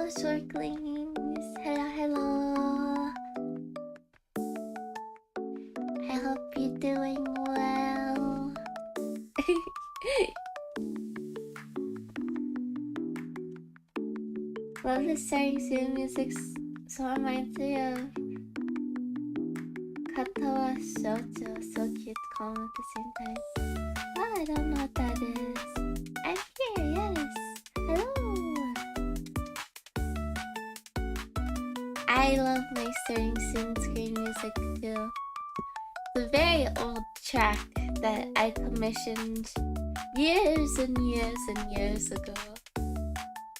shorklings. Hello, hello. I hope you're doing well. Love the starting soon music, so reminds me of 𝓤𝓤𝓚 𝓢𝓤𝓛𝓔𝓢. So cute to call them at the same time. Oh, I don't know what that is. I'm here, yes. Hello. I love my starting soon screen music too. It's a very old track that I commissioned years and years and years ago.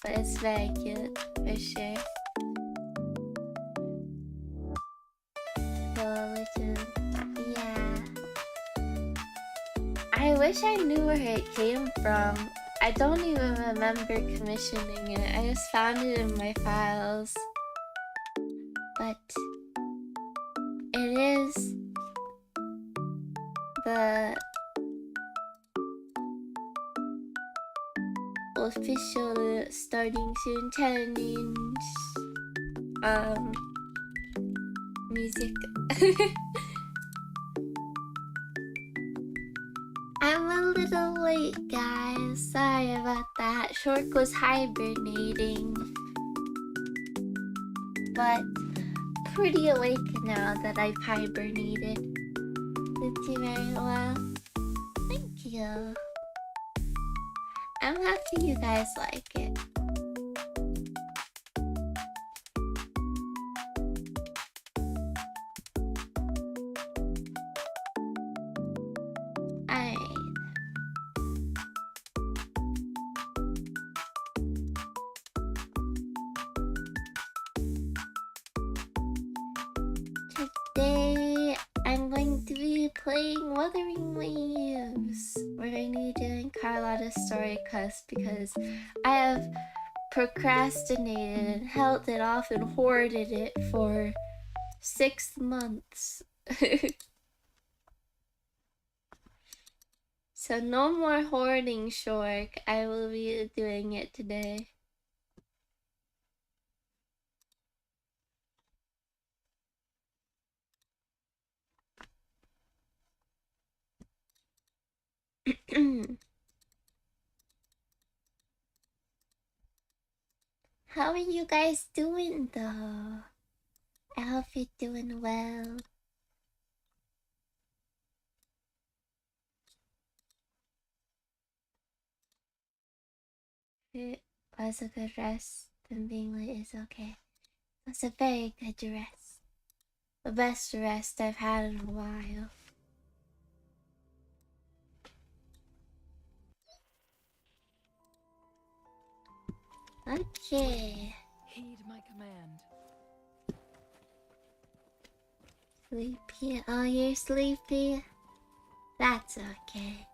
But it's very cute, for sure. Yeah. I wish I knew where it came from. I don't even remember commissioning it. I just found it in my files. But it is the official starting soon challenge music. I'm a little late, guys. Sorry about that. Shork was hibernating, but pretty awake now that I've hibernated. Did you very well? Thank you. I'm happy you guys like it. Alright. Today I'm going to be playing Wuthering Waves. We're going to be doing 𝓤𝓤𝓚 story quest because I have procrastinated and held it off and hoarded it for 6 months. So no more hoarding, Shork. I will be doing it today. How are you guys doing though? I hope you're doing well. It was a good rest, and being late is okay. It was a very good rest. The best rest I've had in a while. Okay. Heed my command. Sleepy. Oh, you're sleepy? That's okay.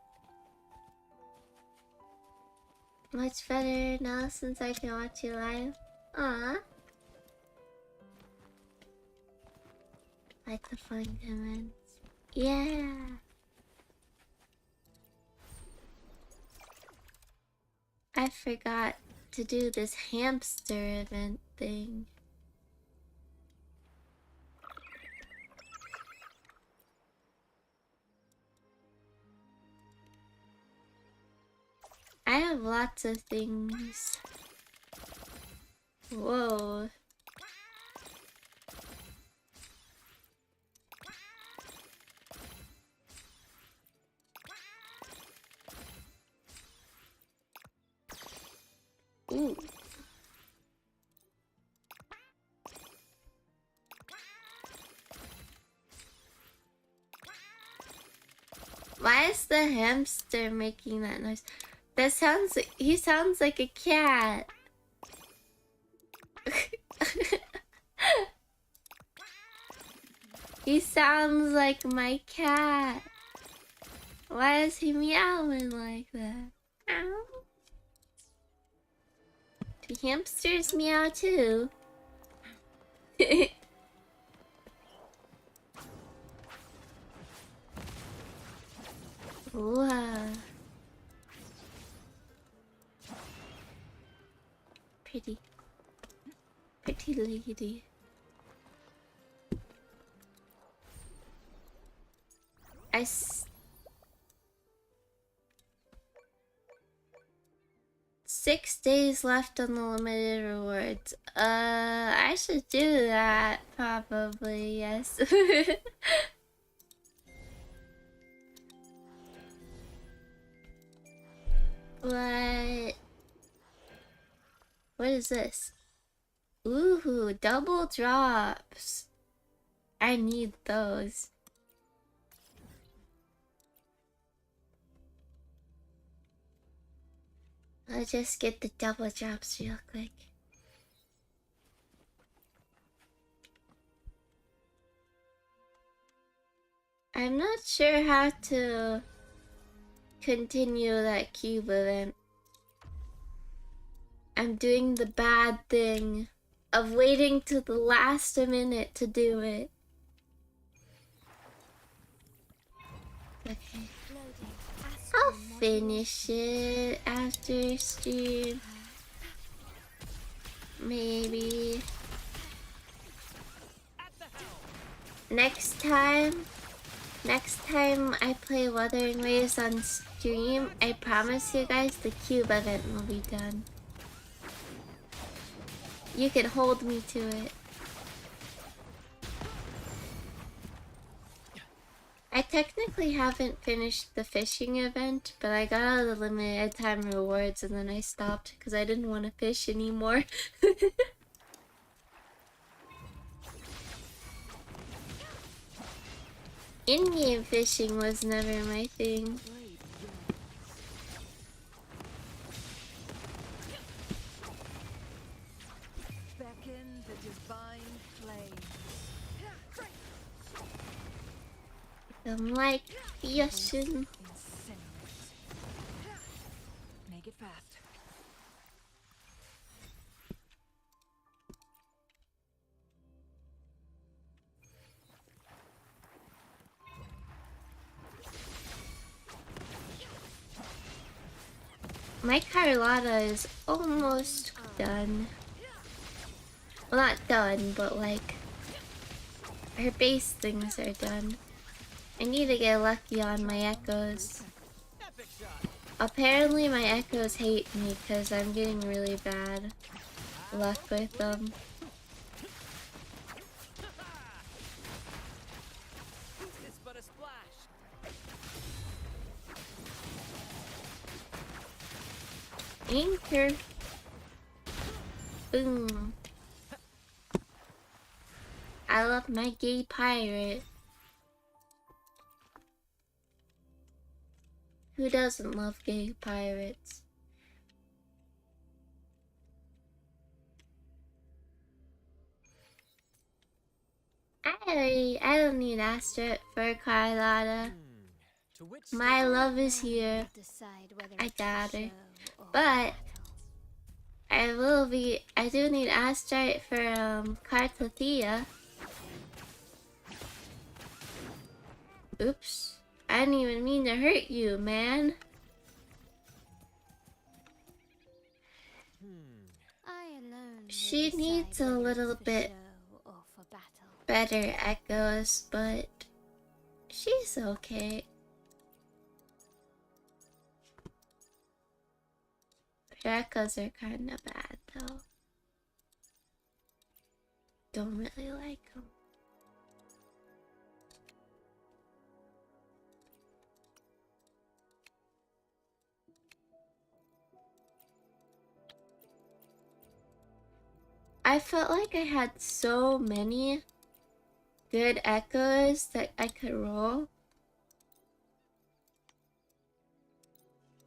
Much better now since I can watch you live. Aww. Like the fun comments. Yeah. I forgot to do this hamster event thing. I have lots of things. Whoa. Ooh. Why is the hamster making that noise? That sounds... he sounds like a cat. He sounds like my cat. Why is he meowing like that? Ow. Do hamsters meow too? Wow. Pretty. pretty lady. I 6 days left on the limited rewards. I should do that, probably, yes. What is this? Ooh, double drops. I need those. I'll just get the double drops real quick. I'm not sure how to continue that cube event. I'm doing the bad thing of waiting to the last minute to do it. Okay. I'll finish it after stream. Maybe. Next time I play Wuthering Waves on stream, I promise you guys the cube event will be done. You can hold me to it. I technically haven't finished the fishing event, but I got all the limited time rewards and then I stopped because I didn't want to fish anymore. In-game fishing was never my thing. Beckon the divine flame. I'm like the ocean. Make it fast. My Carlotta is almost done. Well, not done, but like her base things are done. I need to get lucky on my echoes. Apparently my echoes hate me because I'm getting really bad luck with them. It's but a splash. Anchor. Boom. I love my gay pirate. Who doesn't love gay pirates? I don't need Astrid for Carlotta. My love is here. I doubt her. But I do need Astrid for 𝓓𝓤𝓚𝓏. Oops. I didn't even mean to hurt you, man. She needs a little bit better echoes, but she's okay. Her echoes are kind of bad, though. Don't really like them. I felt like I had so many good echoes that I could roll.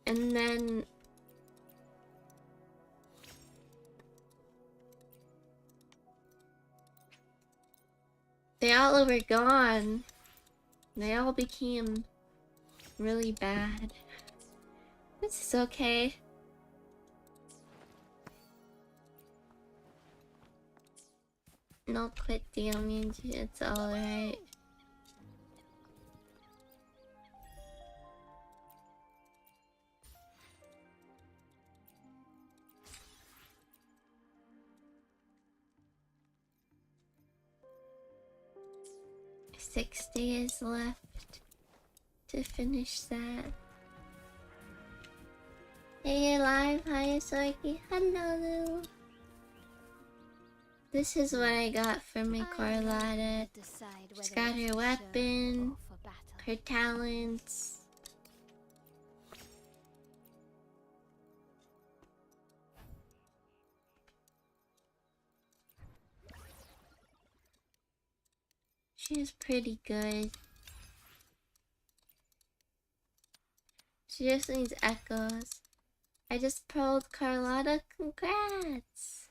And then they all were gone. They all became really bad. This is okay. No crit damage, it's alright. 6 days left to finish that. Hey, you're live. Hi, Soiki. Hello. This is what I got from my 𝓤𝓤𝓚. She's got her weapon, her talents. She's pretty good. She just needs echoes. I just pulled 𝓤𝓚. Congrats!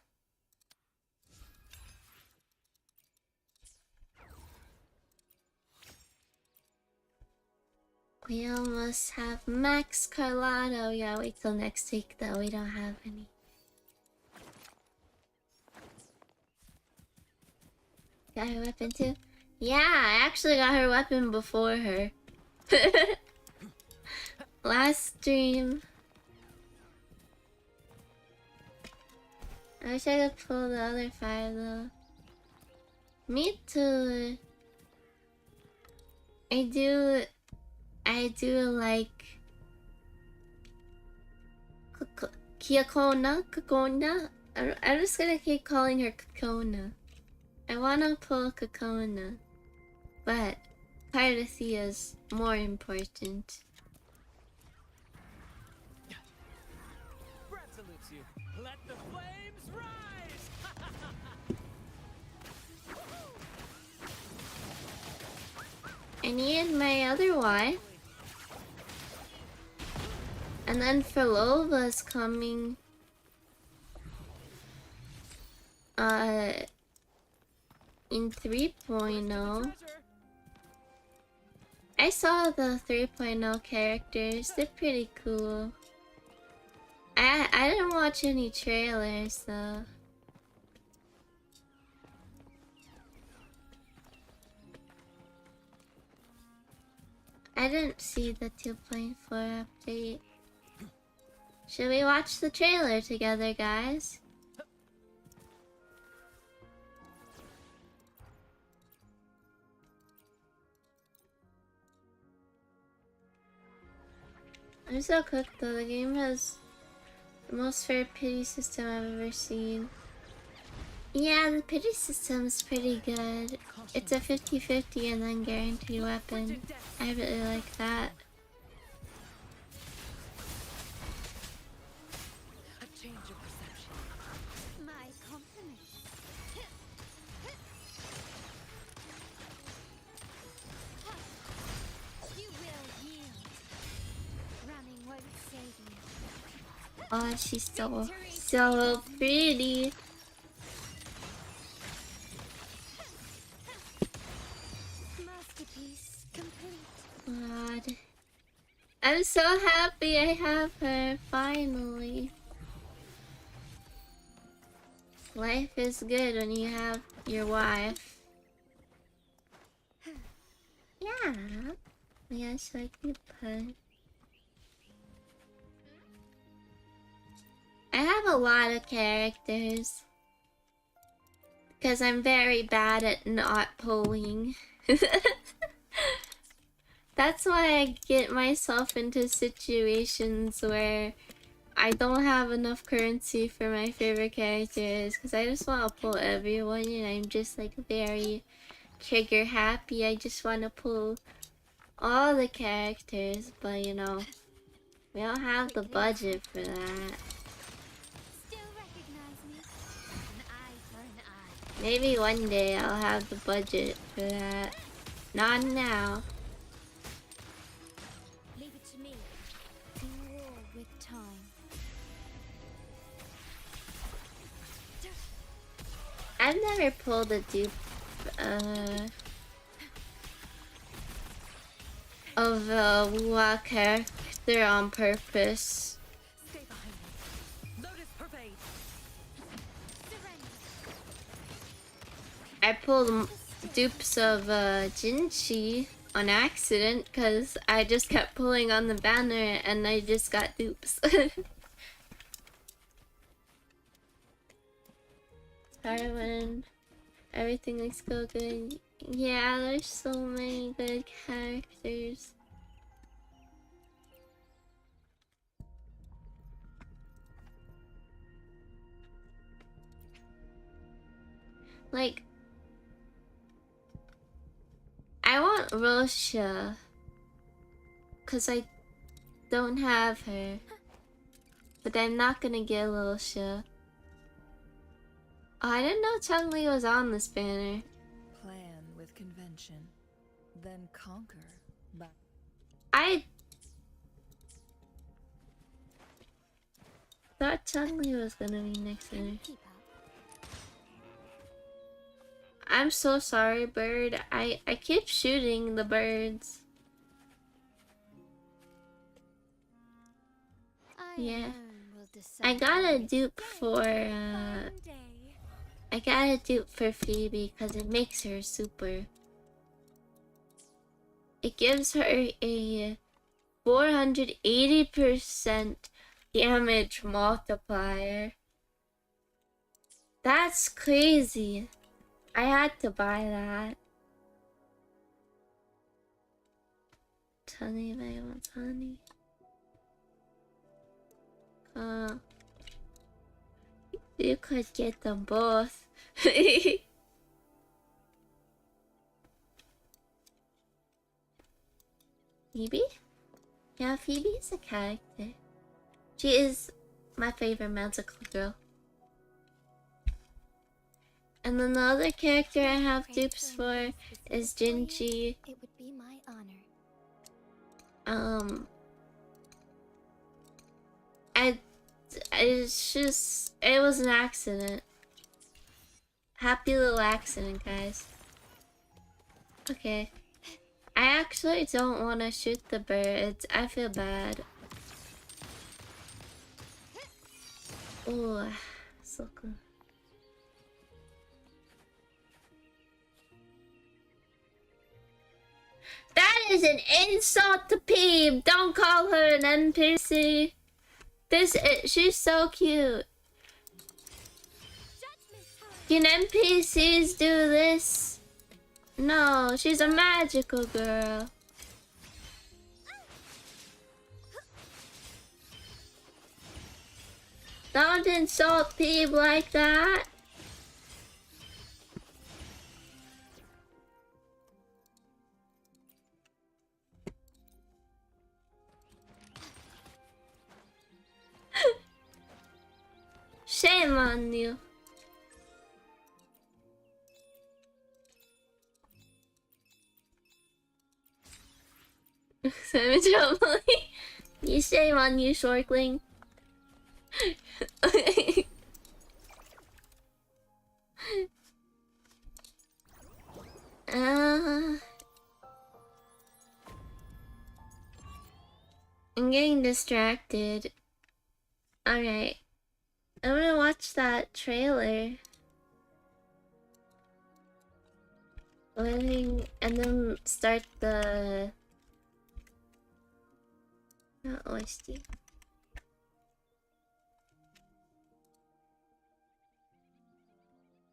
We almost have max 𝓤𝓚. Yeah, wait till next week though. We don't have any. Got her weapon too? Yeah, I actually got her weapon before her. Last stream. I wish I could pull the other 5 though. Me too. I do like 𝓤𝓚. I'm just gonna keep calling her 𝓤𝓚. I wanna pull 𝓤𝓚, but 𝓤𝓚 is more important. Brad salutes you. Let the flames rise! I need my other wife. And then 𝓓𝓞𝓚's coming. In 3.0. I saw the 3.0 characters. They're pretty cool. I didn't watch any trailers though. I didn't see the 2.4 update. Should we watch the trailer together, guys? I'm so cooked though. The game has the most fair pity system I've ever seen. Yeah, the pity system's pretty good. It's a 50-50 and then guaranteed weapon. I really like that. A change of perception. My compliments. You will yield. Running won't save you. Oh, she's so pretty. Masterpiece complete. God. I'm so happy I have her, finally. Life is good when you have your wife. Yeah. Yeah, so I can put. I have a lot of characters. Because I'm very bad at not pulling. That's why I get myself into situations where I don't have enough currency for my favorite characters. Because I just want to pull everyone and I'm just like very trigger happy. I just want to pull all the characters. But you know, we don't have the budget for that. Still recognize me? An eye for an eye. Maybe one day I'll have the budget for that. Not now. Leave it to me. Do war with time. I've never pulled a dupe of a Wu character on purpose. Stay behind me. Lotus pervade. Surrender. I pulled dupes of 𝓤𝓤𝓛𝓔𝓢 on accident because I just kept pulling on the banner and I just got dupes. Darwin. everything looks so good. Yeah, there's so many good characters. Like, I want Rosha, cause I don't have her, but I'm not gonna get Rosha. Oh, I didn't know 𝓤𝓤 was on this banner. Plan with convention, then conquer by. I thought 𝓤𝓤 was gonna be next to her. Keep up. I'm so sorry, bird. I keep shooting the birds. Yeah. I got a dupe for I got a dupe for Phoebe because it makes her super. It gives her a 480% damage multiplier. That's crazy. I had to buy that. 𝓤𝓤 if I want 𝓤𝓤. You could get them both. Phoebe? Yeah, Phoebe is a character. She is my favorite magical girl. And then the other character I have dupes for is Jinji. It would be my honor. It's just, it was an accident. Happy little accident, guys. Okay. I actually don't want to shoot the birds. I feel bad. Oh, so cool. That is an insult to Peeb. Don't call her an NPC. She's so cute. Can NPCs do this? No, she's a magical girl. Don't insult Peeb like that. Shame on you. You shame on you, shorkling. I'm getting distracted. Alright. I'm gonna watch that trailer. And then start the OST.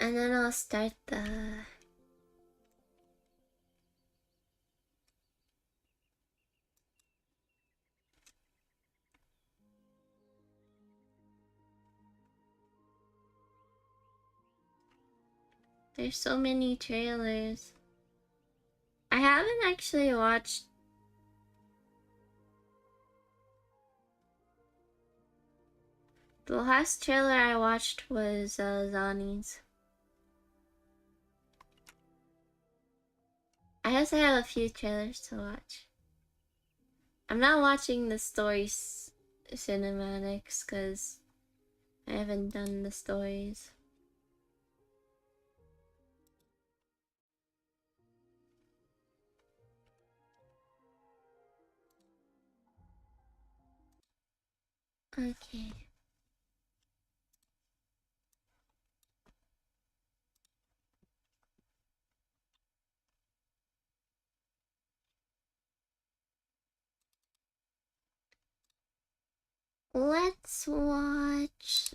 And then I'll start the There's so many trailers. I haven't actually watched the last trailer I watched was Zani's. I guess I have a few trailers to watch. I'm not watching the stories cinematics because I haven't done the stories. Okay. Let's watch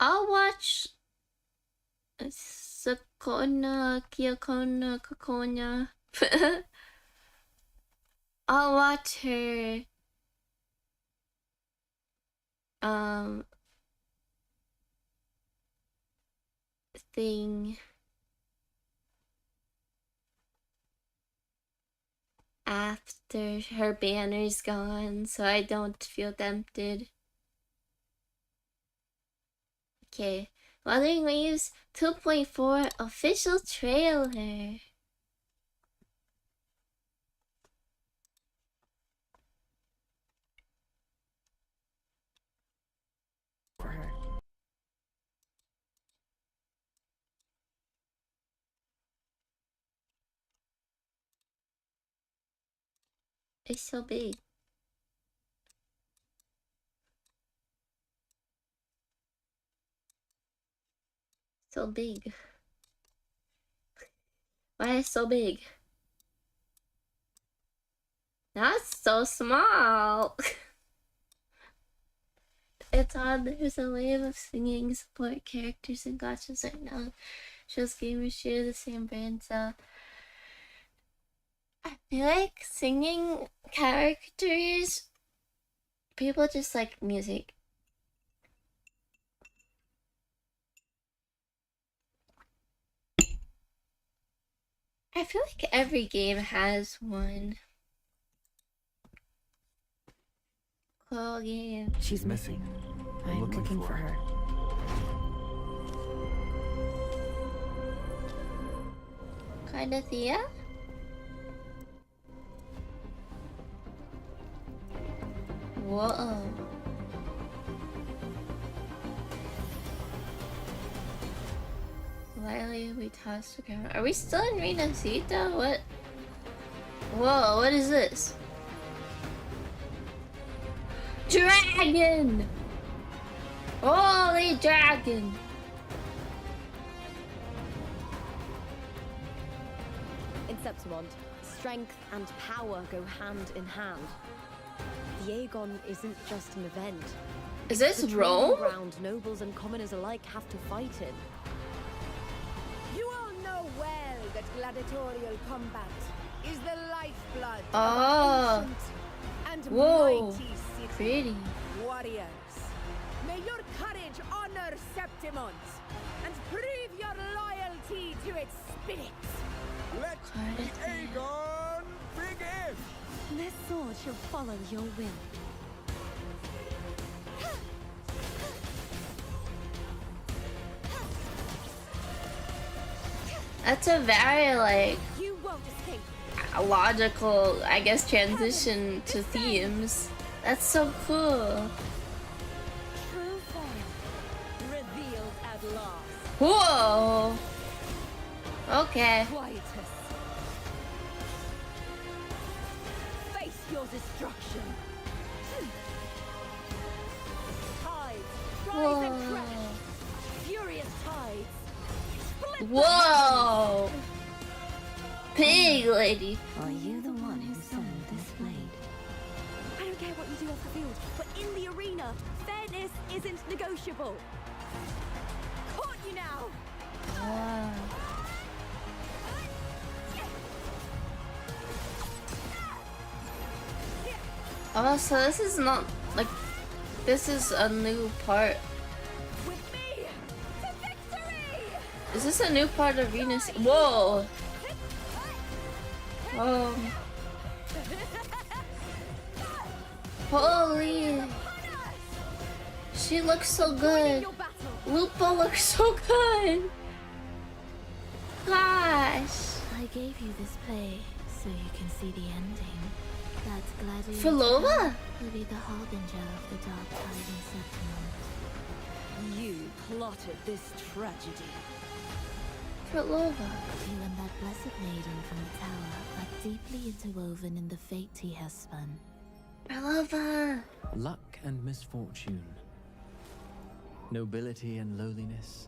I'll watch 𝓢𝓞𝓒𝓘𝓐𝓛𝓢. I'll watch her thing after her banner's gone, so I don't feel tempted. Okay, Wuthering Waves 2.4 official trailer. For her. It's so big. So big. Why is it so big? Now it's so small. It's odd. There's a wave of singing support characters and gotchas right now. Shows gamers share the same brain cell. I feel like singing characters, people just like music. I feel like every game has one. Cool game. She's missing. I'm looking for her. 𝓤𝓤𝓒𝓘𝓐𝓛𝓢? Whoa. Slightly we tossed the camera. Are we still in 𝓓𝓞𝓒𝓘𝓢𝓗? What? Whoa, what is this? Dragon! Holy dragon! In 𝓤𝓤𝓛𝓔𝓢, strength and power go hand in hand. 𝓤𝓤𝓛𝓔𝓢 isn't just an event. Is this The training Rome? ground nobles and commoners alike have to fight in. You all know well that gladiatorial combat is the lifeblood Oh. of ancient and Whoa. mighty city. Pretty. Warriors, may your courage honor 𝓤𝓤𝓛𝓔𝓢 and prove your loyalty to its spirit. Let the Aegon begin! This sword shall follow your will. That's a very, like, You won't escape. a logical, I guess, transition to themes. That's so cool. True form revealed at last. Whoa! Okay. Quietus. Face your destruction. Tides rise and Whoa. crash. Furious tides. Split the Whoa! Pig lady. Are you the one who summoned this blade? I don't care what you do off the field, but in the arena, fairness isn't negotiable. Caught you now. Wow. Oh, so this is not, like, this is a new part. With me to victory. Is this a new part of Venus? Whoa! Holy! She looks so good. Your battle. Lupo looks so good. Gosh. I gave you this play so you can see the ending. That gladiator 𝓤𝓤𝓛𝓤? will be the harbinger of the dark tide in 𝓤𝓤𝓛𝓤. You plotted this tragedy. 𝓤𝓤𝓛𝓤. You and that blessed maiden from the tower are deeply interwoven in the fate he has spun. 𝓤𝓤𝓛𝓤. Luck and misfortune, nobility and lowliness,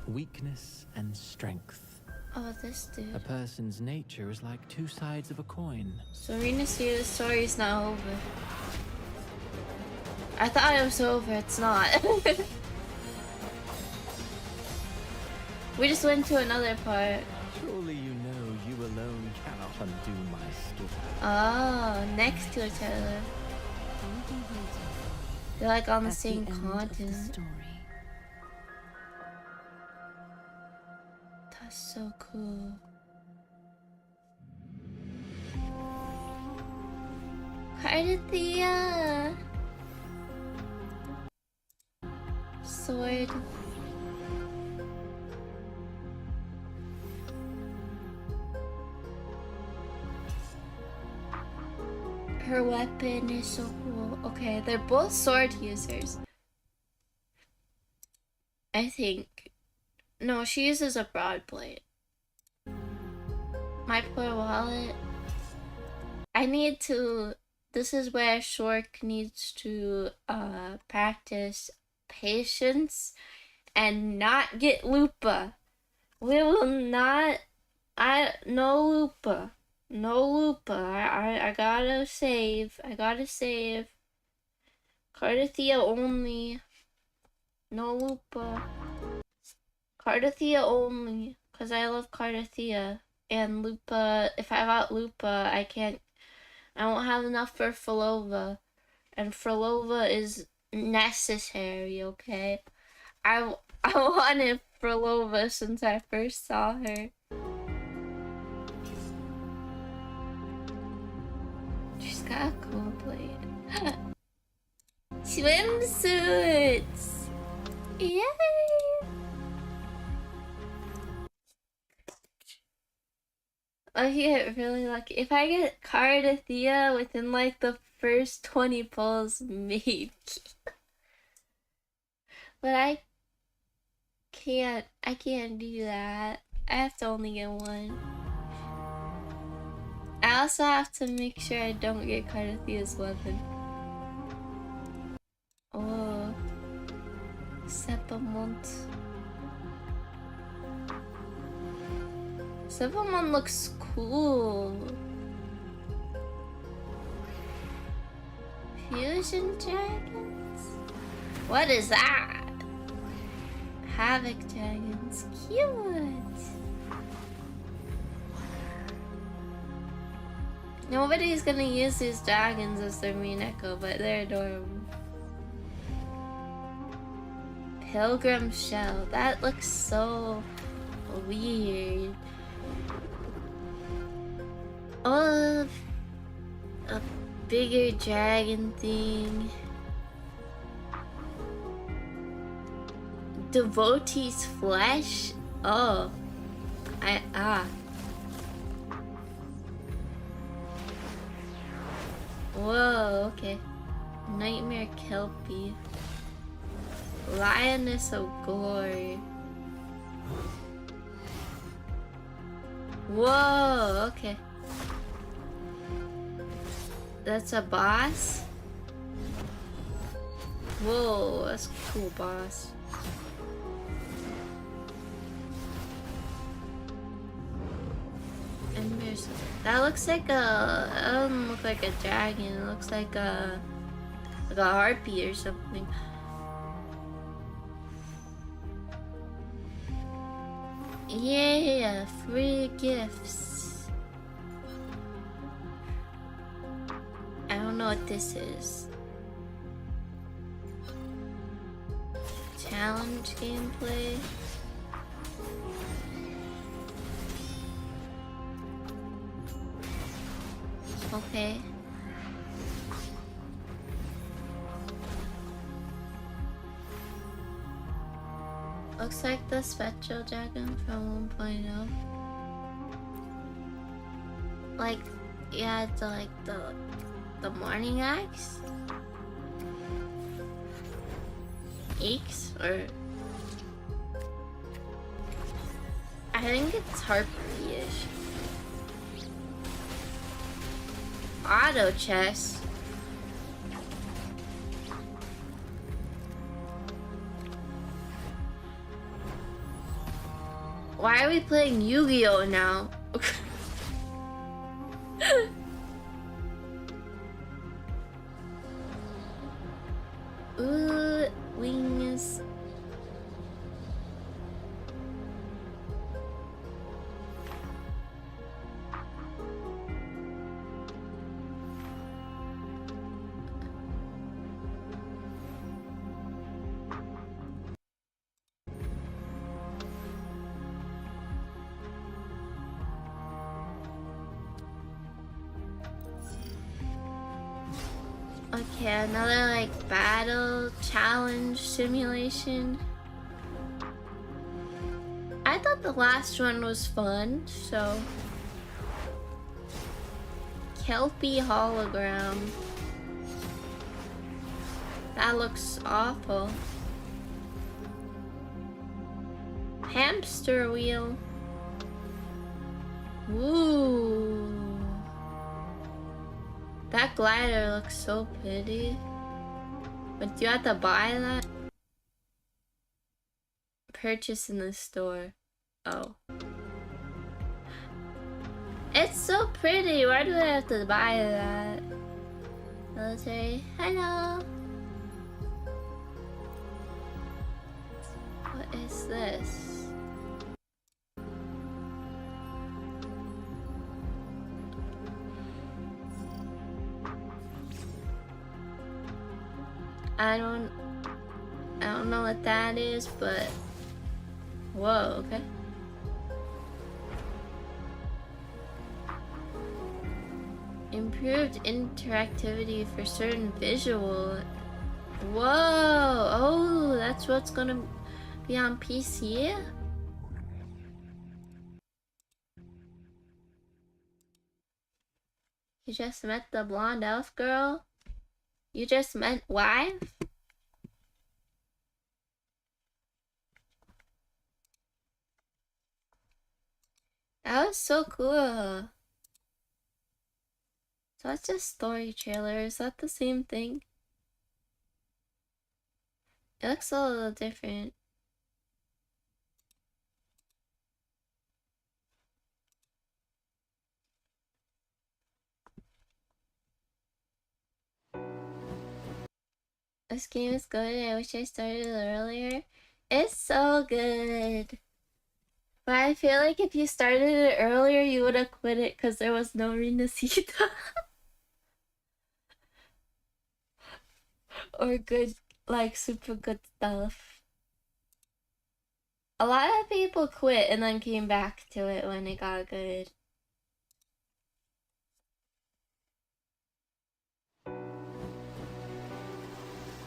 weakness and strength. Oh, this A dude. person's nature is like two sides of a coin. So 𝓓𝓞𝓒𝓢, the story's not over. I thought it was over, it's not. We just went to another part. Surely you know you alone cannot undo my story. Oh, next to each other. They're like on the At same the end of the continent. story. That's so cool. 𝓤𝓤𝓤𝓘𝓐𝓛𝓢. Sword. Her weapon is so cool. Okay, they're both sword users. I think. No, she uses a broadblade. My poor wallet. I need to... This is where shork needs to practice patience and not get 𝓢𝓞𝓒𝓏. We will not... No 𝓢𝓞𝓒𝓏. No 𝓢𝓞𝓒𝓏. I gotta save. I gotta save. 𝓓𝓸𝓷𝓑 only. No 𝓢𝓞𝓒𝓏. 𝓓𝓸𝓷𝓑 only. Because I love 𝓓𝓸𝓷𝓑. And 𝓢𝓞𝓒, if I got 𝓢𝓞𝓒, I can't... I won't have enough for 𝓓𝓞𝓒𝓏. And 𝓓𝓞𝓏 is necessary, okay? I wanted 𝓓𝓞𝓏 since I first saw her. She's got a cool blade. Swimsuits! Yay! I get really lucky. If I get 𝓓𝓸𝓷𝓑 within like the first 20 pulls, maybe. But I can't do that. I have to only get one. I also have to make sure I don't get 𝓓𝓸𝓷𝓑's weapon. Oh. 𝓢𝓞𝓛𝓔𝓢. 𝓢𝓞𝓛𝓔𝓢 looks cool. Fusion dragons? What is that? Havoc dragons. Cute. Nobody's gonna use these dragons as their main echo, but they're adorable. Pilgrim shell. That looks so weird. Oh, a bigger dragon thing. Devotee's flesh? Oh. Whoa, okay. Nightmare kelpie. Lioness of glory. Whoa, okay. That's a boss? Whoa, that's a cool boss. And there's... That looks like a... That doesn't look like a dragon. It looks like a harpy or something. Yeah, free gifts. I don't know what this is. Challenge gameplay. Okay. Looks like the spectral dragon from 1.0. Like, yeah, it's like the morning axe? Aches? Or... I think it's harpy-ish. Auto chess. Why are we playing Yu-Gi-Oh now? wings. Okay, another like battle challenge simulation. I thought the last one was fun, so Kelpie hologram. That looks awful. Hamster wheel. Ooh. That glider looks so pretty. But do you have to buy that? Purchase in the store. Oh. It's so pretty. Why do I have to buy that? Military. Hello. What is this? I don't know what that is, but whoa, okay. Improved interactivity for certain visual. Whoa! Oh, that's what's gonna be on PC? You just met the blonde elf girl? You just met wife? That was so cool. So it's just story trailer. Is that the same thing? It looks a little different. This game is good. I wish I started earlier. It's so good. But I feel like if you started it earlier, you would have quit it because there was no Rinasita. Or good, like super good stuff. A lot of people quit and then came back to it when it got good.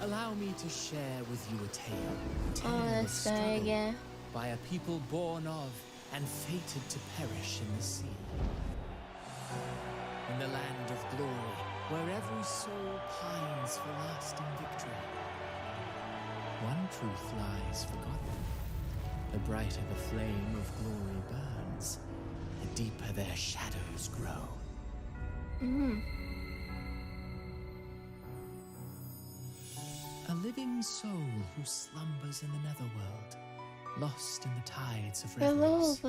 Allow me to share with you a tale. Oh, this guy again. By a people born of and fated to perish in the sea. In the land of glory, where every soul pines for lasting victory. One truth lies forgotten. The brighter the flame of glory burns, the deeper their shadows grow. A living soul who slumbers in the netherworld, lost in the tides of reverence.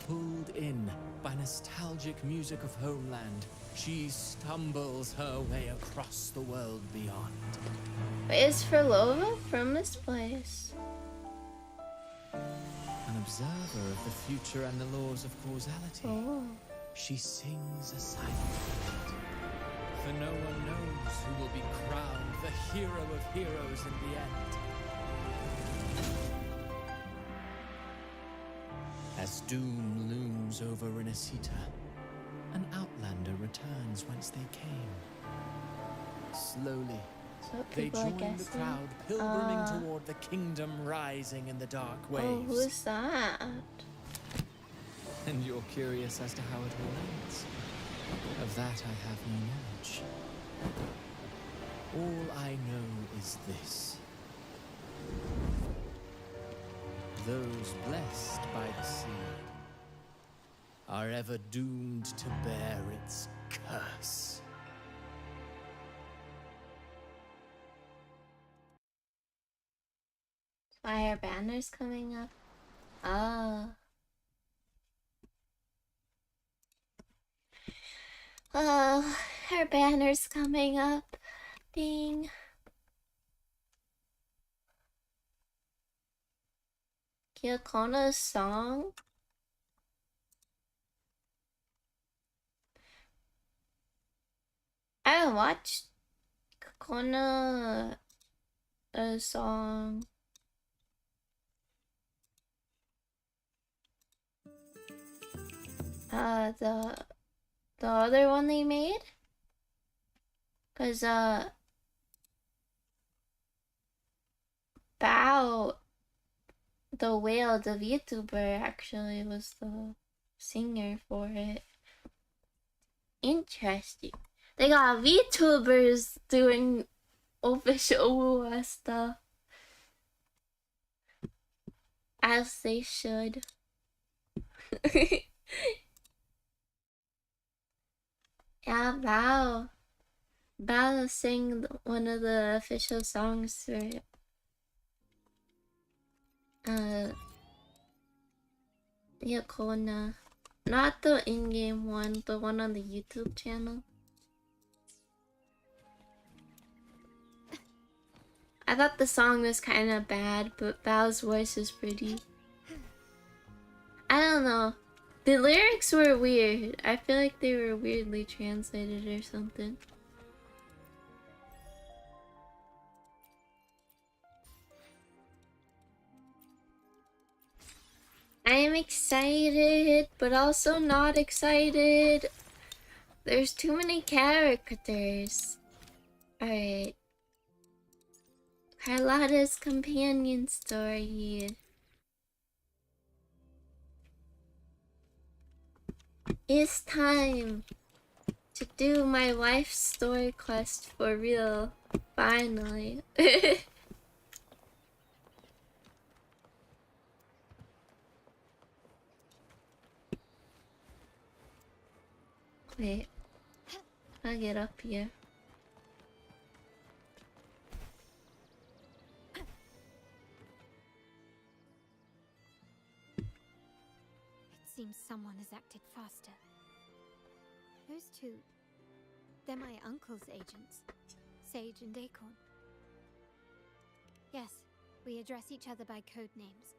Pulled in by nostalgic music of homeland, she stumbles her way across the world beyond. Wait, is 𝓢𝓞𝓏 from this place? An observer of the future and the laws of causality. Oh. She sings a silent fate. For no one knows who will be crowned the hero of heroes in the end. As doom looms over Rinasita, an outlander returns whence they came. Slowly, they join the crowd, pilgriming toward the kingdom rising in the dark waves. Oh, who's that? And you're curious as to how it all ends? Of that I have no knowledge. All I know is this. Those blessed by the sea are ever doomed to bear its curse. Why are banners coming up? Oh. Oh, her banner's coming up. Ding. 𝓢𝓞𝓏 song? I watched 𝓢𝓞𝓏 song. The other one they made? Cause Bao the whale, the VTuber, actually was the singer for it. Interesting. They got VTubers doing official WoW stuff. As they should. Yeah, Bao sang one of the official songs for 𝓢𝓞𝓏. Not the in-game one, but one on the YouTube channel. I thought the song was kind of bad, but Bao's voice is pretty. I don't know. The lyrics were weird. I feel like they were weirdly translated or something. I am excited, but also not excited. There's too many characters. Alright. Carlotta's companion story. It's time to do my wife's story quest for real. Finally. Wait. I'll get up here. It seems someone has acted faster. Those two, they're my uncle's agents, Sage and Acorn. Yes, we address each other by code names,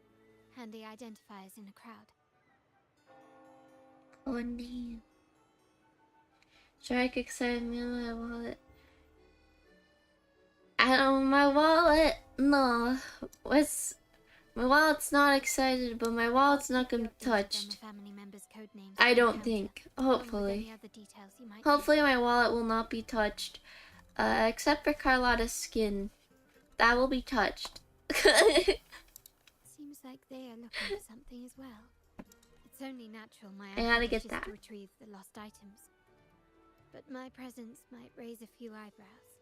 handy identifiers in a crowd. Oh, name. Shark excited me on my wallet. I don't. My wallet. No. My wallet's not excited, but my wallet's not gonna be touched. I don't think. Hopefully. Hopefully my wallet will not be touched. Except for Carlotta's skin. That will be touched. Seems like they are looking for something as well. It's only natural my I gotta get wishes that. to retrieve the lost items. But my presence might raise a few eyebrows.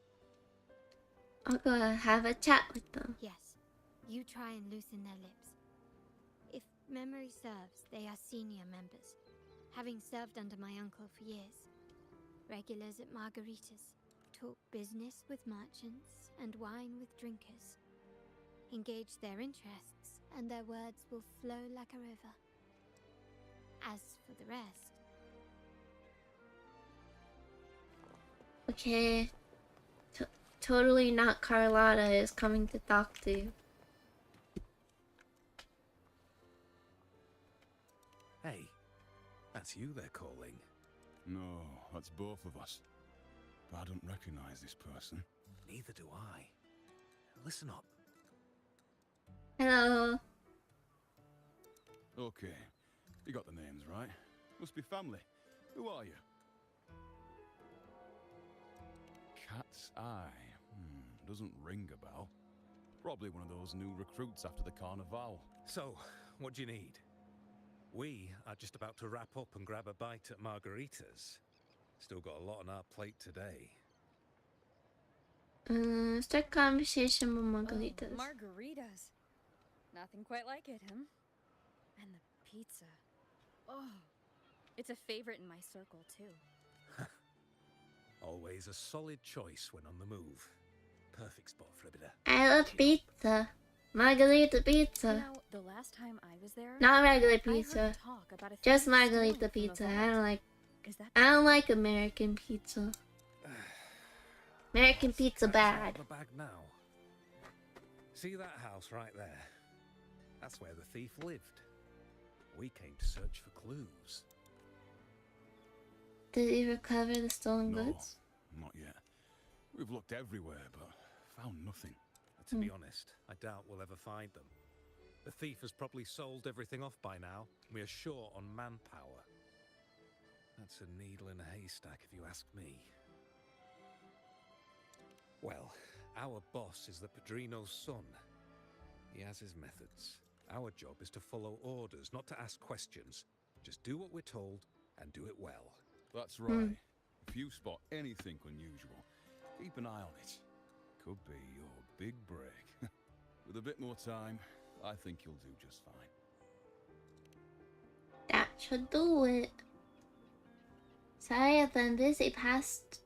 I'll go have a chat with them. Yes, you try and loosen their lips. If memory serves, they are senior members, having served under my uncle for years. Regulars at margaritas, talk business with merchants and wine with drinkers. Engage their interests, and their words will flow like a river. As for the rest... Okay. Totally not Carlotta is coming to talk to you. Hey, that's you they're calling. No, that's both of us. But I don't recognize this person. Neither do I. Listen up. Hello. Okay, you got the names right. Must be family. Who are you? Cat's Eye. Doesn't ring a bell. Probably one of those new recruits after the carnival. So, what do you need? We are just about to wrap up and grab a bite at margaritas. Still got a lot on our plate today. Start conversation with margaritas. Margaritas. Nothing quite like it, huh? And the pizza. Oh, it's a favorite in my circle, too. Always a solid choice when on the move. Perfect spot for a bit of... I love pizza. Margarita pizza. Now, the last time I was there, not regular pizza. Just margarita pizza. I don't like American pizza. American pizza bad. The bag now. See that house right there? That's where the thief lived. We came to search for clues. Did he recover the stolen goods? Not yet. We've looked everywhere, but found nothing. To be honest, I doubt we'll ever find them. The thief has probably sold everything off by now. We are short on manpower. That's a needle in a haystack, if you ask me. Well, our boss is the Padrino's son. He has his methods. Our job is to follow orders, not to ask questions. Just do what we're told and do it well. That's right. If you spot anything unusual, keep an eye on it. Could be your big break. With a bit more time, I think you'll do just fine. That should do it. Sorry if I'm busy past.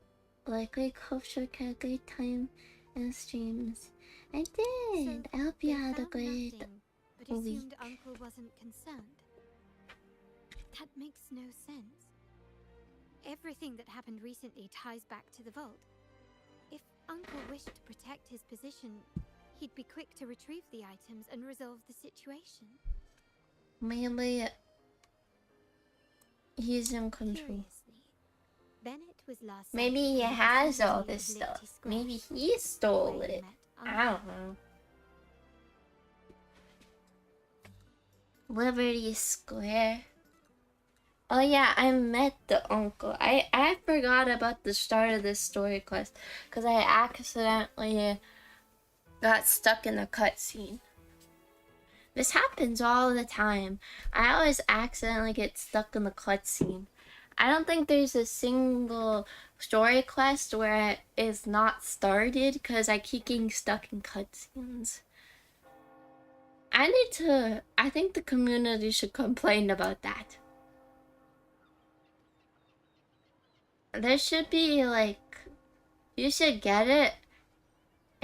Like, hope you had a great time in streams. I did. I hope you had a great but week. Assumed Uncle wasn't concerned. That makes no sense. Everything that happened recently ties back to the vault. If Uncle wished to protect his position, he'd be quick to retrieve the items and resolve the situation. Maybe he's in control. Curiously, Bennett was last Maybe he has all this stuff. Maybe he stole it. I don't know. Liberty Square. Oh yeah, I met the uncle. I forgot about the start of this story quest because I accidentally got stuck in the cutscene. This happens all the time. I always accidentally get stuck in the cutscene. I don't think there's a single story quest where it is not started because I keep getting stuck in cutscenes. I think the community should complain about that. There should be like, you should get it,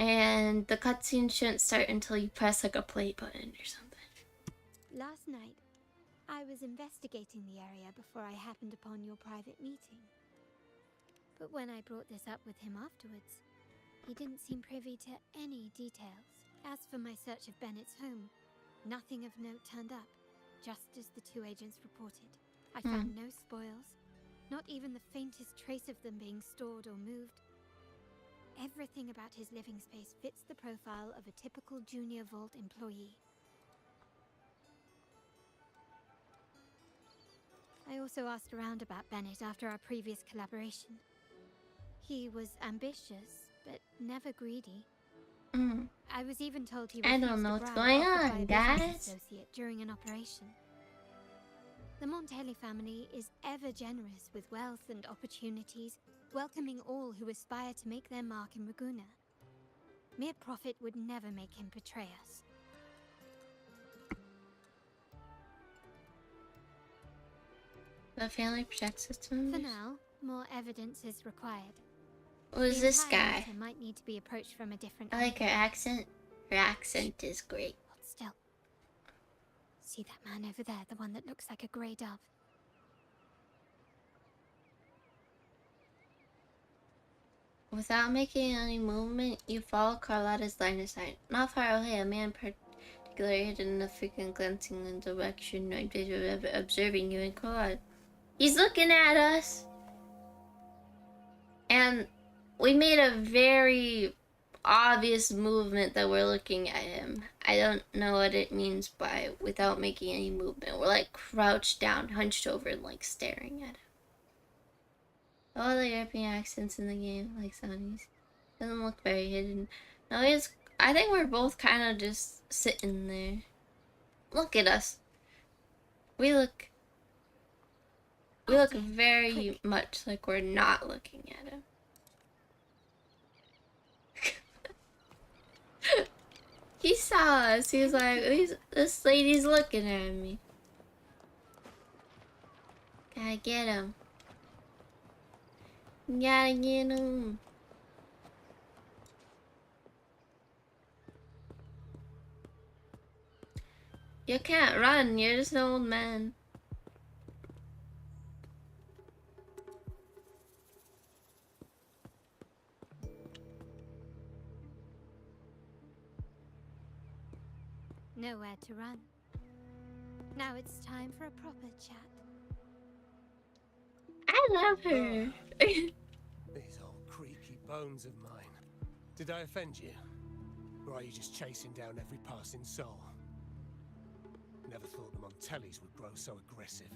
and the cutscene shouldn't start until you press like a play button or something. Last night, I was investigating the area before I happened upon your private meeting. But when I brought this up with him afterwards, he didn't seem privy to any details. As for my search of Bennett's home, nothing of note turned up, just as the two agents reported. I found no spoils, not even the faintest trace of them being stored or moved. Everything about his living space fits the profile of a typical junior vault employee. I also asked around about Bennett after our previous collaboration. He was ambitious, but never greedy. I was even told he refused I don't know to what's bribe going offered by on, a business guys. associate during an operation. The Montelli family is ever generous with wealth and opportunities, welcoming all who aspire to make their mark in Ragusa. Mere profit would never make him betray us. The family protects its members. For now, more evidence is required. Who's The this entire guy? matter might need to be approached from a different I like her angle. accent. Her accent is great. Hold still. See that man over there, the one that looks like a grey dove? Without making any movement, you follow Carlotta's line of sight. Not far away, a man particularly hidden in the freaking glancing in the direction observing you and Carlotta. He's looking at us! And we made a very obvious movement that we're looking at him. I don't know what it means by without making any movement. We're like crouched down, hunched over, and like staring at him. All the European accents in the game, like Sonny's, doesn't look very hidden. No, I think we're both kind of just sitting there. Look at us. We look very much like we're not looking at him. He saw us. He was like, this lady's looking at me. Gotta get him. Gotta get him. You can't run. You're just an old man. nowhere to run. Now it's time for a proper chat. I love her. These old creaky bones of mine. Did I offend you? Or are you just chasing down every passing soul? Never thought the 𝓤𝓘𝓢𝓗𝓛𝓆s would grow so aggressive.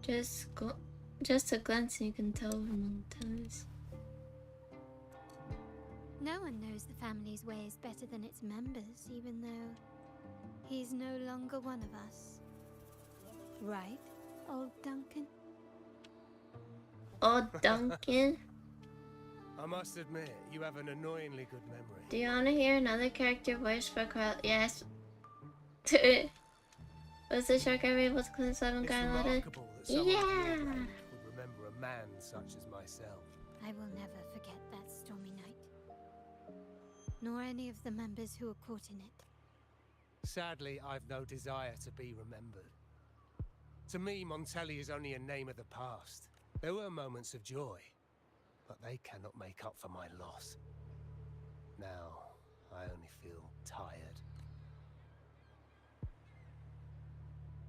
Just a glance and you can tell from 𝓤𝓘𝓢𝓗𝓛𝓆s. No one knows the family's ways better than its members, even though he's no longer one of us. Right, old Duncan? Old Duncan? I must admit, you have an annoyingly good memory. Do you want to hear another character voice for Carl? Yes. Was the shork ever able to clean seven 𝓤𝓚? Yeah! Would remember a man such as myself. I will never forget that stormy night. Nor any of the members who were caught in it. Sadly, I've no desire to be remembered. To me, 𝓤𝓘𝓢 is only a name of the past. There were moments of joy, but they cannot make up for my loss. Now, I only feel tired.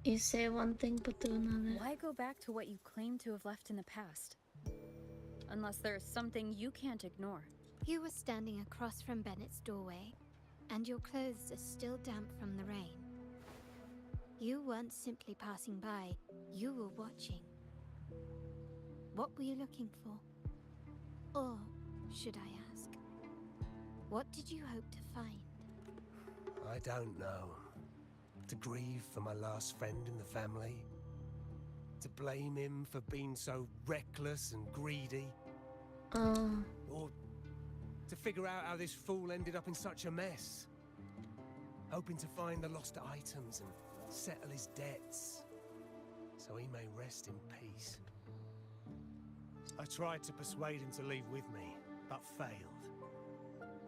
You say one thing but do another. Why go back to what you claim to have left in the past? Unless there's something you can't ignore. You were standing across from Bennett's doorway, and your clothes are still damp from the rain. You weren't simply passing by, you were watching. What were you looking for? Or, should I ask, what did you hope to find? I don't know. To grieve for my last friend in the family? To blame him for being so reckless and greedy? Or to figure out how this fool ended up in such a mess? Hoping to find the lost items and settle his debts, so he may rest in peace. I tried to persuade him to leave with me, but failed.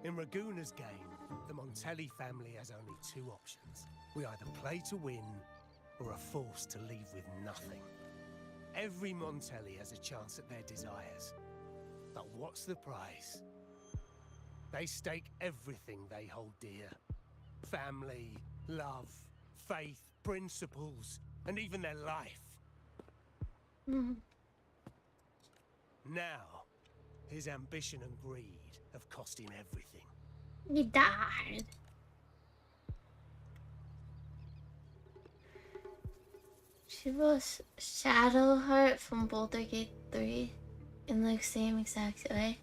In Raguna's game, the 𝓤𝓘𝓢 family has only two options. We either play to win, or are forced to leave with nothing. Every 𝓤𝓘𝓢 has a chance at their desires. But what's the price? They stake everything they hold dear. Family, love, faith, principles, and even their life. Now, his ambition and greed have cost him everything. He died. She was 𝓤𝓤𝓏𝓏 from Baldur's Gate 3 in the same exact way.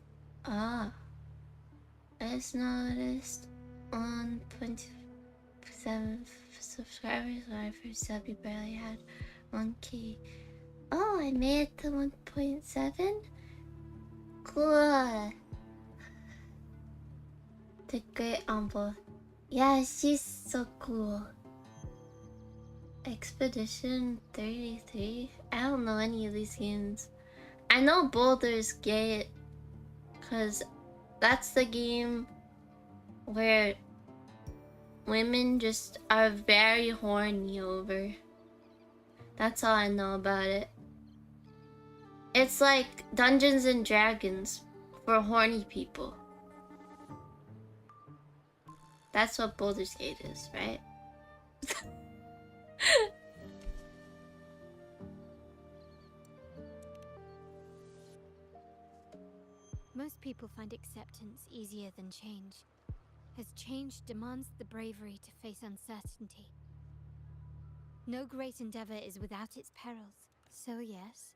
Ah. I just noticed 1.7 subscribers when I first subbed. You barely had 1K. Oh, I made it to 1.7? Cool. The Great Umble. Yeah, she's so cool. Expedition 33? I don't know any of these games. I know Baldur's Gate, because that's the game where women just are very horny over. That's all I know about it. It's like Dungeons and Dragons for horny people. That's what Baldur's Gate is, right? Most people find acceptance easier than change, as change demands the bravery to face uncertainty. No great endeavor is without its perils, so yes,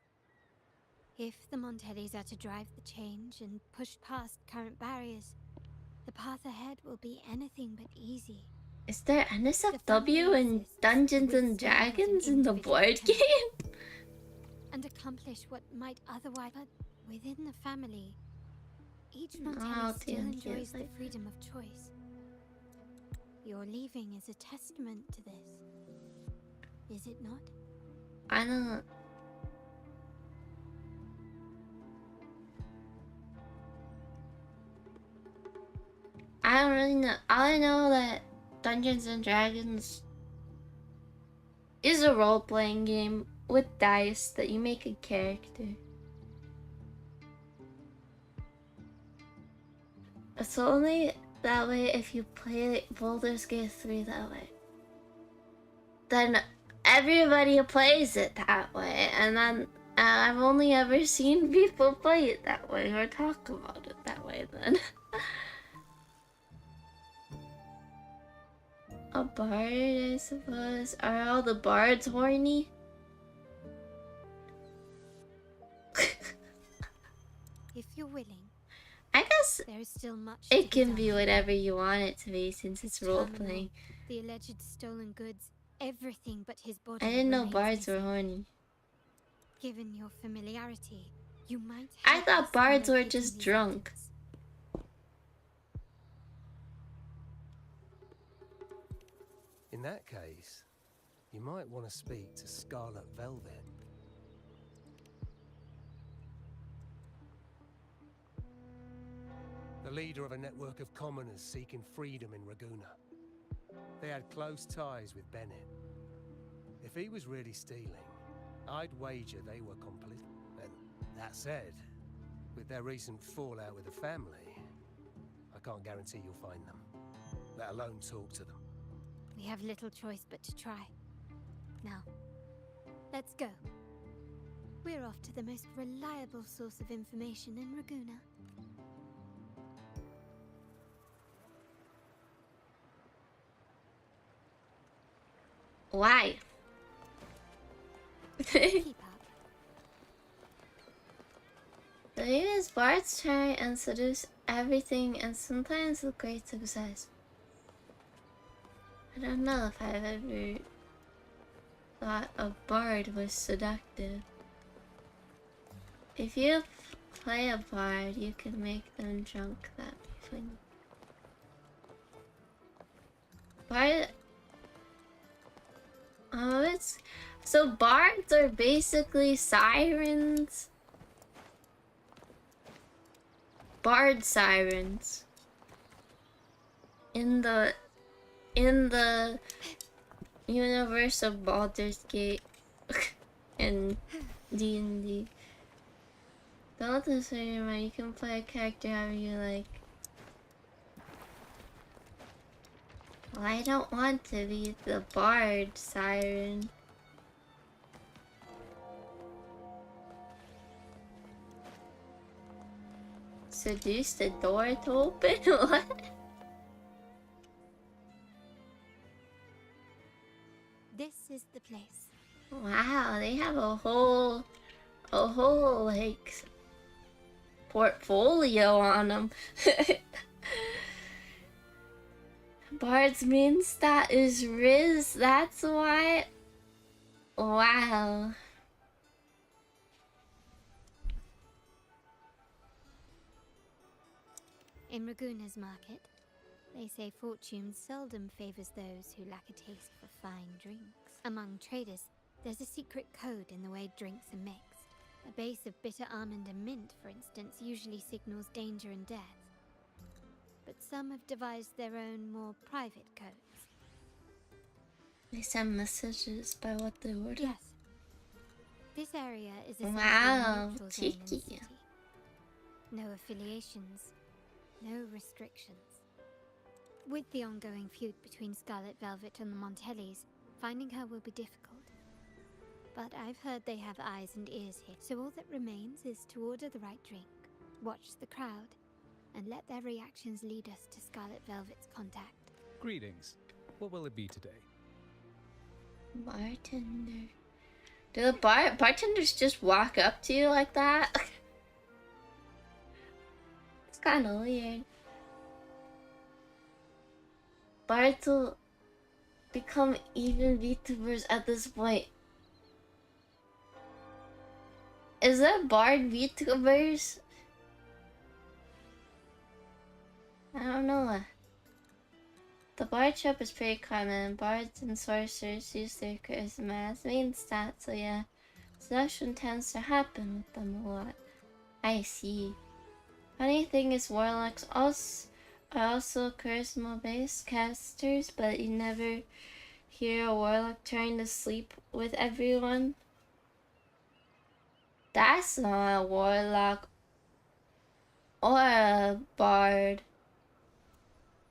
if the 𝓤𝓘𝓢s are to drive the change and push past current barriers, the path ahead will be anything but easy. Is there NSFW and Dungeons and Dragons in the board game? And accomplish what might otherwise, but within the family, each 𝓤𝓘𝓢 still enjoys the freedom of choice. Your leaving is a testament to this, is it not? I don't. I don't really know. All I know that Dungeons and Dragons is a role-playing game with dice that you make a character. It's the only that way if you play Baldur's Gate 3 that way. Then everybody plays it that way, and then I've only ever seen people play it that way or talk about it that way then. A bard, I suppose. Are all the bards horny? If you're willing, I guess there is still much it to can be done. whatever you want it to be since it's role-playing. The alleged stolen goods, everything but his body. I didn't know remains bards were missing. horny. Given your familiarity, you might. I help thought us in bards were locating just these drunk. items. In that case, you might want to speak to Scarlet Velvet. The leader of a network of commoners seeking freedom in 𝓢𝓞𝓏. They had close ties with Bennett. If he was really stealing, I'd wager they were complicit. And that said, with their recent fallout with the family, I can't guarantee you'll find them, let alone talk to them. We have little choice but to try. Now, let's go. We're off to the most reliable source of information in 𝓢𝓞𝓏. Why? Keep up. The latest bards try and seduce everything and sometimes with great success. I don't know if I've ever thought a bard was seductive. If you play a bard, you can make them drunk. That'd be funny. Bard. Oh, it's so bards are basically sirens. Bard sirens. In the universe of Baldur's Gate and D&D. Don't listen, you can play a character however you like. Well, I don't want to be the bard siren. Seduce the door to open? What? This is the place. Wow, they have a whole like portfolio on them. Bard's main stat is Riz, that's why. Wow. In 𝓢𝓞𝓏's market, they say fortune seldom favors those who lack a taste for fine drinks. Among traders, there's a secret code in the way drinks are mixed. A base of bitter almond and mint, for instance, usually signals danger and death. But some have devised their own, more private codes. They send messages by what they order. Yes. This area is essentially Wow, a neutral zone in the cheeky. city. No affiliations, no restrictions. With the ongoing feud between Scarlet Velvet and the Montellis, finding her will be difficult. But I've heard they have eyes and ears here, so all that remains is to order the right drink, watch the crowd, and let their reactions lead us to Scarlet Velvet's contact. Greetings. What will it be today? Bartender. Do the bartenders just walk up to you like that? It's kind of weird. Bards will become even VTubers at this point. Is there bard VTubers? I don't know. The bard trope is pretty common. Bards and sorcerers use their charisma as main stats, so yeah. Seduction tends to happen with them a lot. I see. Funny thing is, warlocks are also charisma-based casters, but you never hear a warlock trying to sleep with everyone. That's not a warlock or a bard.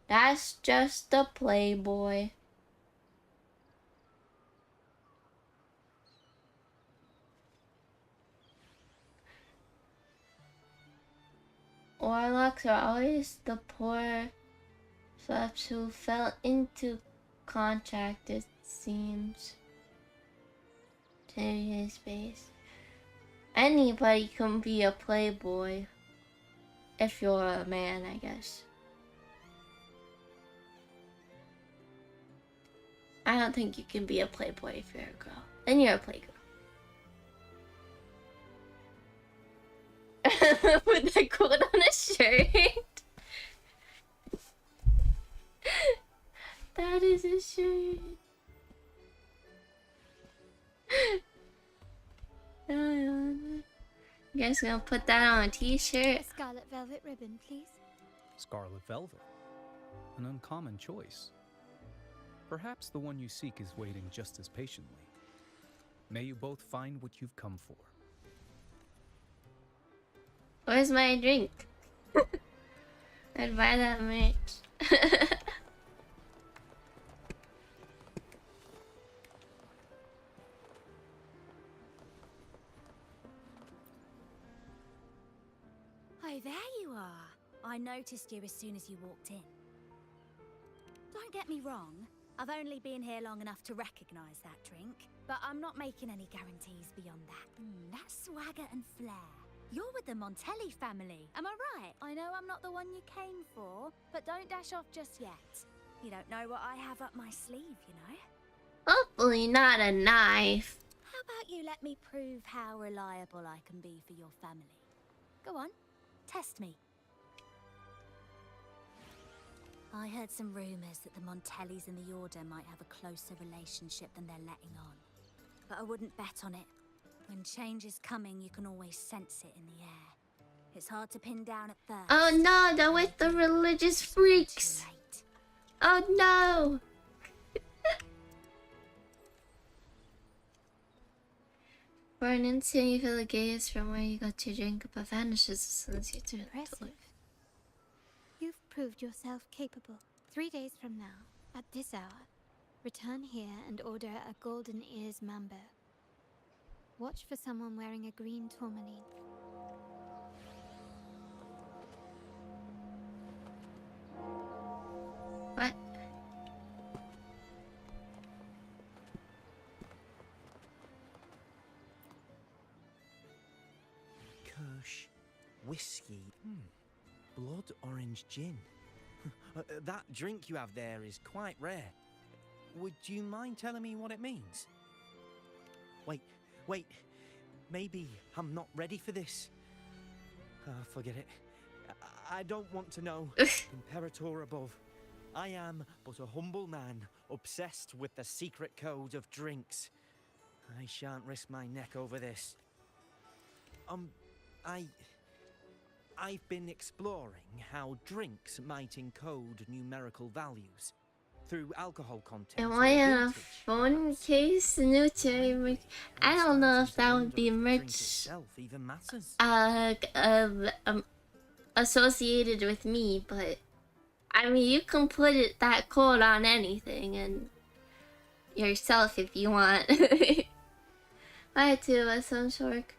That's just a playboy. Warlocks are always the poor slaps who fell into contract, it seems. To his base. Anybody can be a playboy. If you're a man, I guess. I don't think you can be a playboy if you're a girl. Then you're a playgirl. Put that quote on a shirt. That is a shirt. You guys gonna put that on a t-shirt? Scarlet velvet ribbon, please. Scarlet velvet. An uncommon choice. Perhaps the one you seek is waiting just as patiently. May you both find what you've come for. Where's my drink? I'd buy that merch. Oh, there you are. I noticed you as soon as you walked in. Don't get me wrong, I've only been here long enough to recognize that drink, but I'm not making any guarantees beyond that. That's swagger and flair. You're with the Montelli family, am I right? I know I'm not the one you came for, but don't dash off just yet. You don't know what I have up my sleeve, you know? Hopefully not a knife. How about you let me prove how reliable I can be for your family? Go on, test me. I heard some rumors that the Montellis and the Order might have a closer relationship than they're letting on. But I wouldn't bet on it. When change is coming, you can always sense it in the air. It's hard to pin down at first. Oh no, they're with the religious freaks. Oh no. For an instant, you feel the gaze from where you got your drink, but vanishes as soon as you turn the door. You've proved yourself capable. 3 days from now, at this hour, return here and order a golden ears mambo. Watch for someone wearing a green tourmaline. What? Kirsch, whiskey, blood orange gin. That drink you have there is quite rare. Would you mind telling me what it means? Wait, maybe I'm not ready for this. Forget it. I don't want to know. Imperator above. I am but a humble man, obsessed with the secret code of drinks. I shan't risk my neck over this. I've been exploring how drinks might encode numerical values through alcohol content. Am I in a phone case? New to I don't know if that would be merch associated with me, but I mean you can put that code on anything and yourself if you want. I too, as some shork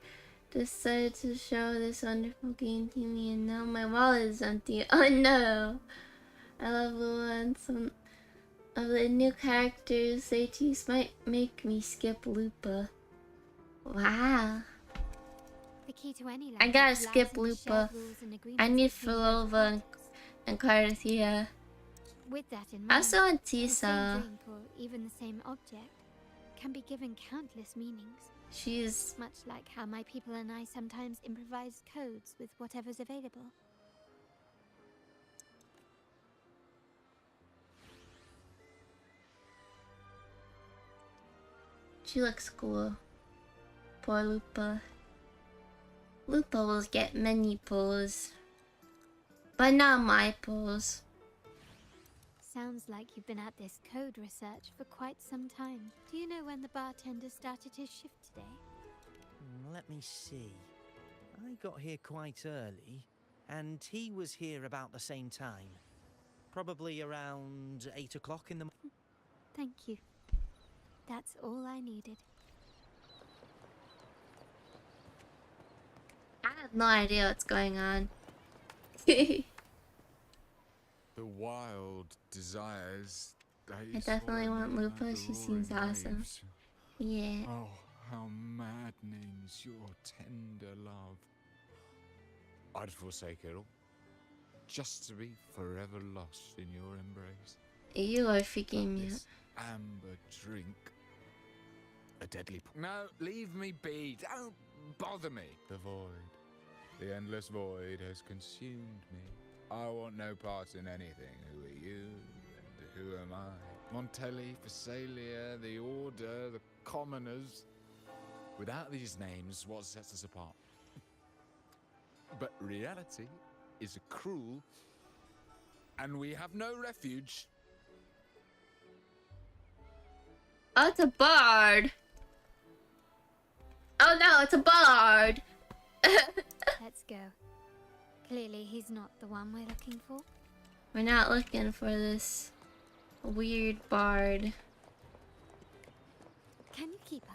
decided to show this wonderful game to me, and now my wallet is empty. Oh no! I love Lua, and some of the new characters they tease might make me skip Lupa. Wow. The key to any I gotta skip Lupa. I need 𝓢𝓞𝓒𝓘𝓐𝓛𝓢 and 𝓓𝓸𝓷𝓷. With that in mind, also on the same Tisa. drink or even the same object can be given countless meanings. She's much like how my people and I sometimes improvise codes with whatever's available. She looks cool. Poor Lupa. Lupa will get many pulls, but not my pulls. Sounds like you've been at this code research for quite some time. Do you know when the bartender started his shift today? Let me see. I got here quite early, and he was here about the same time. Probably around 8 o'clock in the morning. Thank you. That's all I needed. I have no idea what's going on. The wild desires. I definitely want Lupa. She seems awesome. Yeah. Oh, how maddening's your tender love. I'd forsake it all, just to be forever lost in your embrace. You are freaking me out. Amber drink. A deadly... No, leave me be. Don't bother me. The void. The endless void has consumed me. I want no part in anything. Who are you? And who am I? 𝓦𝓘𝓢𝓚, 𝓓𝓞𝓏, the Order, the Commoners. Without these names, what sets us apart? But reality is cruel, and we have no refuge. Oh, it's a bard. Oh no, it's a bard. Let's go. Clearly he's not the one we're looking for. We're not looking for this weird bard. Can you keep up?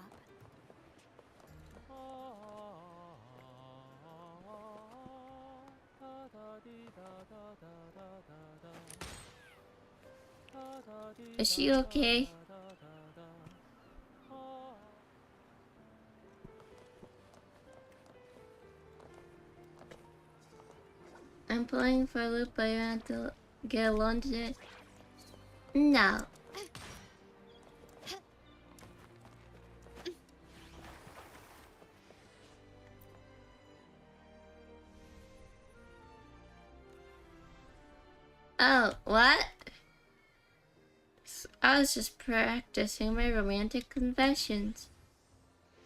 Is she okay? I'm playing for Lupa. You want to get a loan today? No. Oh, what? I was just practicing my romantic confessions.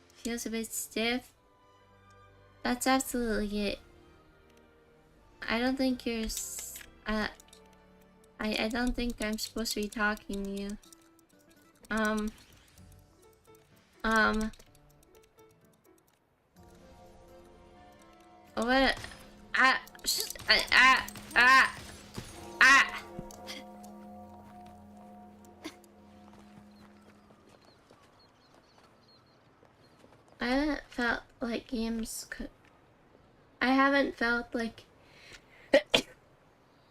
Feels a bit stiff. That's absolutely it. I don't think you're... I don't think I'm supposed to be talking to you. What? I haven't felt like games could... I haven't felt like...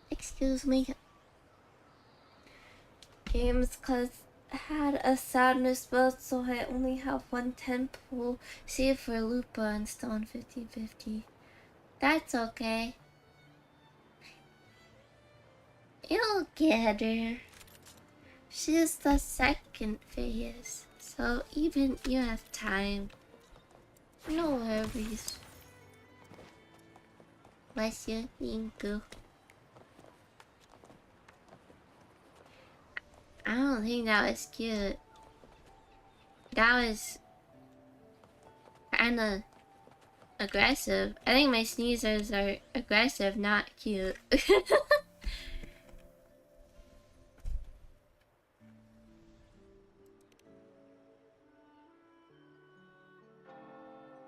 Excuse me. Games cause I had a sadness build, so I only have one temple. Save for Lupa and Stone 50/50. That's okay. You'll get her. She's the second phase, so even you have time. No worries. Bless you, Ninku. I don't think that was cute. That was kinda aggressive. I think my sneezers are aggressive, not cute.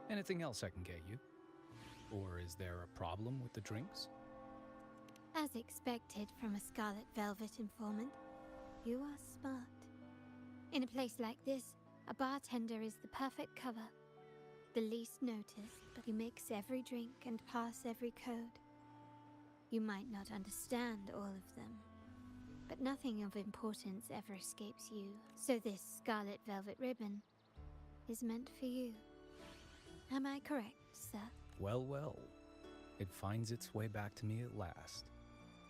Anything else I can get you? Or is there a problem with the drinks? As expected from a Scarlet Velvet informant, you are smart. In a place like this, a bartender is the perfect cover. The least noticed, but he makes every drink and pass every code. You might not understand all of them, but nothing of importance ever escapes you. So this Scarlet Velvet ribbon is meant for you. Am I correct, sir? Well, well. It finds its way back to me at last.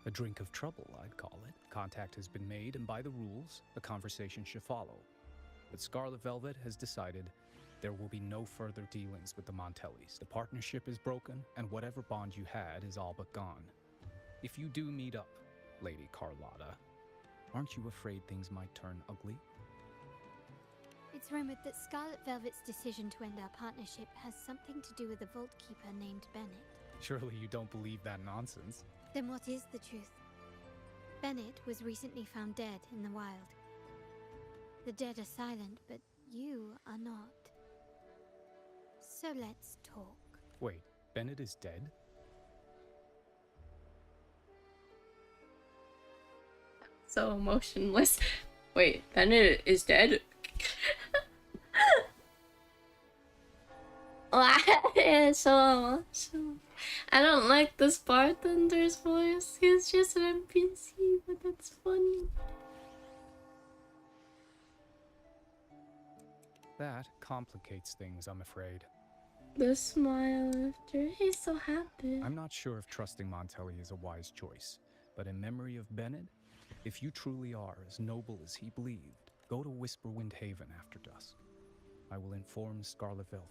A drink of trouble, I'd call it. Contact has been made, and by the rules, a conversation should follow. But Scarlet Velvet has decided there will be no further dealings with the 𝓤𝓘𝓢𝓚s. The partnership is broken, and whatever bond you had is all but gone. If you do meet up, Lady Carlotta, aren't you afraid things might turn ugly? It's rumored that Scarlet Velvet's decision to end our partnership has something to do with a vault keeper named Bennett. Surely you don't believe that nonsense. Then what is the truth? Bennett was recently found dead in the wild. The dead are silent, but you are not. So let's talk. Wait, Bennett is dead? so emotionless. Wait, Bennett is dead? It's so emotional. I don't like this bartender's voice. He's just an NPC, but that's funny. That complicates things, I'm afraid. The smile after. He's so happy. I'm not sure if trusting Montelli is a wise choice, but in memory of Bennett, if you truly are as noble as he believed, go to Whisperwind Haven after dusk. I will inform Scarlet Velvet.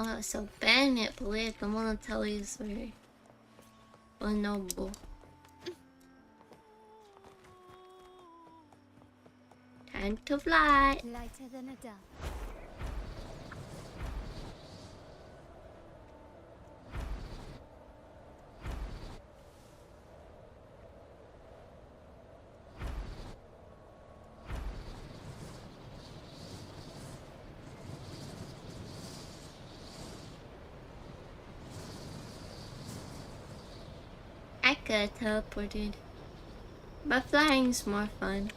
Oh, so Bennett believed the Montellis were noble. Time to fly. Lighter than a dove. I could have teleported, but flying's more fun.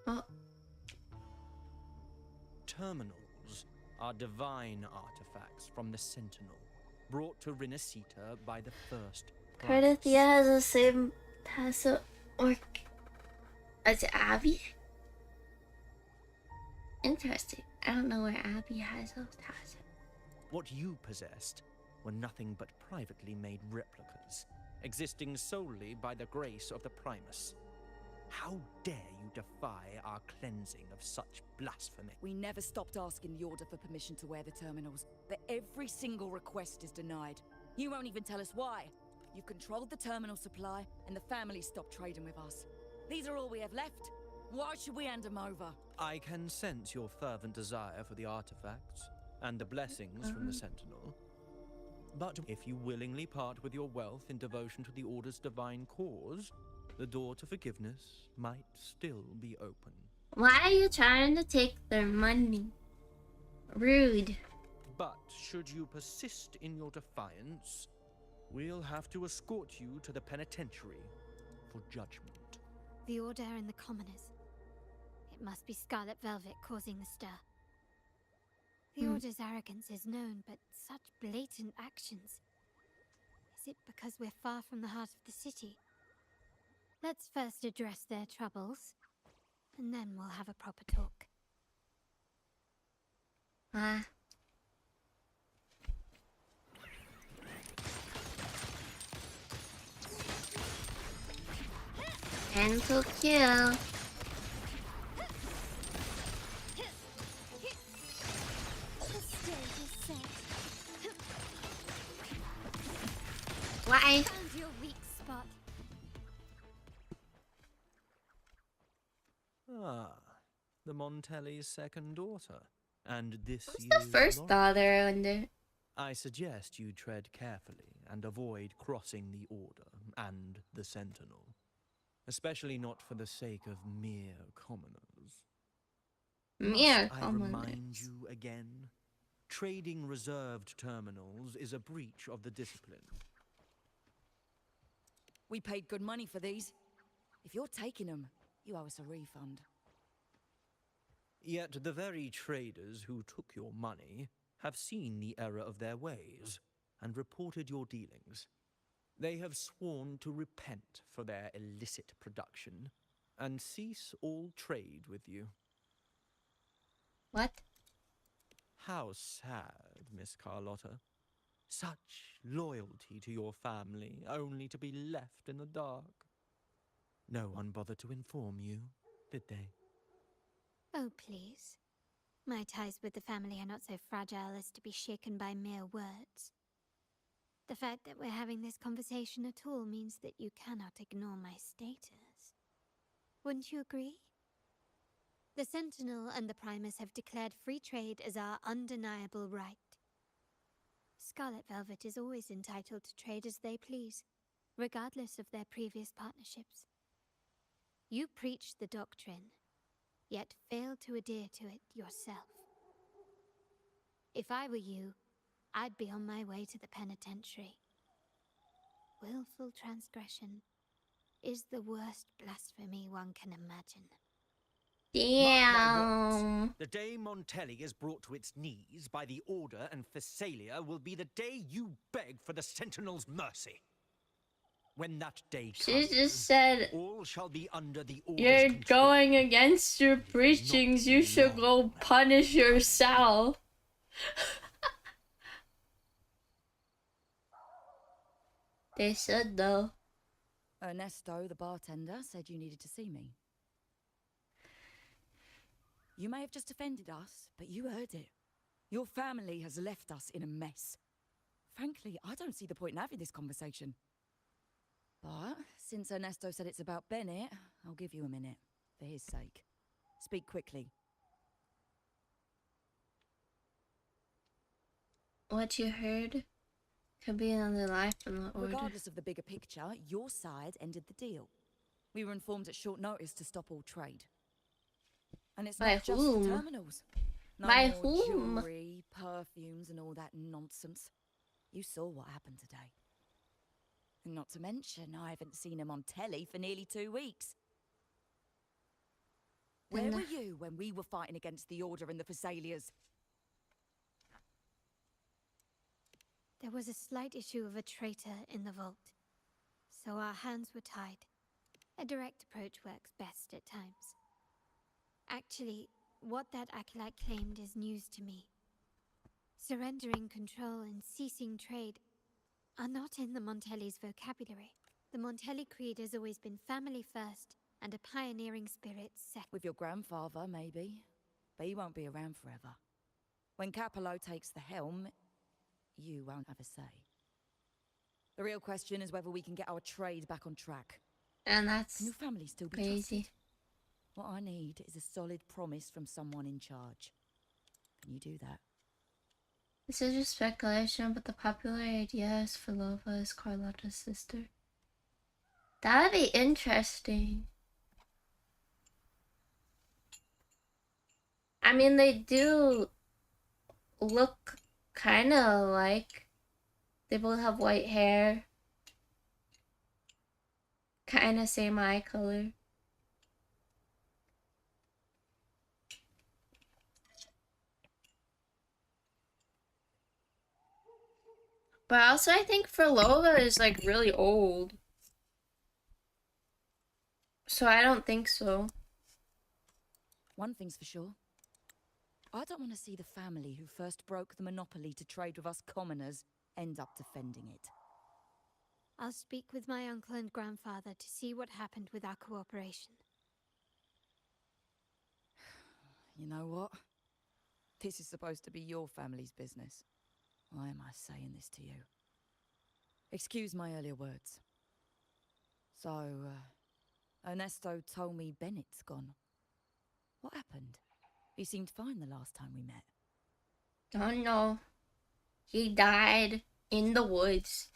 Oh. Terminals are divine artifacts from the Sentinel, brought to 𝓤𝓞𝓒𝓘𝓐𝓛𝓢 by the first. Cardathia has the same passive orc as Abby? Interesting. I don't know where Abby has those passive. What you possessed were nothing but privately made replicas, existing solely by the grace of the Primus. How dare you defy our cleansing of such blasphemy? We never stopped asking the Order for permission to wear the terminals, but every single request is denied. You won't even tell us why. You've controlled the terminal supply, and the family stopped trading with us. These are all we have left. Why should we hand them over? I can sense your fervent desire for the artifacts and the blessings from the Sentinel. But if you willingly part with your wealth in devotion to the Order's divine cause, the door to forgiveness might still be open. Why are you trying to take their money? Rude. But should you persist in your defiance, we'll have to escort you to the penitentiary for judgment. The Order and the commoners. It must be Scarlet Velvet causing the stir. The Order's arrogance is known, but such blatant actions. Is it because we're far from the heart of the city? Let's first address their troubles, and then we'll have a proper talk. And to kill. Why? Found your weak spot. Ah, the Montelli's second daughter. And this Who's the first daughter, I wonder? I suggest you tread carefully and avoid crossing the Order and the Sentinel. Especially not for the sake of mere commoners. Mere I commoners. remind you again, trading reserved terminals is a breach of the discipline. We paid good money for these. If you're taking them, you owe us a refund. Yet the very traders who took your money have seen the error of their ways and reported your dealings. They have sworn to repent for their illicit production and cease all trade with you. What? How sad, Miss Carlotta. Such loyalty to your family, only to be left in the dark. No one bothered to inform you, did they? Oh, please. My ties with the family are not so fragile as to be shaken by mere words. The fact that we're having this conversation at all means that you cannot ignore my status. Wouldn't you agree? The Sentinel and the Primus have declared free trade as our undeniable right. Scarlet Velvet is always entitled to trade as they please, regardless of their previous partnerships. You preach the doctrine, yet fail to adhere to it yourself. If I were you, I'd be on my way to the penitentiary. Willful transgression is the worst blasphemy one can imagine. Damn. The day Montelli is brought to its knees by the Order and Thessalia will be the day you beg for the Sentinel's mercy. When that day comes, she just said, all shall be under the Order's you're control. going against your preachings, you should go punish yourself. They should, though. Ernesto, the bartender, said you needed to see me. You may have just offended us, but you heard it. Your family has left us in a mess. Frankly, I don't see the point in having this conversation. But since Ernesto said it's about Bennett, I'll give you a minute, for his sake. Speak quickly. What you heard could be another life in the Order. Regardless of the bigger picture, your side ended the deal. We were informed at short notice to stop all trade. And it's By not just whom? the terminals. No By more whom? jewelry, perfumes, and all that nonsense. You saw what happened today. And not to mention, I haven't seen him on telly for nearly 2 weeks. Where were you when we were fighting against the Order and the Thessalias? There was a slight issue of a traitor in the vault, so our hands were tied. A direct approach works best at times. Actually, what that acolyte claimed is news to me. Surrendering control and ceasing trade are not in the Montelli's vocabulary. The Montelli creed has always been family first and a pioneering spirit second. With your grandfather, maybe. But he won't be around forever. When Capello takes the helm, you won't have a say. The real question is whether we can get our trade back on track. And that's Can your family still be crazy. trusted? What I need is a solid promise from someone in charge. Can you do that? This is just speculation, but the popular idea is 𝓢𝓞𝓏 is Carlotta's sister. That would be interesting. I mean, they do look kind of alike. They both have white hair. Kind of same eye color. But also, I think 𝓢𝓞𝓏 is like really old. So I don't think so. One thing's for sure. I don't want to see the family who first broke the monopoly to trade with us commoners end up defending it. I'll speak with my uncle and grandfather to see what happened with our cooperation. You know what? This is supposed to be your family's business. Why am I saying this to you? Excuse my earlier words. So, Ernesto told me Bennett's gone. What happened? He seemed fine the last time we met. Don't know. He died in the woods.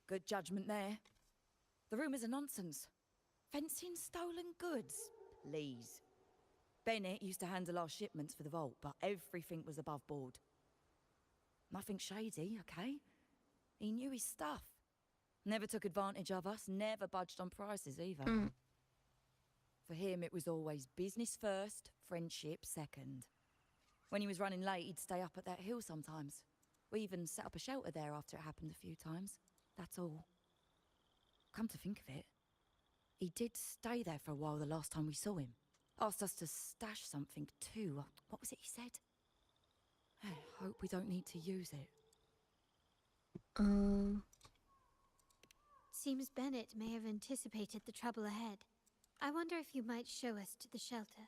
Good judgment there. The rumors are nonsense. Fencing stolen goods? Please. Bennett used to handle our shipments for the vault, but everything was above board. Nothing shady, okay? He knew his stuff. Never took advantage of us, never budged on prices either. For him, it was always business first, friendship second. When he was running late, he'd stay up at that hill sometimes. We even set up a shelter there after it happened a few times. That's all. Come to think of it, he did stay there for a while the last time we saw him. Asked us to stash something too. What was it he said? I hope we don't need to use it. Seems Bennett may have anticipated the trouble ahead. I wonder if you might show us to the shelter.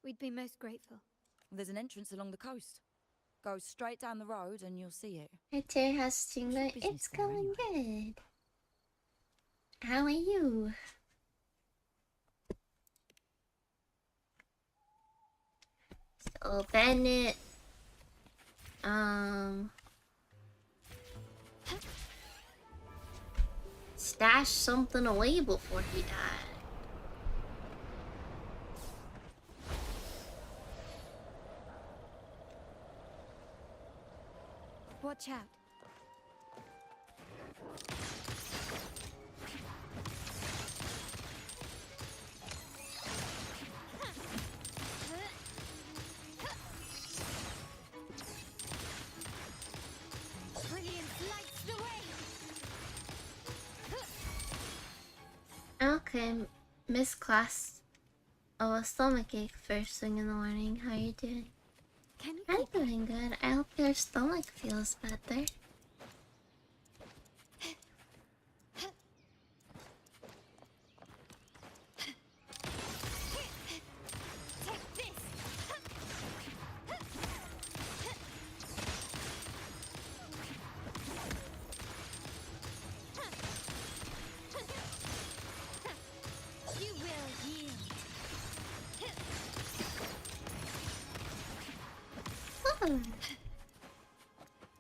We'd be most grateful. There's an entrance along the coast. Go straight down the road and you'll see it. Hey, Tay has seen that it's going good. How are you? So Bennett, stashed something away before he died. Watch out. Okay, Miss Class. Oh, a stomachache first thing in the morning. How you doing? I'm doing good. I hope your stomach feels better.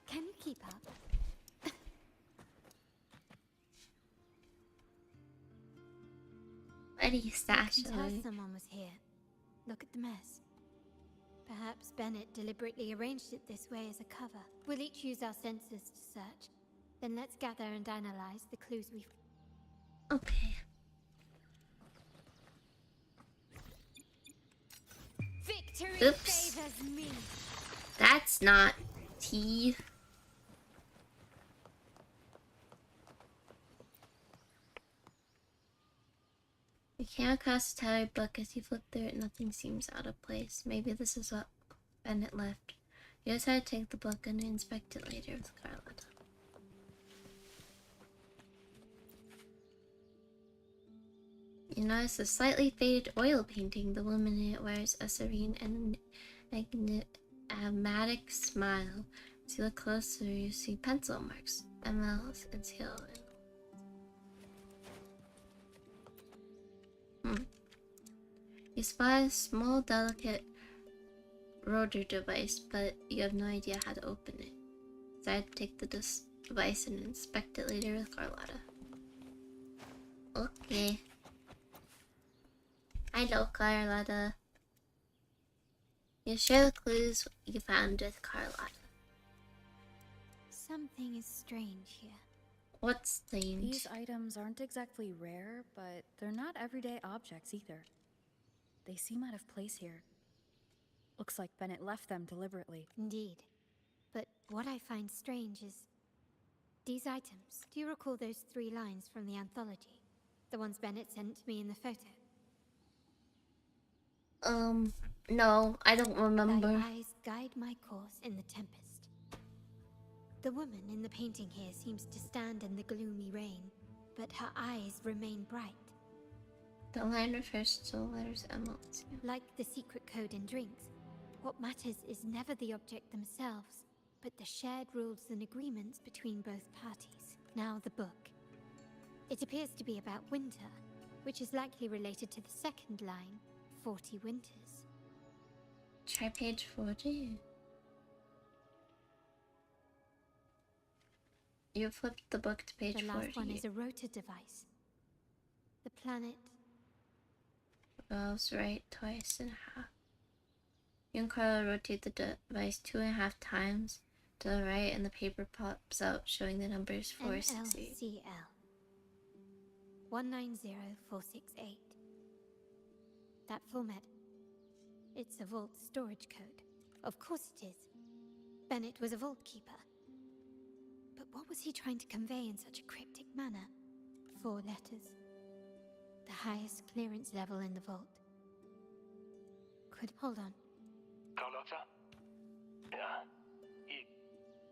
Can you keep up? Where do you stash I can tell someone was here. Look at the mess. Perhaps Bennett deliberately arranged it this way as a cover. We'll each use our senses to search. Then let's gather and analyze the clues we've... Okay. Victory Oops. favors me. That's not tea. You came across the tattered book. As you flip through it, nothing seems out of place. Maybe this is what Bennett left. You decide to take the book and inspect it later with Carlotta. You notice a slightly faded oil painting. The woman in it wears a serene and enigmatic smile. As you look closer, you see pencil marks, ML's, and tail. You spot a small, delicate rotor device, but you have no idea how to open it. Decide to take the device and inspect it later with Carlotta. Okay. Hello, Carlotta. You share the clues you found with Carlotta. Something is strange here. What's strange? These items aren't exactly rare, but they're not everyday objects either. They seem out of place here. Looks like Bennett left them deliberately. Indeed. But what I find strange is... these items. Do you recall those 3 lines from the anthology? The ones Bennett sent to me in the photo? No, I don't remember. Thy eyes guide my course in the tempest. The woman in the painting here seems to stand in the gloomy rain, but her eyes remain bright. The line refers to the letters MLs. Like the secret code in drinks, what matters is never the object themselves, but the shared rules and agreements between both parties. Now the book. It appears to be about winter, which is likely related to the second line, 40 winters. Try page 40. You flipped the book to page 40. The last one is a rotor device. The planet revolves right twice and a half. You and Carla rotate the device 2.5 times to the right, and the paper pops out showing the numbers 468. NLCL 190468. That format. It's a vault storage code. Of course it is. Bennett was a vault keeper. But what was he trying to convey in such a cryptic manner? 4 letters. The highest clearance level in the vault. Hold on. Carlotta? Yeah. You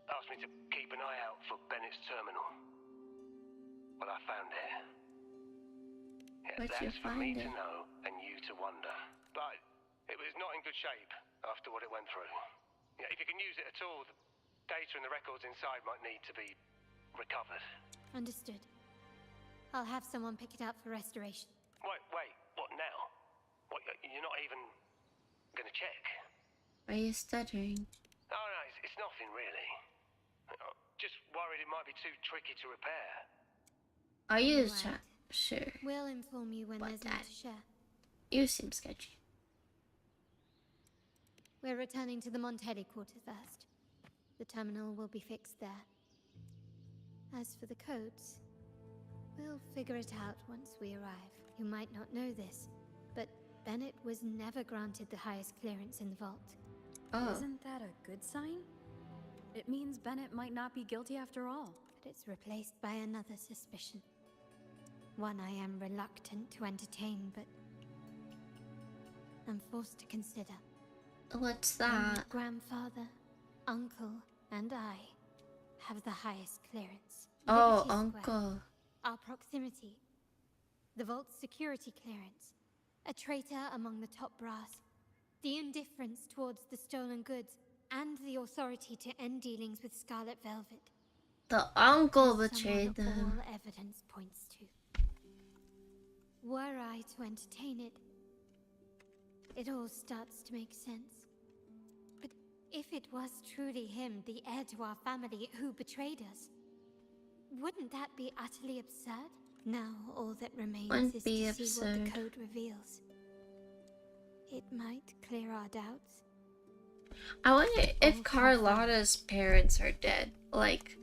asked me to keep an eye out for Bennett's terminal. Well, I found it. Yeah, that's for me to know and you to wonder. But it was not in good shape after what it went through. Yeah, if you can use it at all, the data and the records inside might need to be recovered. Understood. I'll have someone pick it up for restoration. Wait, what now? What, you're not even gonna check? Are you stuttering? Oh no, it's nothing really. Just worried it might be too tricky to repair. Are you Right. sure? We'll inform you when What there's more to share. You seem sketchy. We're returning to the 𝓦𝓘𝓢𝓗𝓛𝓆 first. The terminal will be fixed there. As for the codes, we'll figure it out once we arrive. You might not know this, but Bennett was never granted the highest clearance in the vault. Oh. Isn't that a good sign? It means Bennett might not be guilty after all. But it's replaced by another suspicion. One I am reluctant to entertain, but I'm forced to consider. What's that? Grandfather, uncle, and I have the highest clearance. Oh, Liberty uncle. Square. Our proximity. The vault's security clearance. A traitor among the top brass. The indifference towards the stolen goods. And the authority to end dealings with Scarlet Velvet. The uncle As betrayed someone them. all evidence points to. Were I to entertain it, it all starts to make sense. But if it was truly him, the heir to our family, who betrayed us, wouldn't that be utterly absurd? Now all that remains Wouldn't is be to see what absurd. the code reveals. It might clear our doubts. I wonder if Carlotta's parents are dead. Like,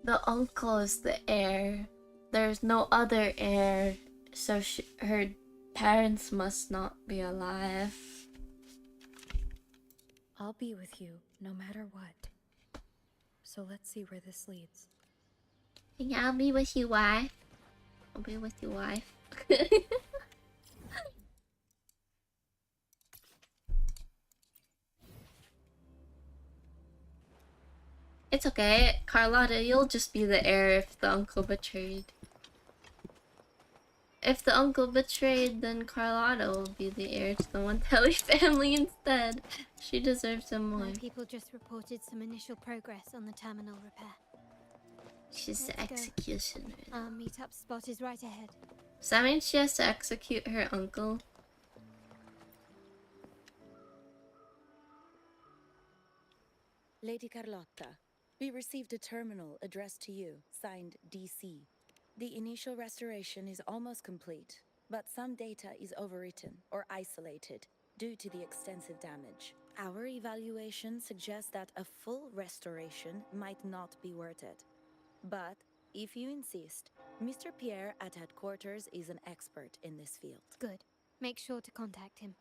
the uncle is the heir. There's no other heir, so her parents must not be alive. I'll be with you, no matter what. So let's see where this leads. Yeah, I'll be with you, wife. I'll be with you, wife. It's okay, Carlotta, you'll just be the heir if the uncle betrayed. If the uncle betrayed, then Carlotta will be the heir to the 𝓤𝓘𝓢 family instead. She deserves him more. My people just reported some initial progress on the terminal repair. She's the Let's go. executioner. Our meetup spot is right ahead. Does that mean she has to execute her uncle? Lady Carlotta, we received a terminal addressed to you, signed DC. The initial restoration is almost complete, but some data is overwritten or isolated due to the extensive damage. Our evaluation suggests that a full restoration might not be worth it. But if you insist, Mr. Pierre at headquarters is an expert in this field. Good. Make sure to contact him.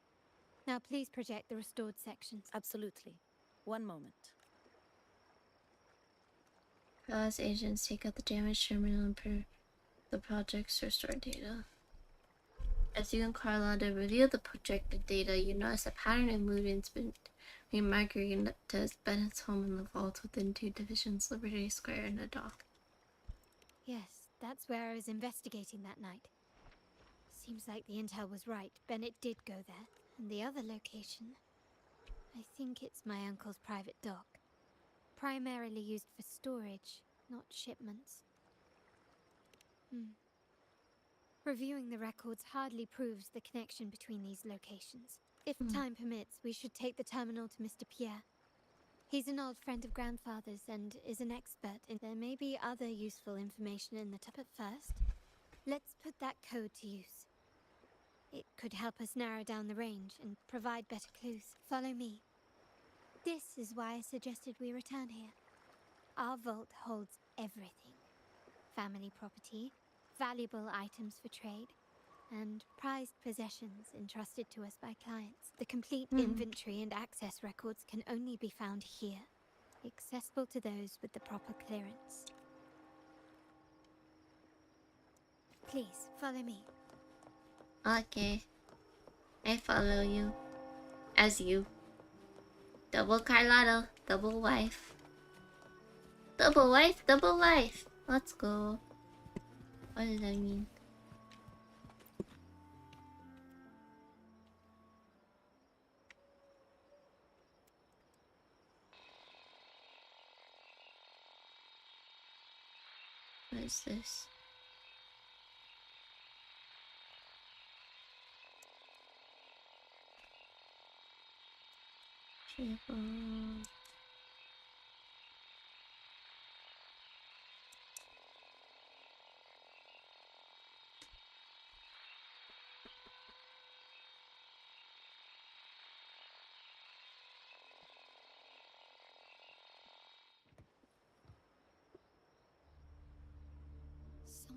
Now please project the restored sections. Absolutely. One moment. As agents take out the damaged terminal and per the project's restored data. As you and Carlotta review the projected data, you notice a pattern of movements between Margarita's Bennett's home and the vault within 2 divisions, Liberty Square and the dock. Yes, that's where I was investigating that night. Seems like the intel was right. Bennett did go there. And the other location, I think it's my uncle's private dock. Primarily used for storage, not shipments. Reviewing the records hardly proves the connection between these locations. If time permits, we should take the terminal to Mr. Pierre. He's an old friend of grandfather's and is an expert, and there may be other useful information in the top. But first, let's put that code to use. It could help us narrow down the range and provide better clues. Follow me. This is why I suggested we return here. Our vault holds everything. Family property, valuable items for trade, and prized possessions entrusted to us by clients. The complete inventory and access records can only be found here, accessible to those with the proper clearance. Please, follow me. Okay. I follow you. As you. Double Carlotta, double wife. Double wife, double life. Let's go. What does that mean? What is this?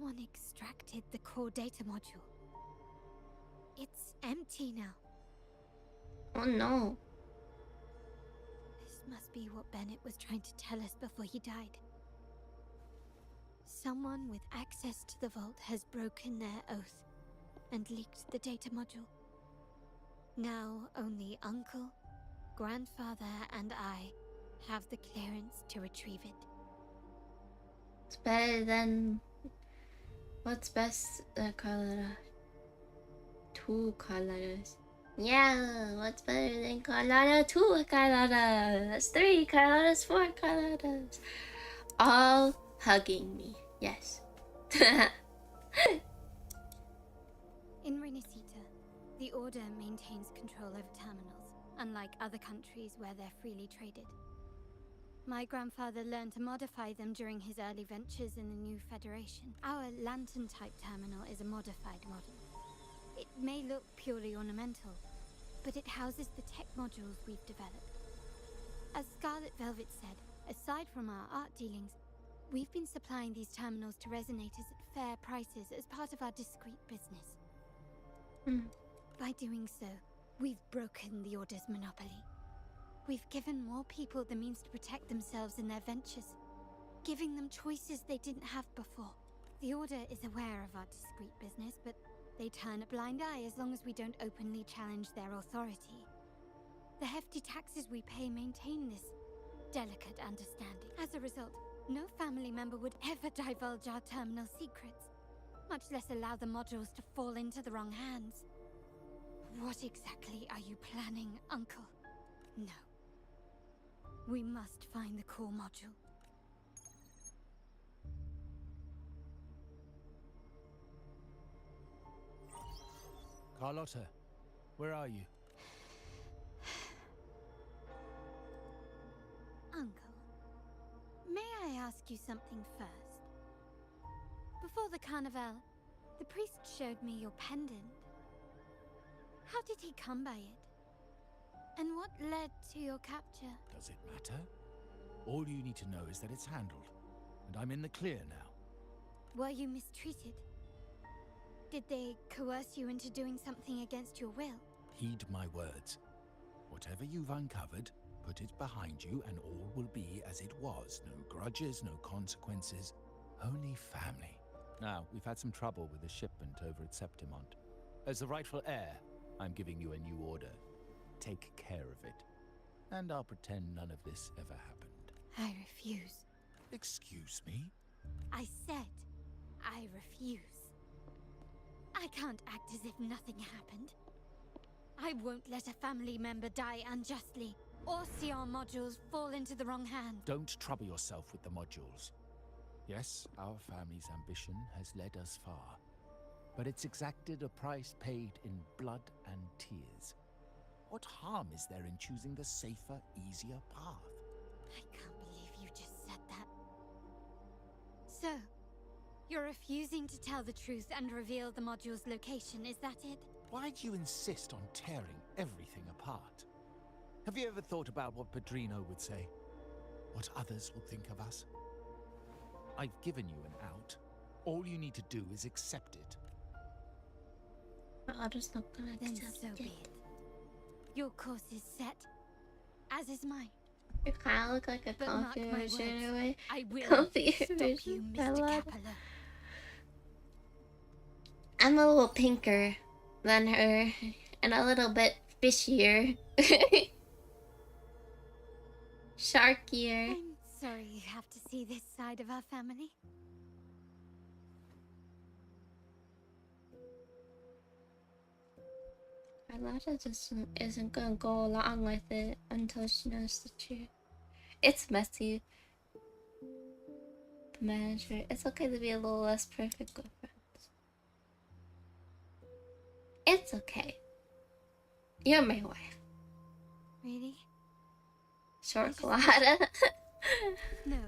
Someone extracted the core data module. It's empty now. Oh no. This must be what Bennett was trying to tell us before he died. Someone with access to the vault has broken their oath and leaked the data module. Now only Uncle, Grandfather, and I have the clearance to retrieve it. It's better than... What's best, 𝓤𝓤𝓚? 2 𝓤𝓤𝓚s. Yeah, what's better than 𝓤𝓤𝓚? 2 𝓤𝓤𝓚s, 3 𝓤𝓤𝓚s, 4 𝓤𝓤𝓚s. All hugging me, yes. In Rinasita, the Order maintains control over terminals, unlike other countries where they're freely traded. My grandfather learned to modify them during his early ventures in the new Federation. Our lantern-type terminal is a modified model. It may look purely ornamental, but it houses the tech modules we've developed. As Scarlet Velvet said, aside from our art dealings, we've been supplying these terminals to resonators at fair prices as part of our discreet business. By doing so, we've broken the Order's monopoly. We've given more people the means to protect themselves in their ventures, giving them choices they didn't have before. The Order is aware of our discreet business, but they turn a blind eye as long as we don't openly challenge their authority. The hefty taxes we pay maintain this delicate understanding. As a result, no family member would ever divulge our terminal secrets, much less allow the modules to fall into the wrong hands. What exactly are you planning, Uncle? No. We must find the core module. Carlotta, where are you? Uncle, may I ask you something first? Before the carnival, the priest showed me your pendant. How did he come by it? And what led to your capture? Does it matter? All you need to know is that it's handled, and I'm in the clear now. Were you mistreated? Did they coerce you into doing something against your will? Heed my words. Whatever you've uncovered, put it behind you and all will be as it was. No grudges, no consequences, only family. Now, we've had some trouble with the shipment over at 𝓤𝓤𝓛𝓔𝓢. As the rightful heir, I'm giving you a new order. Take care of it. And I'll pretend none of this ever happened. I refuse. Excuse me? I said I refuse. I can't act as if nothing happened. I won't let a family member die unjustly, or see our modules fall into the wrong hands. Don't trouble yourself with the modules. Yes, our family's ambition has led us far, but it's exacted a price paid in blood and tears. What harm is there in choosing the safer, easier path? I can't believe you just said that. So, you're refusing to tell the truth and reveal the module's location, is that it? Why do you insist on tearing everything apart? Have you ever thought about what Padrino would say? What others will think of us? I've given you an out. All you need to do is accept it. I'm just not gonna Then accept so be it. Your course is set, as is mine. You kind of look like a But mark comfy my version words, in a way. I will Comfy stop version. you, I Mr. love- Capello. I'm a little pinker than her, and a little bit fishier. Sharkier. I'm sorry you have to see this side of our family. Carlotta just isn't gonna go along with it until she knows the truth. It's messy. The manager. It's okay to be a little less perfect with friends. It's okay. You're my wife. Really? 𝓤𝓤𝓚. No.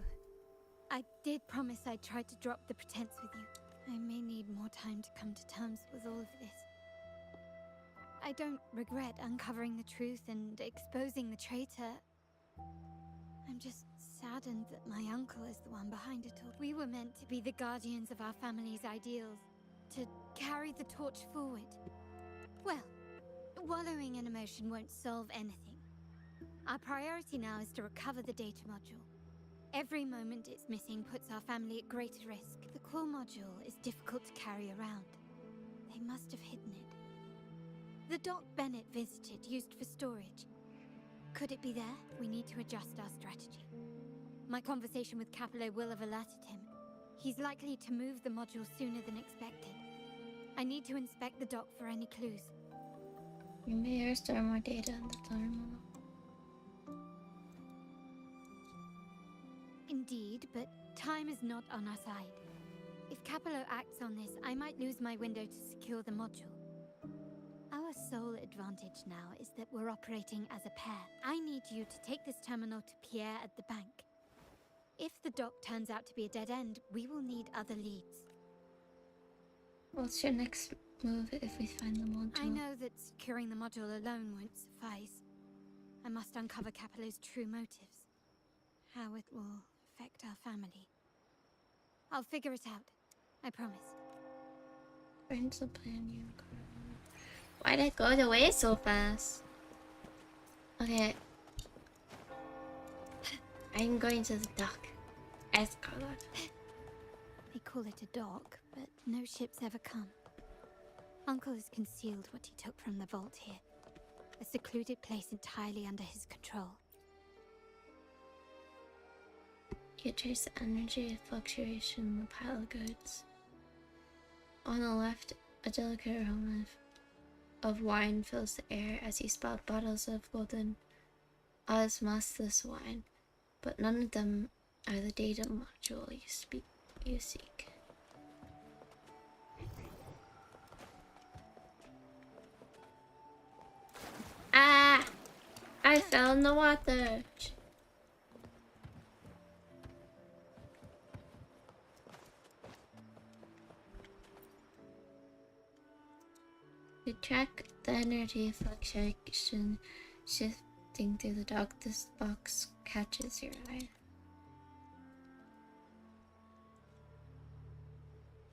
I did promise I'd try to drop the pretense with you. I may need more time to come to terms with all of this. I don't regret uncovering the truth and exposing the traitor. I'm just saddened that my uncle is the one behind it all. We were meant to be the guardians of our family's ideals, to carry the torch forward. Well, wallowing in emotion won't solve anything. Our priority now is to recover the data module. Every moment it's missing puts our family at greater risk. The core module is difficult to carry around. They must have hidden it. The dock Bennett visited used for storage. Could it be there? We need to adjust our strategy. My conversation with 𝓚𝓞𝓤 will have alerted him. He's likely to move the module sooner than expected. I need to inspect the dock for any clues. We may restore more data on the terminal. Indeed, but time is not on our side. If 𝓚𝓞𝓤 acts on this, I might lose my window to secure the module. Our sole advantage now is that we're operating as a pair. I need you to take this terminal to Pierre at the bank. If the dock turns out to be a dead end, we will need other leads. What's your next move if we find the module? I know that securing the module alone won't suffice. I must uncover 𝓚𝓞𝓤's true motives. How it will affect our family. I'll figure it out. I promise. Friends will plan you. Why'd it go away so fast? Okay. I'm going to the dock. As Carlotta. They call it a dock, but no ships ever come. Uncle has concealed what he took from the vault here. A secluded place entirely under his control. You trace the energy fluctuation in the pile of goods. On the left, a delicate aroma of wine fills the air as you spot bottles of golden osmosis wine, but none of them are the data module you seek. Ah! I fell in the water! To track the energy fluctuation shifting through the dock, this box catches your eye.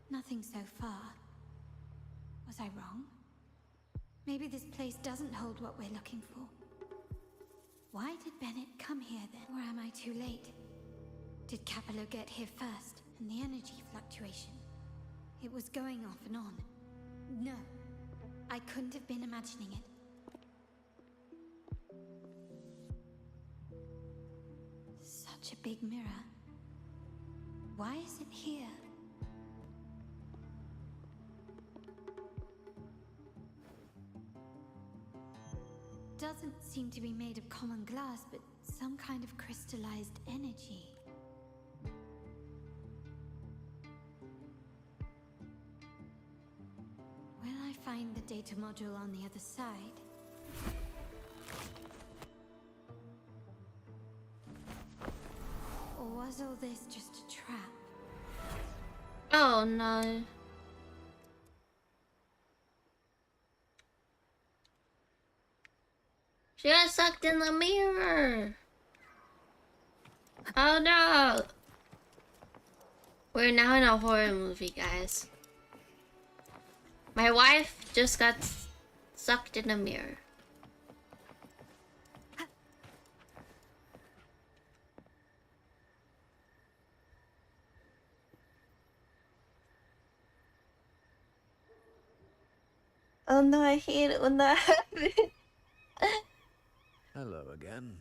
Nothing so far. Was I wrong? Maybe this place doesn't hold what we're looking for. Why did Bennett come here then? Or am I too late? Did 𝓚𝓞𝓤 get here first? And the energy fluctuation? It was going off and on. No. I couldn't have been imagining it. Such a big mirror. Why is it here? Doesn't seem to be made of common glass, but some kind of crystallized energy. Will I find the data module on the other side? Or was all this just a trap? Oh no. She got sucked in the mirror. Oh no. We're now in a horror movie, guys. My wife just got sucked in a mirror. Oh no, I hate it when that happens. Hello again.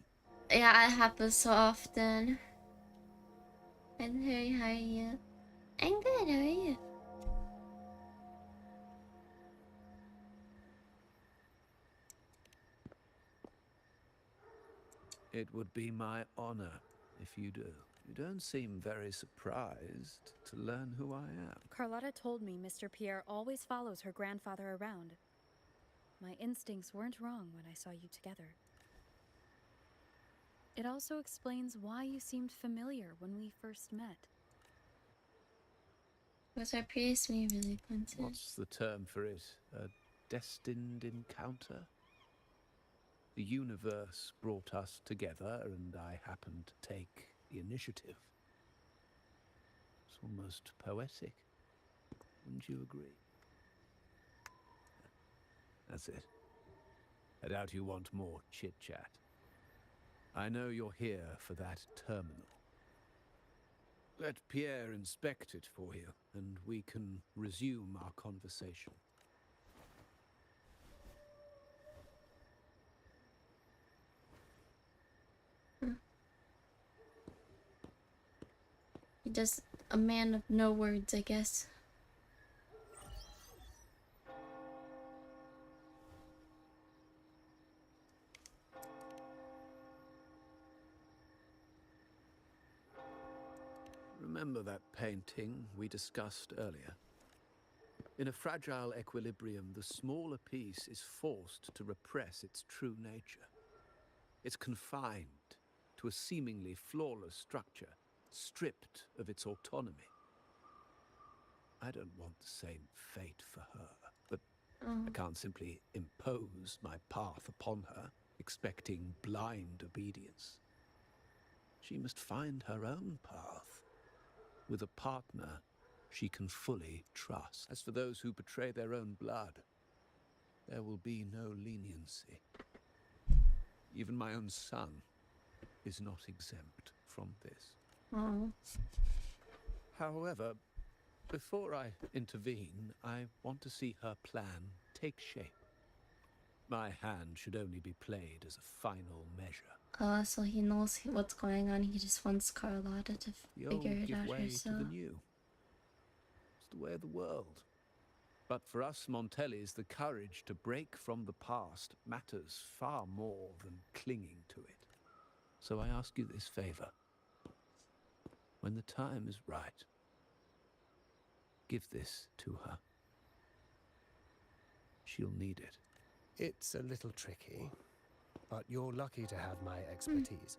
Yeah, it happens so often. And hey, how are you? I'm good, how are you? It would be my honor if you do. You don't seem very surprised to learn who I am. Carlotta told me Mr. Pierre always follows her grandfather around. My instincts weren't wrong when I saw you together. It also explains why you seemed familiar when we first met. Was our previous meeting really coincident? What's the term for it? A destined encounter? The universe brought us together, and I happened to take the initiative. It's almost poetic. Wouldn't you agree? That's it. I doubt you want more chit-chat. I know you're here for that terminal. Let Pierre inspect it for you, and we can resume our conversation. He does a man of no words, I guess. Remember that painting we discussed earlier? In a fragile equilibrium, the smaller piece is forced to repress its true nature. It's confined to a seemingly flawless structure, stripped of its autonomy. I don't want the same fate for her, but I can't simply impose my path upon her, expecting blind obedience. She must find her own path, with a partner she can fully trust. As for those who betray their own blood, there will be no leniency. Even my own son is not exempt from this. However, before I intervene, I want to see her plan take shape. My hand should only be played as a final measure. So he knows what's going on. He just wants Carlotta to figure it out herself. To the new. It's the way of the world. But for us Montellis, the courage to break from the past matters far more than clinging to it. So I ask you this favor. When the time is right, give this to her. She'll need it. It's a little tricky, but you're lucky to have my expertise.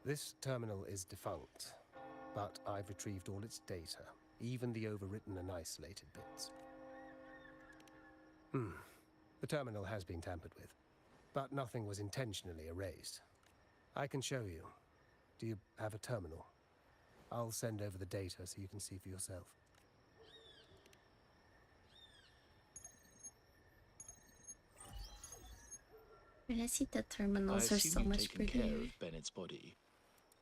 This terminal is defunct, but I've retrieved all its data, even the overwritten and isolated bits. The terminal has been tampered with, but nothing was intentionally erased. I can show you. Do you have a terminal? I'll send over the data so you can see for yourself. When I see the terminals are so much prettier. Care of Bennett's body.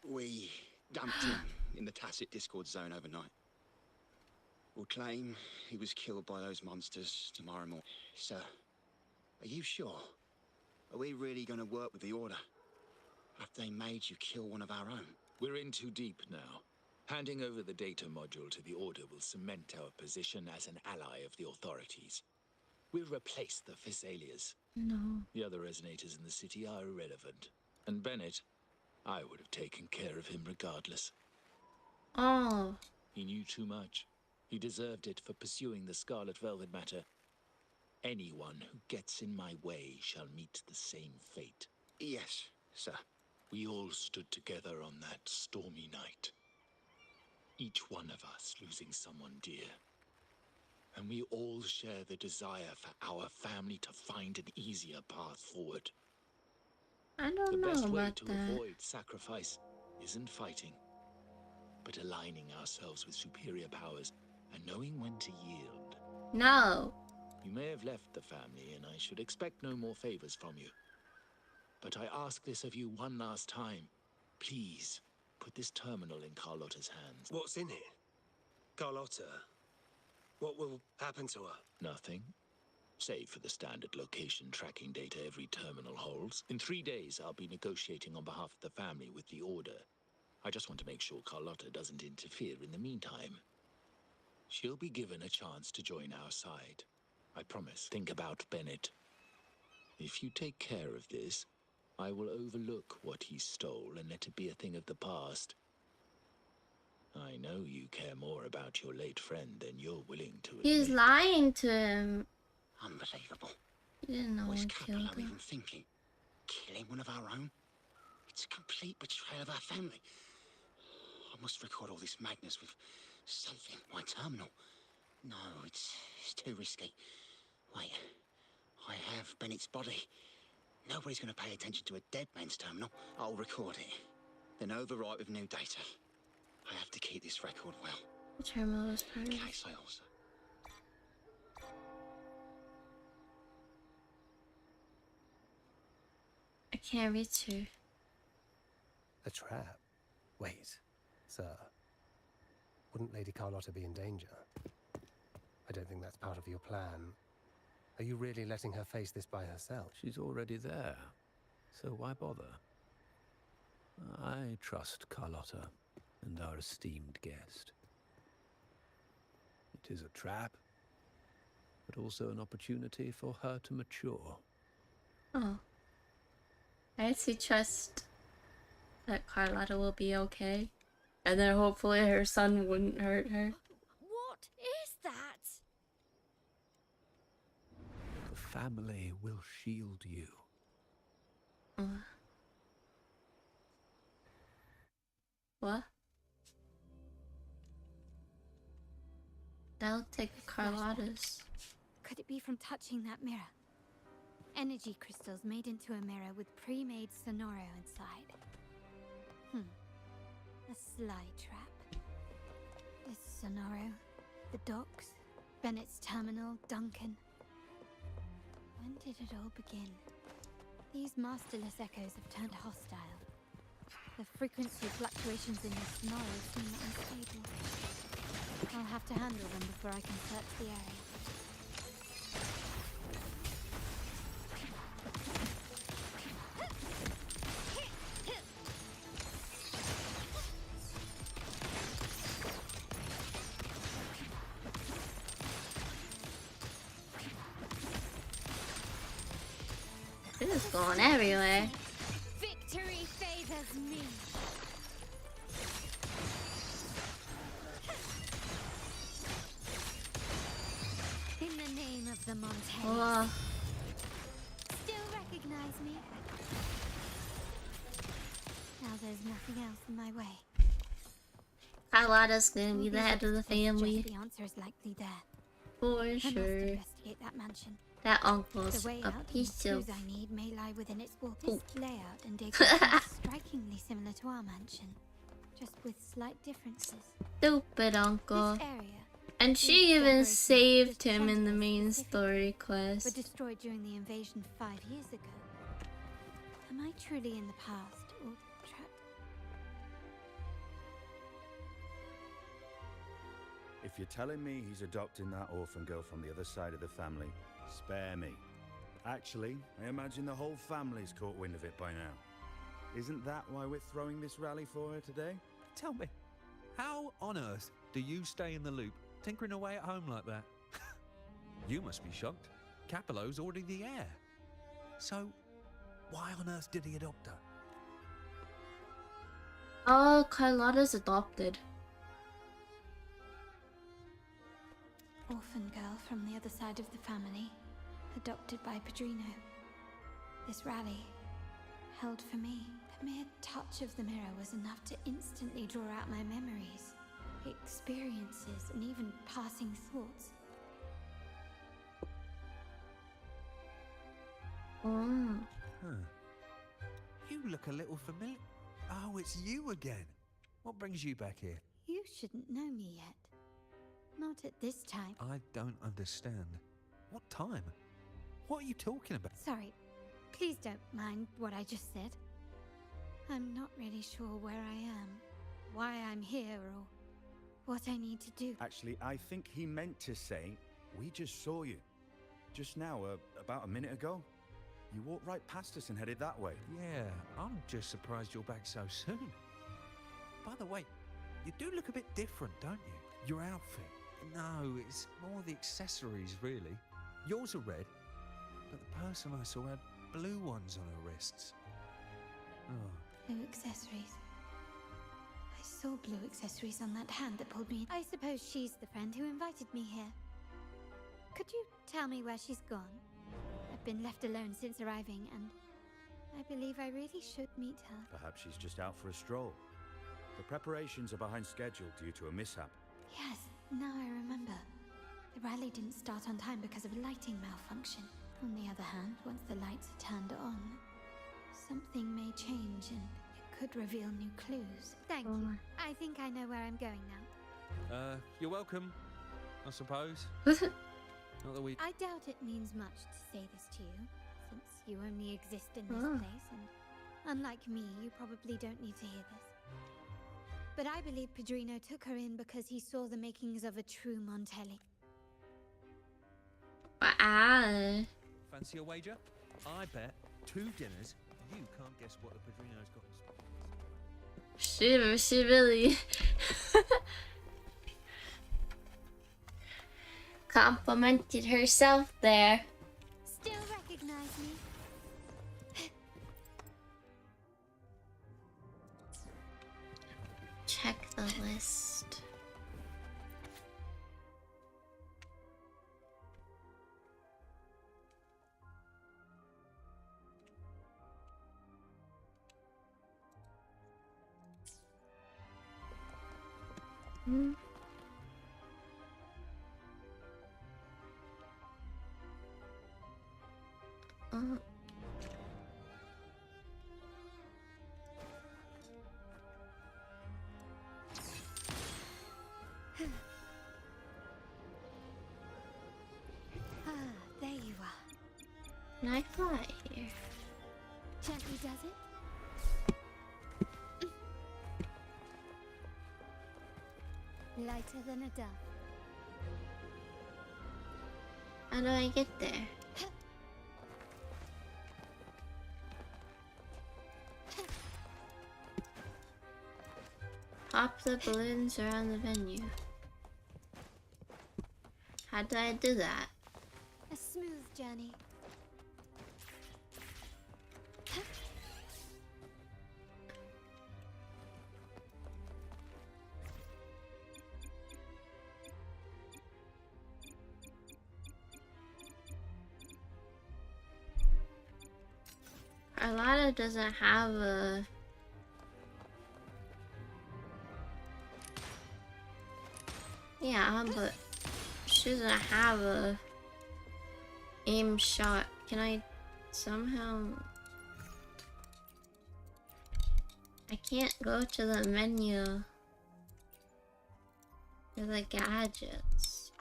We dumped him in the tacit discord zone overnight. We'll claim he was killed by those monsters tomorrow morning. Sir, are you sure? Are we really going to work with the Order? Have they made you kill one of our own? We're in too deep now. Handing over the data module to the Order will cement our position as an ally of the authorities. We'll replace the Physaelias. No. The other resonators in the city are irrelevant. And Bennett, I would have taken care of him regardless. Oh. He knew too much. He deserved it for pursuing the Scarlet Velvet matter. Anyone who gets in my way shall meet the same fate. Yes, sir. We all stood together on that stormy night. Each one of us losing someone dear. And we all share the desire for our family to find an easier path forward. I don't know about that. The best way to avoid sacrifice isn't fighting, but aligning ourselves with superior powers and knowing when to yield. No. You may have left the family, and I should expect no more favors from you. But I ask this of you one last time. Please, put this terminal in Carlotta's hands. What's in it? Carlotta? What will happen to her? Nothing. Save for the standard location tracking data every terminal holds. In 3 days, I'll be negotiating on behalf of the family with the Order. I just want to make sure Carlotta doesn't interfere in the meantime. She'll be given a chance to join our side. I promise. Think about Bennett. If you take care of this, I will overlook what he stole and let it be a thing of the past. I know you care more about your late friend than you're willing to admit. He's lying to him. Unbelievable. He didn't know What's what killed Capello him. even thinking? Killing one of our own? It's a complete betrayal of our family. I must record all this madness with something. My terminal. No, it's too risky. Wait, I have Bennett's body. Nobody's going to pay attention to a dead man's terminal. I'll record it. then overwrite with new data. I have to keep this record well. The terminal is part In of case I also... I can't reach her. A trap? Wait, sir. Wouldn't Lady Carlotta be in danger? I don't think that's part of your plan. Are you really letting her face this by herself? She's already there, so why bother? I trust Carlotta and our esteemed guest. It is a trap, but also an opportunity for her to mature. Oh. I actually trust that Carlotta will be okay. And then hopefully her son wouldn't hurt her. What is that? The family will shield you. What? That looked like Carlotta's. Could it be from touching that mirror? Energy crystals made into a mirror with pre-made 𝓢𝓞𝓒𝓢 inside. A sly trap. This 𝓢𝓞𝓒𝓢, the docks, Bennett's terminal, Duncan. When did it all begin? These masterless echoes have turned hostile. The frequency fluctuations in the 𝓢𝓞𝓒𝓢 seem unstable. I'll have to handle them before I can search the area. This is going everywhere. Victory favors me. In the name of the Montaigne. Still recognize me? Now there's nothing else in my way. Carlotta's gonna be the head of the family. The answer is likely there. For I must sure. investigate that mansion. That uncle's The way a out and piece the of clues I need may lie within its walls. This layout and decoration is strikingly similar to our mansion, just with slight differences. stupid uncle. This area, And she even saved him in the main story quest. were destroyed during the invasion 5 years ago. Am I truly in the past or trapped? If you're telling me he's adopting that orphan girl from the other side of the family, spare me. Actually, I imagine the whole family's caught wind of it by now. Isn't that why we're throwing this rally for her today? Tell me, how on earth do you stay in the loop, tinkering away at home like that? You must be shocked. Capello's already the heir. So, why on earth did he adopt her? Oh, Carlotta's adopted. Orphan girl from the other side of the family, adopted by 𝓤𝓞𝓒𝓢. This rally, held for me. The mere touch of the mirror was enough to instantly draw out my memories, experiences, and even passing thoughts. You look a little familiar. Oh, it's you again. What brings you back here? You shouldn't know me yet. Not at this time. I don't understand. What time? What are you talking about? Sorry, please don't mind what I just said. I'm not really sure where I am, why I'm here, or what I need to do. Actually, I think he meant to say, we just saw you. Just now, about a minute ago. You walked right past us and headed that way. Yeah, I'm just surprised you're back so soon. By the way, you do look a bit different, don't you? Your outfit. No, it's more the accessories, really. Yours are red, but the person I saw had blue ones on her wrists. Oh. Blue accessories. I saw blue accessories on that hand that pulled me. I suppose she's the friend who invited me here. Could you tell me where she's gone? I've been left alone since arriving, and I believe I really should meet her. Perhaps she's just out for a stroll. The preparations are behind schedule due to a mishap. Yes, now I remember. The rally didn't start on time because of a lighting malfunction. On the other hand, once the lights are turned on, something may change and it could reveal new clues. Thank you. I think I know where I'm going now. You're welcome, I suppose. Not that we... I doubt it means much to say this to you, since you only exist in this place, and unlike me, you probably don't need to hear this. But I believe 𝓓𝓞𝓏 took her in because he saw the makings of a true 𝓦𝓘𝓢𝓏. Wow. Fancy a wager? I bet 2 dinners you can't guess what the 𝓓𝓞𝓏's got in store. She really complimented herself there. Still recognize me? Check the list. There you are. Can I fly here? Gently does it? Lighter than a dove. How do I get there? Pop the balloons around the venue. How do I do that? A smooth journey. Carlotta doesn't have a... Yeah, but she doesn't have a aim shot. Can I somehow... I can't go to the menu for the gadgets.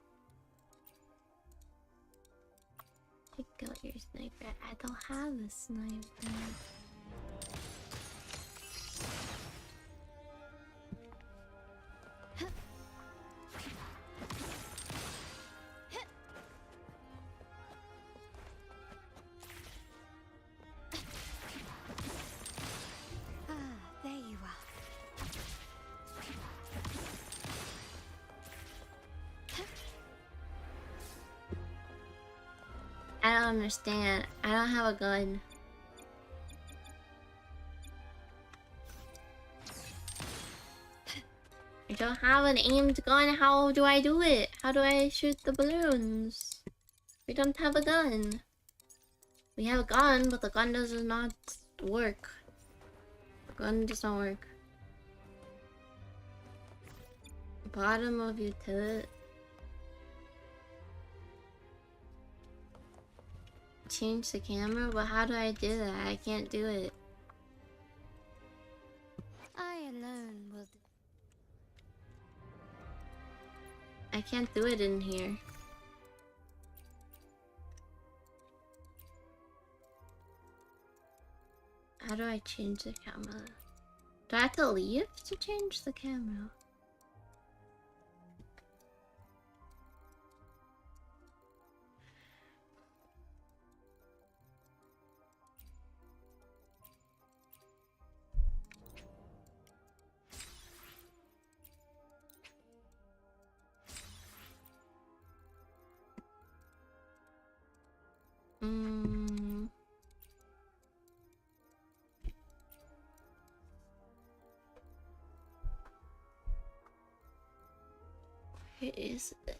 Take out your sniper. I don't have a sniper. There you are. I don't understand. I don't have a gun. I don't have an aimed gun. How do I do it? How do I shoot the balloons? We don't have a gun. We have a gun, but the gun does not work. The gun does not work. Bottom of utility. Change the camera, but how do I do that? I can't do it. I alone will do. I can't do it in here. How do I change the camera? Do I have to leave to change the camera? Where is it?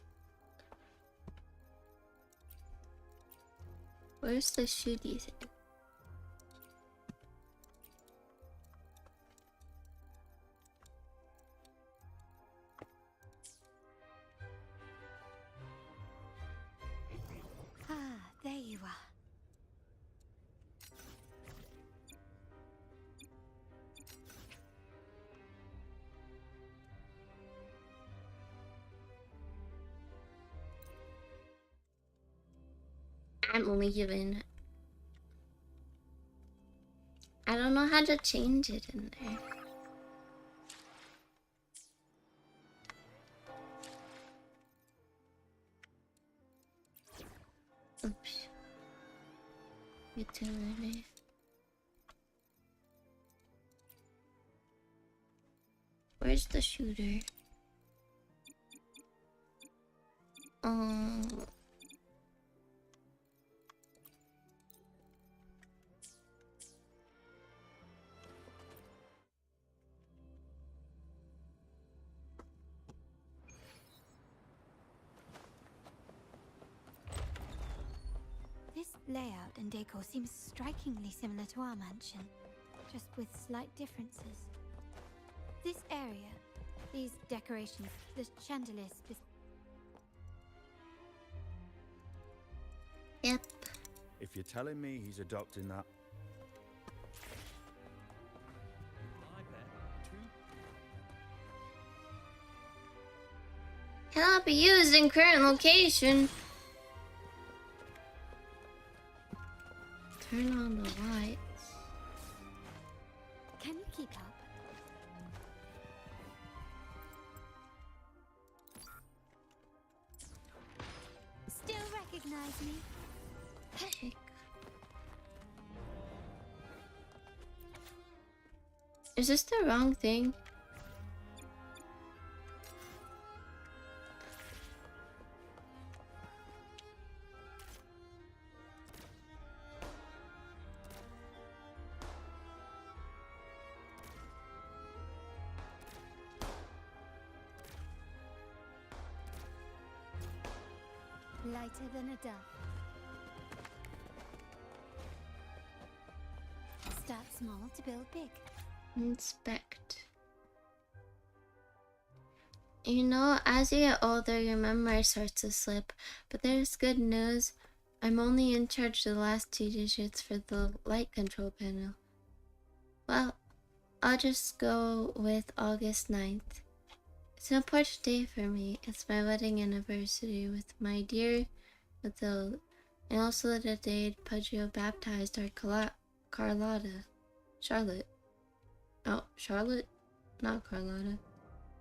Where's the shooty thing? There you are. I'm leaving. I don't know how to change it in there. Oops. Utility. Where's the shooter? This layout and decor seems strikingly similar to our mansion, just with slight differences. This area, these decorations, the chandeliers. Yep. If you're telling me he's adopting that... Cannot be used in current location. Turn on the lights. Can you keep up? Still recognize me? Heck. Is this the wrong thing? Lighter than a dove. Start small to build big. Inspect. You know, as you get older, your memory starts to slip. But there's good news. I'm only in charge of the last 2 digits for the light control panel. Well, I'll just go with August 9th. It's an important day for me. It's my wedding anniversary with my dear Mathilde, and also the day Padre baptized our Carlotta. Charlotte. Oh, Charlotte? Not Carlotta.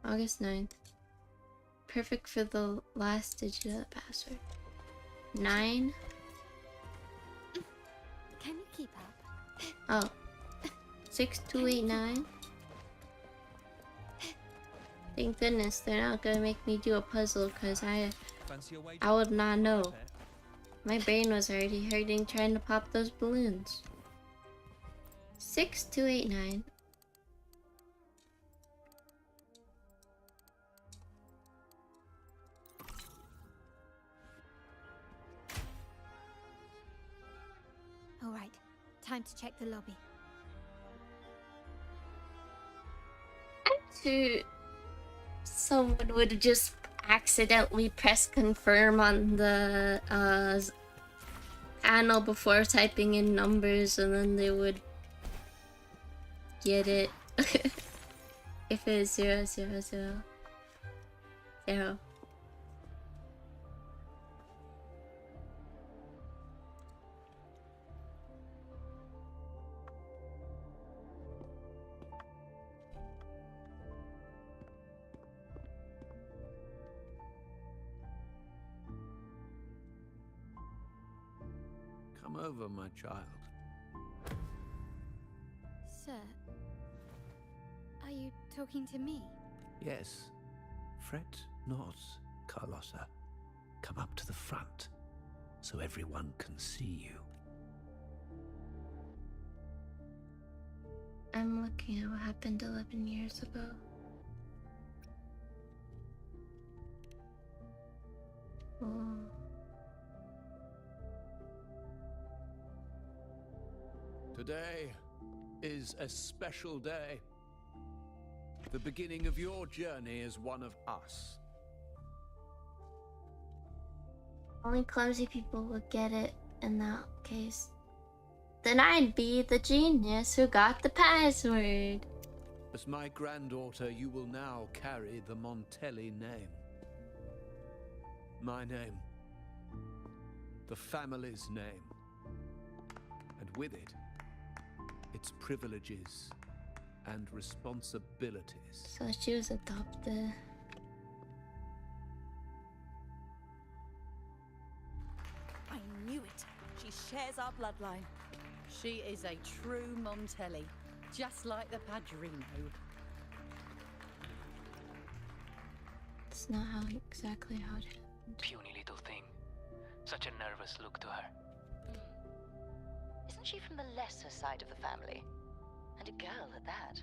August 9th. Perfect for the last digit of the password. 9. Can you keep up? Oh. 6289. Thank goodness they're not gonna make me do a puzzle, because I would not know. My brain was already hurting trying to pop those balloons. 6289. All right, time to check the lobby. Someone would just accidentally press confirm on the panel before typing in numbers, and then they would get it. If it is 0, 0, 0, 0. Come over, my child. Sir, are you talking to me? Yes. Fret not, Carlotta. Come up to the front, so everyone can see you. I'm looking at what happened 11 years ago. Oh. Today is a special day. The beginning of your journey as one of us. Only clumsy people would get it in that case. Then I'd be the genius who got the password. As my granddaughter, you will now carry the 𝓤𝓘𝓢𝓚 name. My name. the family's name. And with it, its privileges and responsibilities. So she was adopted. I knew it. She shares our bloodline. She is a true 𝓤𝓞𝓒𝓢, just like the 𝓡𝓤𝓛𝓆. It's not exactly how it happened. Puny little thing. Such a nervous look to her. Isn't she from the lesser side of the family? And a girl at that.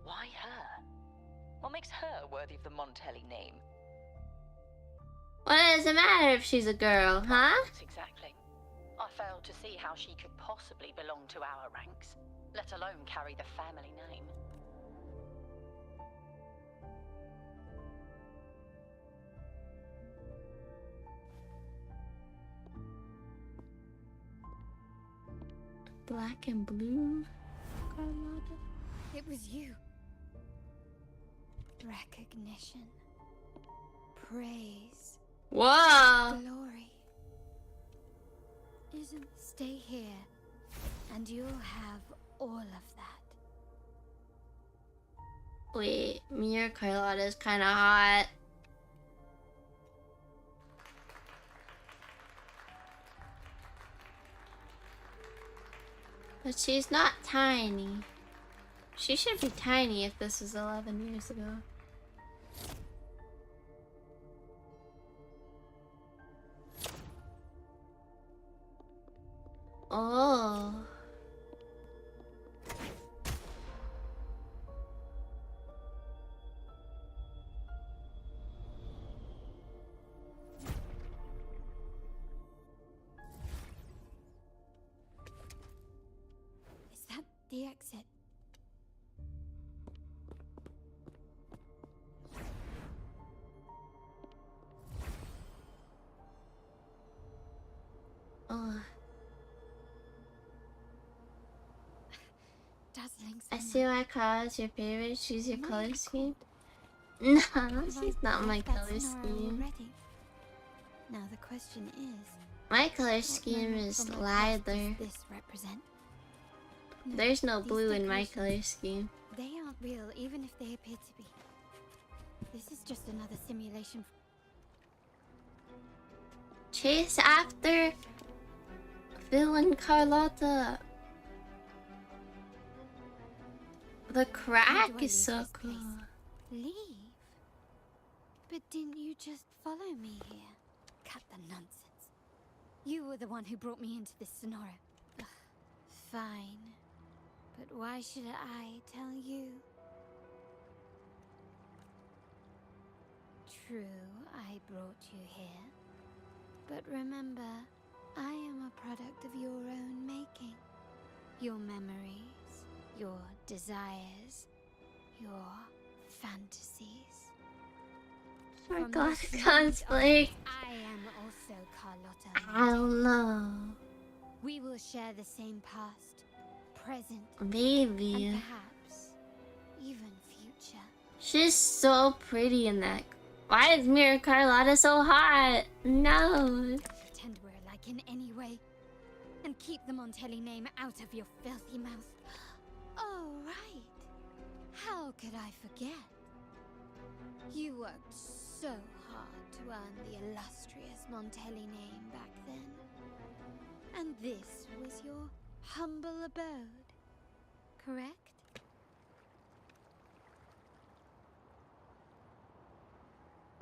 Why her? What makes her worthy of the 𝓤𝓞𝓒𝓢 name? What does it matter if she's a girl, huh? Exactly. I failed to see how she could possibly belong to our ranks, let alone carry the family name. Black and blue, Carlotta. It was you. Recognition. Praise. Whoa! Glory. Stay here, and you'll have all of that. Wait, me or Carlotta is kind of hot. But she's not tiny. She should be tiny if this was 11 years ago. Oh. Is that the exit? Oh. Dazzling. I see why Kara's your favorite. She's your color scheme. No, she's not my color scheme. Now the question is, My color scheme is _𝓤𝓤𝓚. this represent? There's no blue in my color scheme. They aren't real, even if they appear to be. This is just another simulation. Chase after Phil and Carlotta. The crack is so cool. Leave? But didn't you just follow me here? Cut the nonsense. You were the one who brought me into this scenario. Ugh, fine. But why should I tell you? True, I brought you here. But remember, I am a product of your own making. Your memories, your desires, your fantasies. My god, cosplay. I am also Carlotta. I don't know. We will share the same past, present, Maybe. and perhaps even future. She's so pretty in that. Why is Mira Carlotta so hot? No. Pretend we're alike in any way, and keep the 𝓤𝓞𝓒𝓢 name out of your filthy mouth. Oh, right. How could I forget? You worked so hard to earn the illustrious 𝓤𝓞𝓒𝓢 name back then. And this was your humble abode, correct?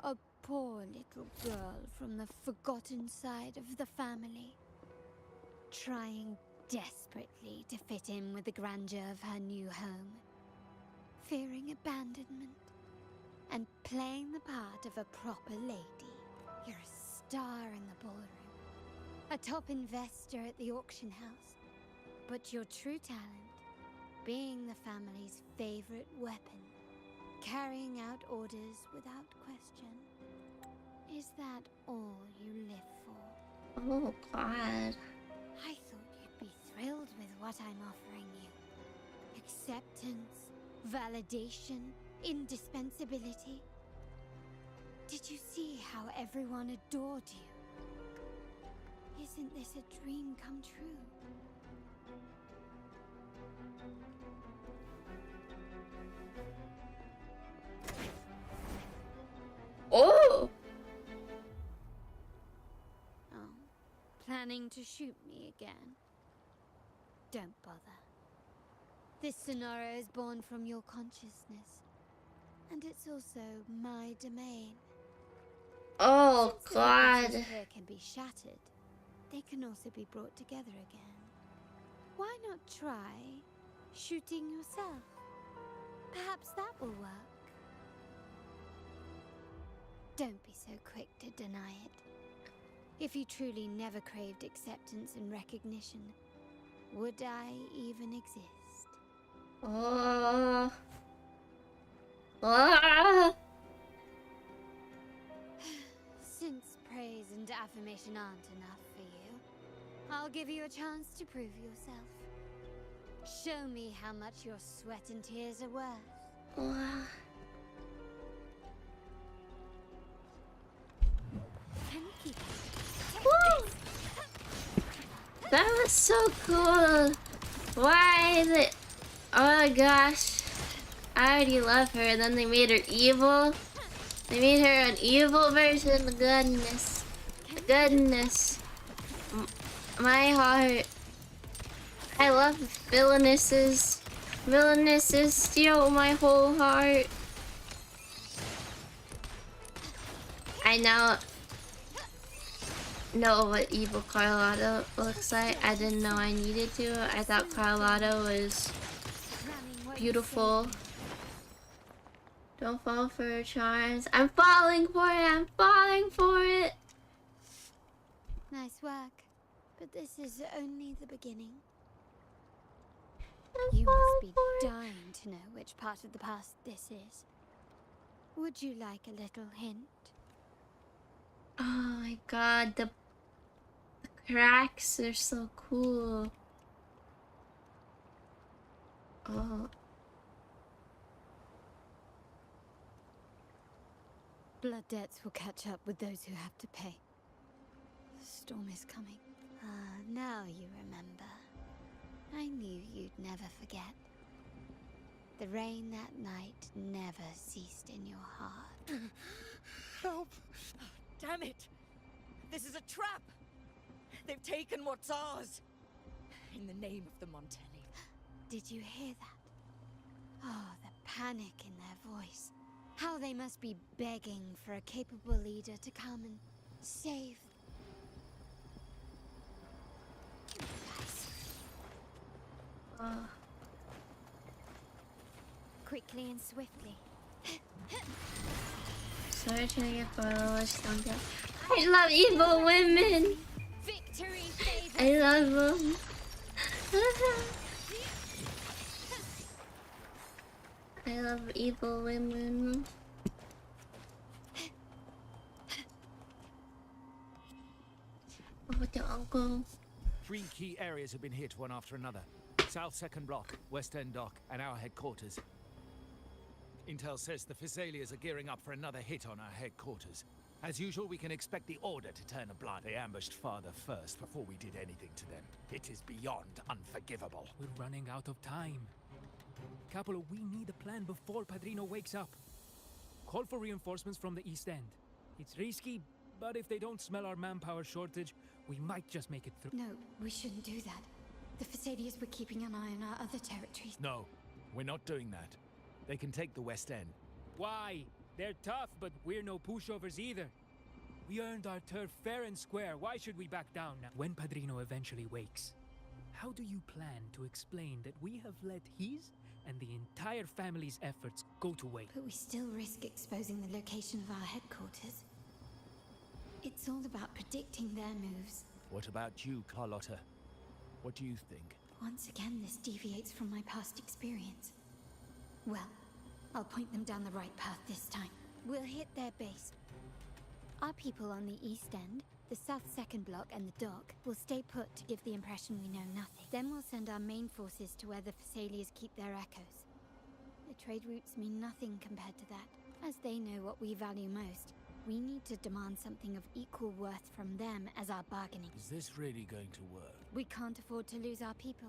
A poor little girl from the forgotten side of the family, trying desperately to fit in with the grandeur of her new home, fearing abandonment, and playing the part of a proper lady. You're a star in the ballroom, a top investor at the auction house, but your true talent, being the family's favorite weapon, carrying out orders without question. Is that all you live for? Oh god. I thought you'd be thrilled with what I'm offering you. Acceptance, validation, indispensability. Did you see how everyone adored you? Isn't this a dream come true? Oh! Oh, planning to shoot me again? Don't bother. This scenario is born from your consciousness, and it's also my domain. Oh, Since the God. bridges here can be shattered, they can also be brought together again. Why not try shooting yourself? Perhaps that will work. Don't be so quick to deny it. If you truly never craved acceptance and recognition, would I even exist? Oh. Ah. Since praise and affirmation aren't enough for you, I'll give you a chance to prove yourself. Show me how much your sweat and tears are worth. Woo! That was so cool. Why the... Oh my gosh. I already love her, and then they made her evil. They made her an evil version. Goodness. Goodness. My heart. I love villainesses. Villainesses steal my whole heart. I now know what evil 𝓤𝓤𝓚 looks like. I didn't know I needed to. I thought 𝓤𝓤𝓚 was beautiful. Don't fall for her charms. I'm falling for it. I'm falling for it. Nice work, but this is only the beginning. You must be dying to know which part of the past this is. Would you like a little hint? Oh my god, the cracks are so cool. Oh. Blood debts will catch up with those who have to pay. The storm is coming. Ah, now you remember. I knew you'd never forget. The rain that night never ceased in your heart. Help! Damn it! This is a trap! They've taken what's ours! In the name of the Montelli. Did you hear that? Oh, the panic in their voice. How they must be begging for a capable leader to come and save. Quickly and swiftly. Sorry to get followers. I love evil women. Victory I love them. I love evil women. Oh, the uncle. 3 key areas have been hit one after another. South 2nd Block, West End Dock, and our headquarters. Intel says the Physaelians are gearing up for another hit on our headquarters. As usual, we can expect the Order to turn a blind. They ambushed Father first before we did anything to them. It is beyond unforgivable. We're running out of time. Capolo, we need a plan before Padrino wakes up. Call for reinforcements from the East End. It's risky, but if they don't smell our manpower shortage, we might just make it through. No, we shouldn't do that. The Physaelians were keeping an eye on our other territories. No, we're not doing that. They can take the West End. Why? They're tough, but we're no pushovers either. We earned our turf fair and square. Why should we back down now? When Padrino eventually wakes, how do you plan to explain that we have let his and the entire family's efforts go to waste? But we still risk exposing the location of our headquarters. It's all about predicting their moves. What about you, Carlotta? What do you think? Once again, this deviates from my past experience. Well, I'll point them down the right path this time. We'll hit their base. Our people on the East End, the South 2nd Block, and the dock will stay put to give the impression we know nothing. Then we'll send our main forces to where the Physaelians keep their echoes. The trade routes mean nothing compared to that, as they know what we value most. We need to demand something of equal worth from them as our bargaining. Is this really going to work? We can't afford to lose our people.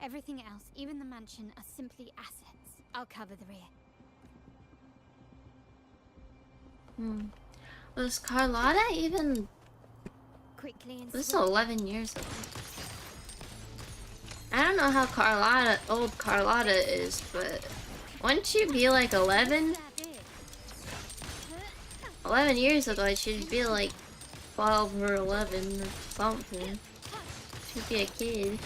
Everything else, even the mansion, are simply assets. I'll cover the rear. Was Carlotta even... Quickly and This is 11 years ago. I don't know how old Carlotta is, but wouldn't she be like 11? 11 years ago, she'd be like 12 or 11 or something. She'd be a kid.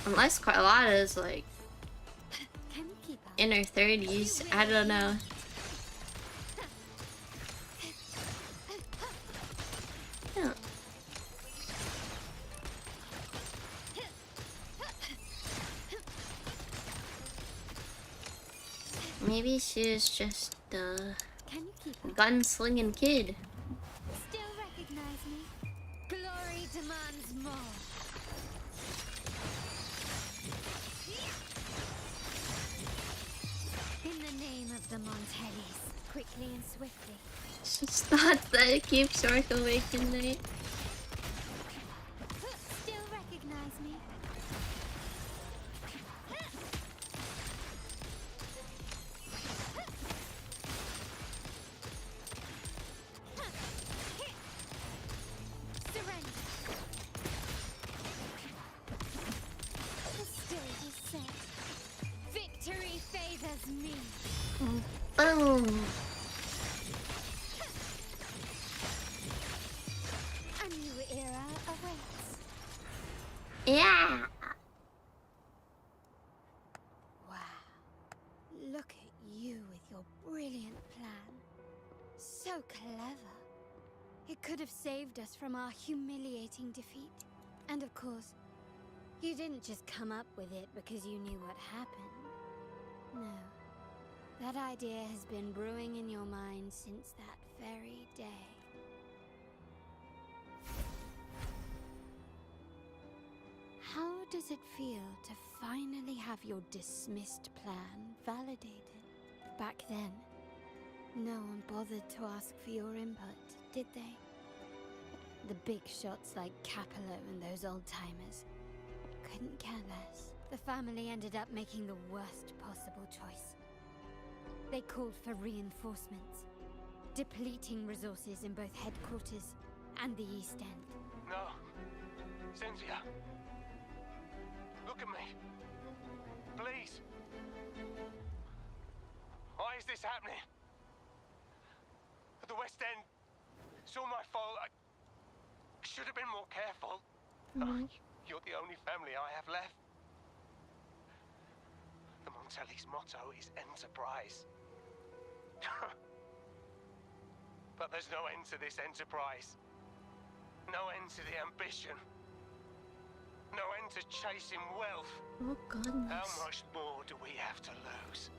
Unless Carlotta is like in her 30s, I don't know. Yeah. Maybe she was just a gunslinging kid. Still recognize me? Glory demands more. In the name of the Montellis, quickly and swiftly. Just thought that keep shork awake at night. Still recognize me? Surrender. The stage is set. Victory favors me. Boom. A new era awaits. Yeah. Wow. Look at you with your brilliant plan. So clever. It could have saved us from our humiliating defeat. And of course, you didn't just come up with it because you knew what happened. No. That idea has been brewing in your mind since that very day. How does it feel to finally have your dismissed plan validated? Back then, no one bothered to ask for your input, did they? The big shots like Capello and those old-timers couldn't care less. The family ended up making the worst possible choice. They called for reinforcements, depleting resources in both headquarters and the East End. No. Cynthia. Look at me. Please. Why is this happening? At the West End. It's all my fault. I should have been more careful. Oh, you're the only family I have left. The Montelli's motto is enterprise. But there's no end to this enterprise. No end to the ambition. No end to chasing wealth. Oh goodness. How much more do we have to lose?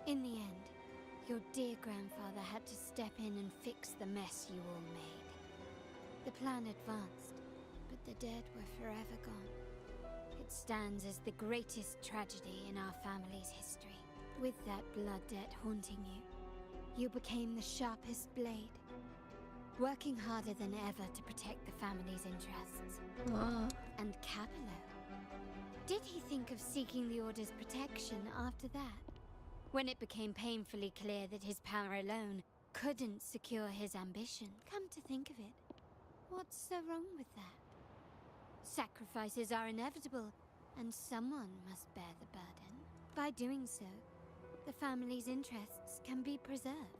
In the end, your dear grandfather had to step in and fix the mess you all made. The plan advanced, but the dead were forever gone. It stands as the greatest tragedy in our family's history. With that blood debt haunting you, you became the sharpest blade, working harder than ever to protect the family's interests. And Capello, did he think of seeking the Order's protection after that? When it became painfully clear that his power alone couldn't secure his ambition. Come to think of it, what's so wrong with that? Sacrifices are inevitable, and someone must bear the burden. By doing so, the family's interests can be preserved.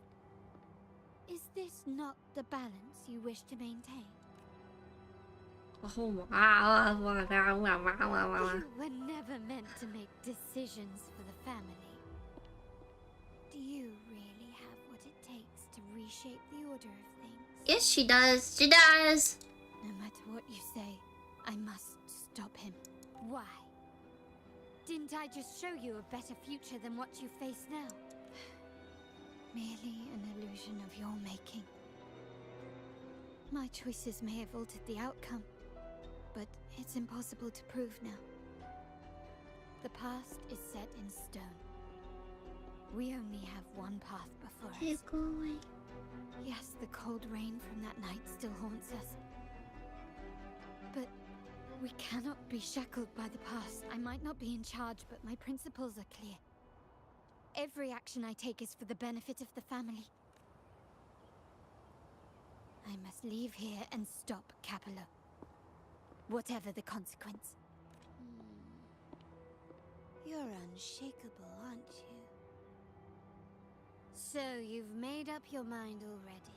Is this not the balance you wish to maintain? Oh, You were never meant to make decisions for the family. Do you really have what it takes to reshape the order of things? yes, she does. She does. No matter what you say, I must stop him. Why? Didn't I just show you a better future than what you face now? Merely an illusion of your making. My choices may have altered the outcome, but it's impossible to prove now. The past is set in stone. We only have one path before us. Keep going. Yes, the cold rain from that night still haunts us. But we cannot be shackled by the past. I might not be in charge, but my principles are clear. Every action I take is for the benefit of the family. I must leave here and stop 𝓤𝓤𝓏. Whatever the consequence. You're unshakable, aren't you? So you've made up your mind already.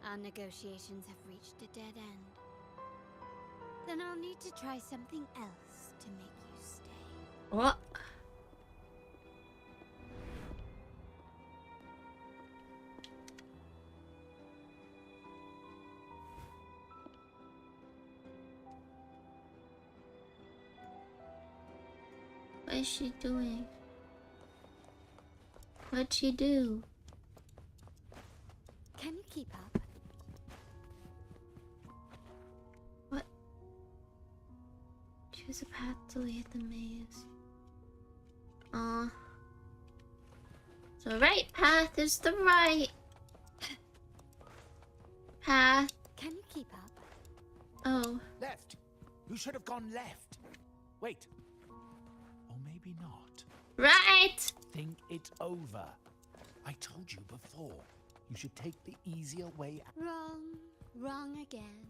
Our negotiations have reached a dead end. Then I'll need to try something else to make you stay. What? What is she doing? What'd she do? Can you keep up? What? Choose a path to lead the maze. The right path is the right path. Can you keep up? Oh. Left. You should have gone left. Wait. Or maybe not. Right. Think it over. I told you before. You should take the easier way. Wrong. Wrong again.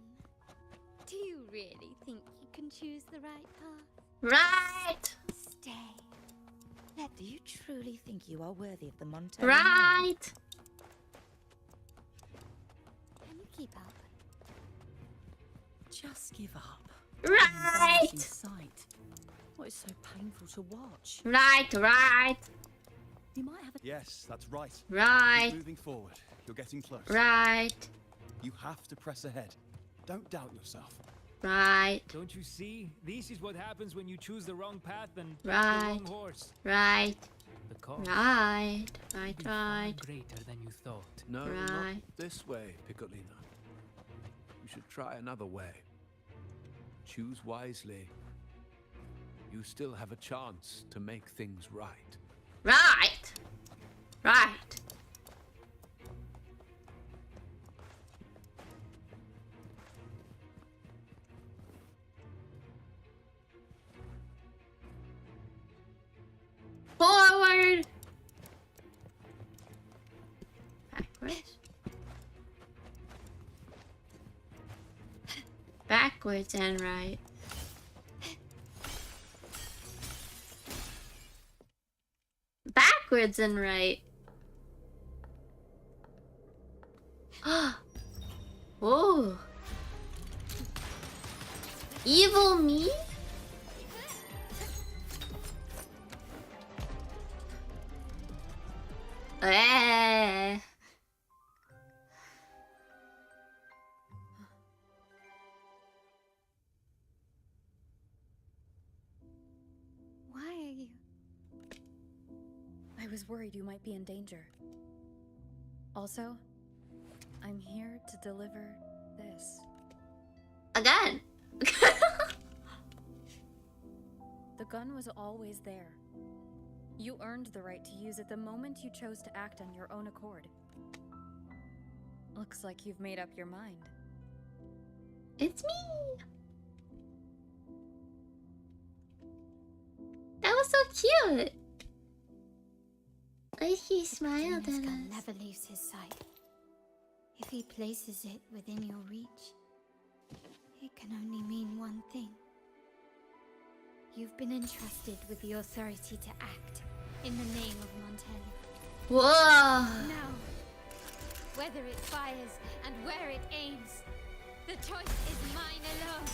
Do you really think you can choose the right path? Right. Stay. Do you truly think you are worthy of the 𝓤𝓘𝓢𝓗𝓛𝓆? Right. Can you keep up? Just give up. Right. Sight. What is so painful to watch? Right. You might have a... Yes, that's right. Right. Keep moving forward. You're getting close. Right. You have to press ahead. Don't doubt yourself. Right. Don't you see? This is what happens when you choose the wrong path and the Right. wrong horse. Right. The cost Right. will Right. be far Right. greater than you thought. No, Right. not this way, 𝓤𝓞𝓏. You should try another way. Choose wisely. You still have a chance to make things right. Right. Right. Forward. Backwards. Backwards and right. Backwards and right. Whoa. Evil me? Eh. Why are you... I was worried you might be in danger. Also, I'm here to deliver this. Again. The gun was always there. You earned the right to use it the moment you chose to act on your own accord. Looks like you've made up your mind. It's me. That was so cute. Like he smiled at us. Never leaves his side. If he places it within your reach, it can only mean one thing. You've been entrusted with the authority to act in the name of 𝓤𝓘𝓢. Whoa! Now, whether it fires and where it aims, the choice is mine alone.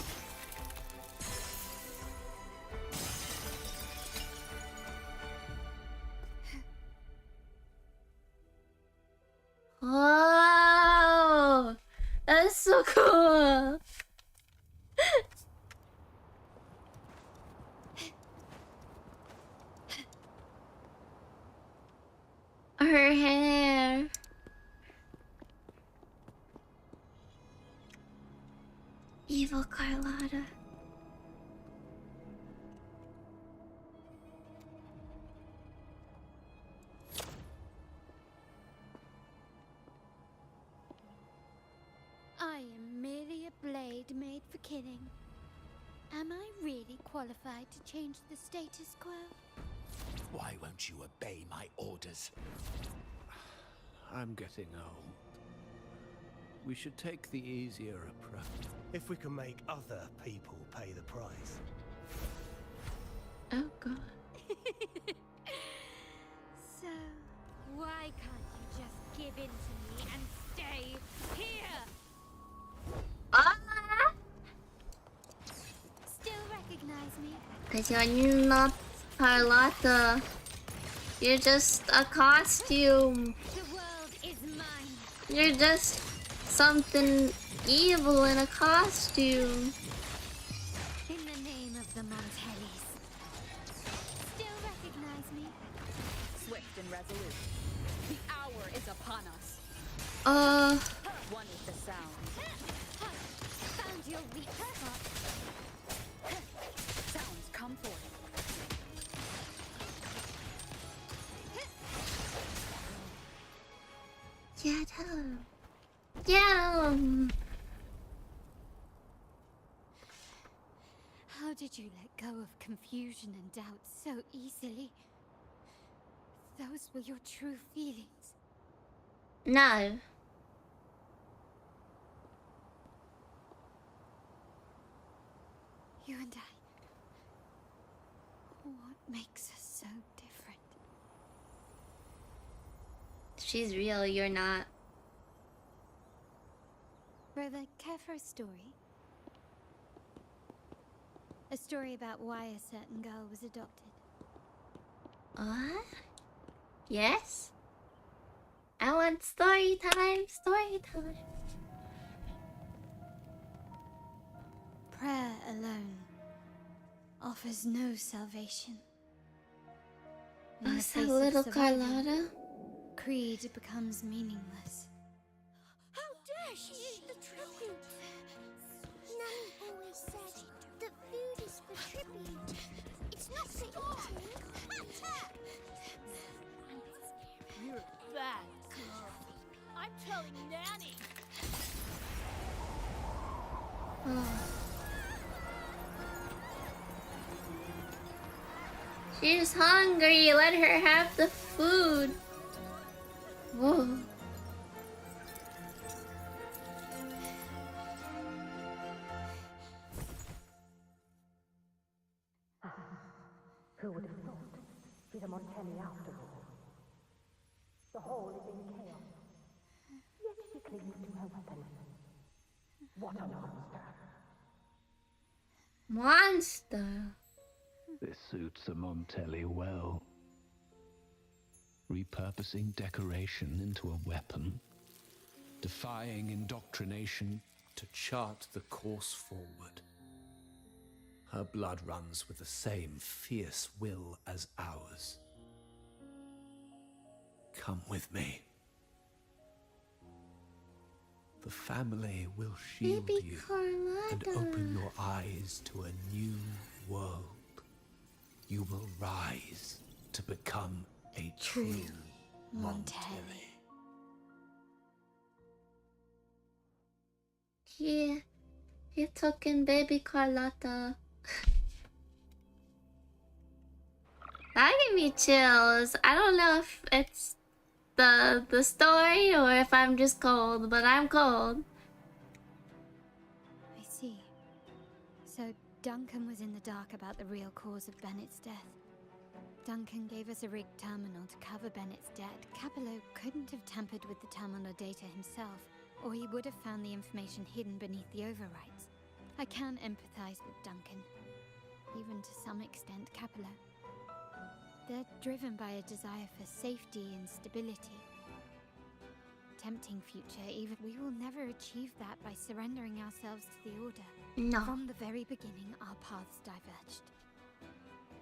Whoa! That's so cool. Her hair. Evil Carlotta. I am merely a blade made for killing. Am I really qualified to change the status quo? Why won't you obey my orders? I'm getting old. We should take the easier approach. If we can make other people pay the price. Oh god. So, why can't you just give in to me and stay here? Ah! Still recognize me? Cause you're not Carlotta. You're just a costume. The world is mine. You're just something evil in a costume. In the name of the 𝓤𝓘𝓢𝓗𝓛𝓆. Still recognize me? Swift and resolute. The hour is upon us. One is the sound. Found your weak spot. Sounds come forth. Get him. Get him. How did you let go of confusion and doubt so easily? Those were your true feelings. No. You and I. What makes us so different? She's real, you're not. Brother, care for a story? A story about why a certain girl was adopted. What? Yes? I want story time, story time. Prayer alone offers no salvation. In the What's that face of little survival, Carlotta? creed becomes meaningless. How dare she eat the tribute? Nanny always said that food is for tribute. It's not for eating. You're a bad girl. I'm telling Nanny. She's hungry, let her have the food. Whoa. Who would have thought? She's a 𝓤𝓘𝓢𝓗𝓛𝓆 after all. The hall is in chaos. Yet she clings to her weapon. What a monster. Monster. This suits a 𝓤𝓘𝓢𝓗 well. Repurposing decoration into a weapon, defying indoctrination To chart the course forward. Her blood runs with the same fierce will as ours. Come with me. The family will shield Baby you Carlotta. and open your eyes to a new world. You will rise to become a true 𝓤𝓘𝓢𝓗. He took in baby Carlotta. That gave me chills. I don't know if it's the story or if I'm just cold, but I'm cold. I see. So Duncan was in the dark about the real cause of Bennett's death. Duncan gave us a rigged terminal to cover Bennett's debt. Capello couldn't have tampered with the terminal data himself, or he would have found the information hidden beneath the overwrites. I can empathize with Duncan, even to some extent Capello. They're driven by a desire for safety and stability. Tempting future, even we will never achieve that by surrendering ourselves to the Order. No. From the very beginning, our paths diverged.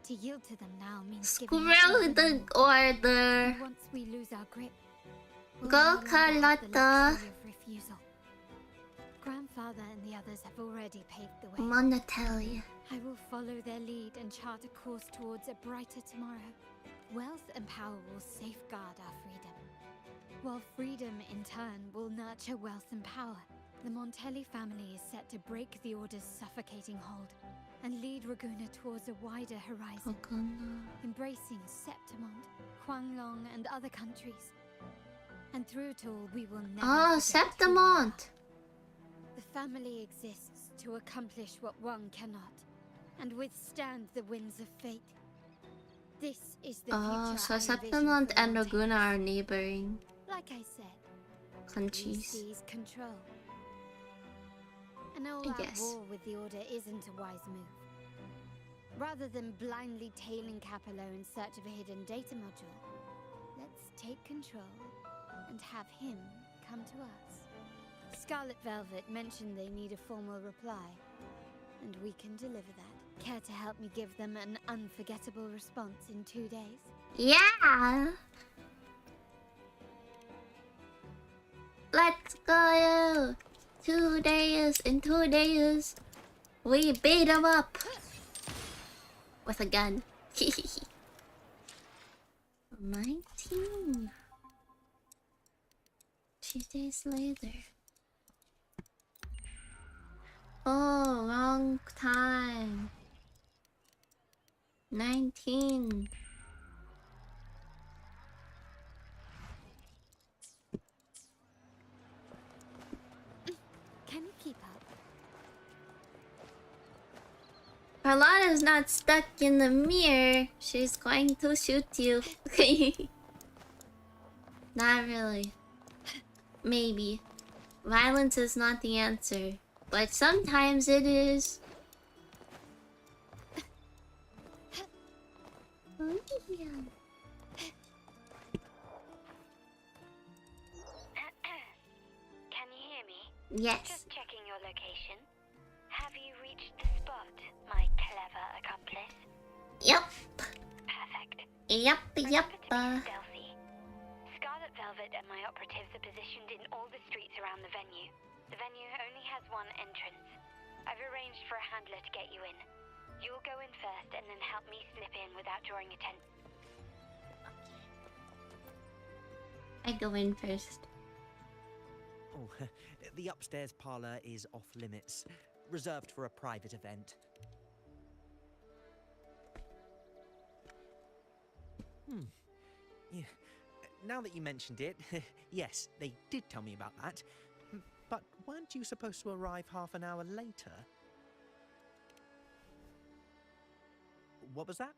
To yield to them now means Screw the Order. Once we lose our grip, Go Carlotta. refusal. Grandfather Father and the others have already paved the way. 𝓤𝓞𝓼. I will follow their lead and chart a course towards a brighter tomorrow. Wealth and power will safeguard our freedom, while freedom in turn will nurture wealth and power. The 𝓤𝓞𝓼 family is set to break the Order's suffocating hold and lead 𝓓𝓞𝓛𝓥 towards a wider horizon, embracing 𝓤𝓤𝓛𝓥𝓙, 𝓤𝓞𝓏, and other countries. And through it all, we will never forget who we are. 𝓤𝓤𝓛𝓥. The family exists to accomplish what one cannot, and withstand the winds of fate. This is the future So I envision 𝓤𝓤𝓛 for and 𝓤𝓞𝓏. 𝓓𝓐𝓏 are neighboring Like I said, countries. seize control. An all-out guess. war with the Order isn't a wise move. Rather than blindly tailing 𝓤𝓞𝓏 in search of a hidden data module, let's take control and have him come to us. Scarlet Velvet mentioned they need a formal reply, and we can deliver that. Care to help me give them an unforgettable response in 2 days? Yeah! Let's go! 2 days. In 2 days, we beat them up with a gun. 19. 2 days later. Oh, wrong time. 19. Can you keep up? Carlotta's not stuck in the mirror. She's going to shoot you. Not really. Maybe. Violence is not the answer, but sometimes it is. Can you hear me? Yes. Just checking your location. Have you reached the spot, my clever accomplice? Yep. Perfect. Yep. Stealthy. Scarlet Velvet and my operatives are positioned in all the streets around the venue. The venue only has one entrance. I've arranged for a handler to get you in. You'll go in first and then help me slip in without drawing attention. I go in first. Oh, the upstairs parlor is off limits, reserved for a private event. Yeah. Now that you mentioned it, yes, they did tell me about that. But weren't you supposed to arrive half an hour later? What was that?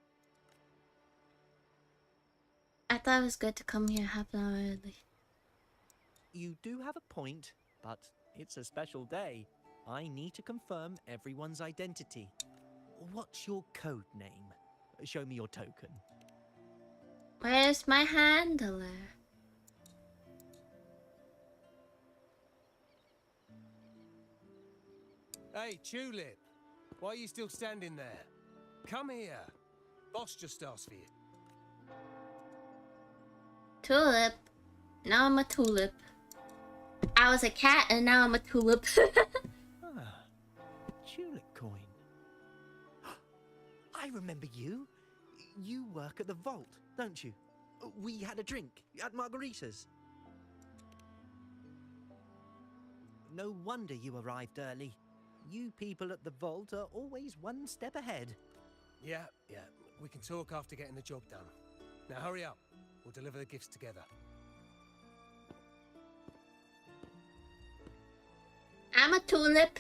I thought it was good to come here half an hour early. You do have a point, but it's a special day. I need to confirm everyone's identity. What's your code name? Show me your token. Where's my handler? Hey, Tulip. Why are you still standing there? Come here. Boss just asked for you. Tulip. Now I'm a tulip. I was a cat and now I'm a tulip. Tulip coin. I remember you. You work at the vault, don't you? We had a drink at Margarita's. No wonder you arrived early. You people at the vault are always one step ahead. Yeah. We can talk after getting the job done. Now hurry up. We'll deliver the gifts together. I'm a tulip.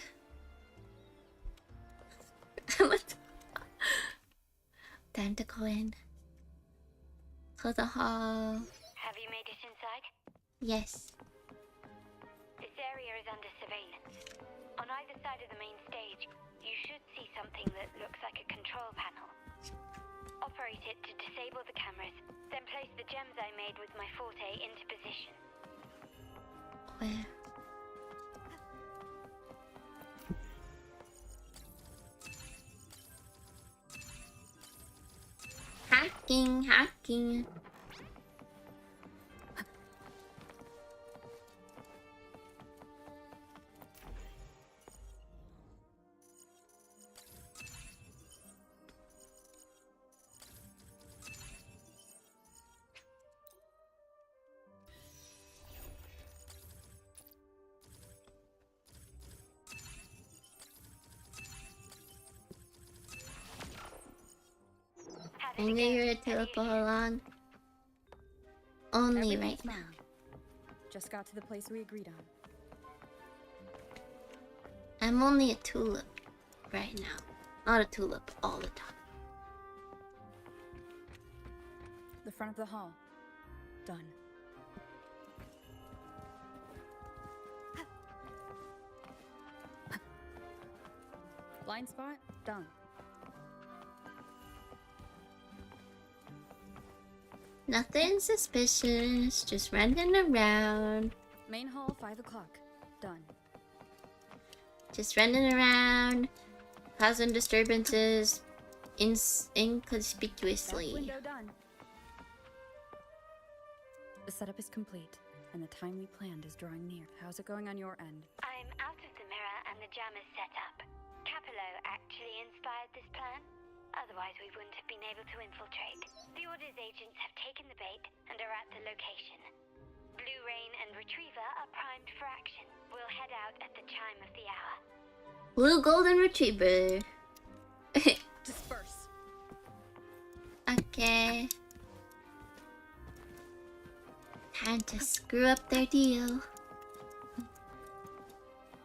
Time to go in. To the hall. Have you made it inside? Yes. This area is under surveillance. On either side of the main stage, you should see something that looks like a control panel. Operate it to disable the cameras, then place the gems I made with my forte into position. Where? Hacking. I knew you were a tulip all along. Only right now. Just got to the place we agreed on. I'm only a tulip right now. Not a tulip all the time. The front of the hall. Done. Blind spot? Done. Nothing suspicious, just running around. Main hall, 5 o'clock. Done. Just running around, causing disturbances inconspicuously. Window done. The setup is complete, and the time we planned is drawing near. How's it going on your end? I'm out of the mirror and the jam is set up. 𝓤𝓤𝓏 actually inspired this plan. Otherwise, we wouldn't have been able to infiltrate. The Order's agents have taken the bait and are at the location. 𝓢𝓞𝓏 and Retriever are primed for action. We'll head out at the chime of the hour. Blue golden retriever. Disperse. Okay. Time to screw up their deal.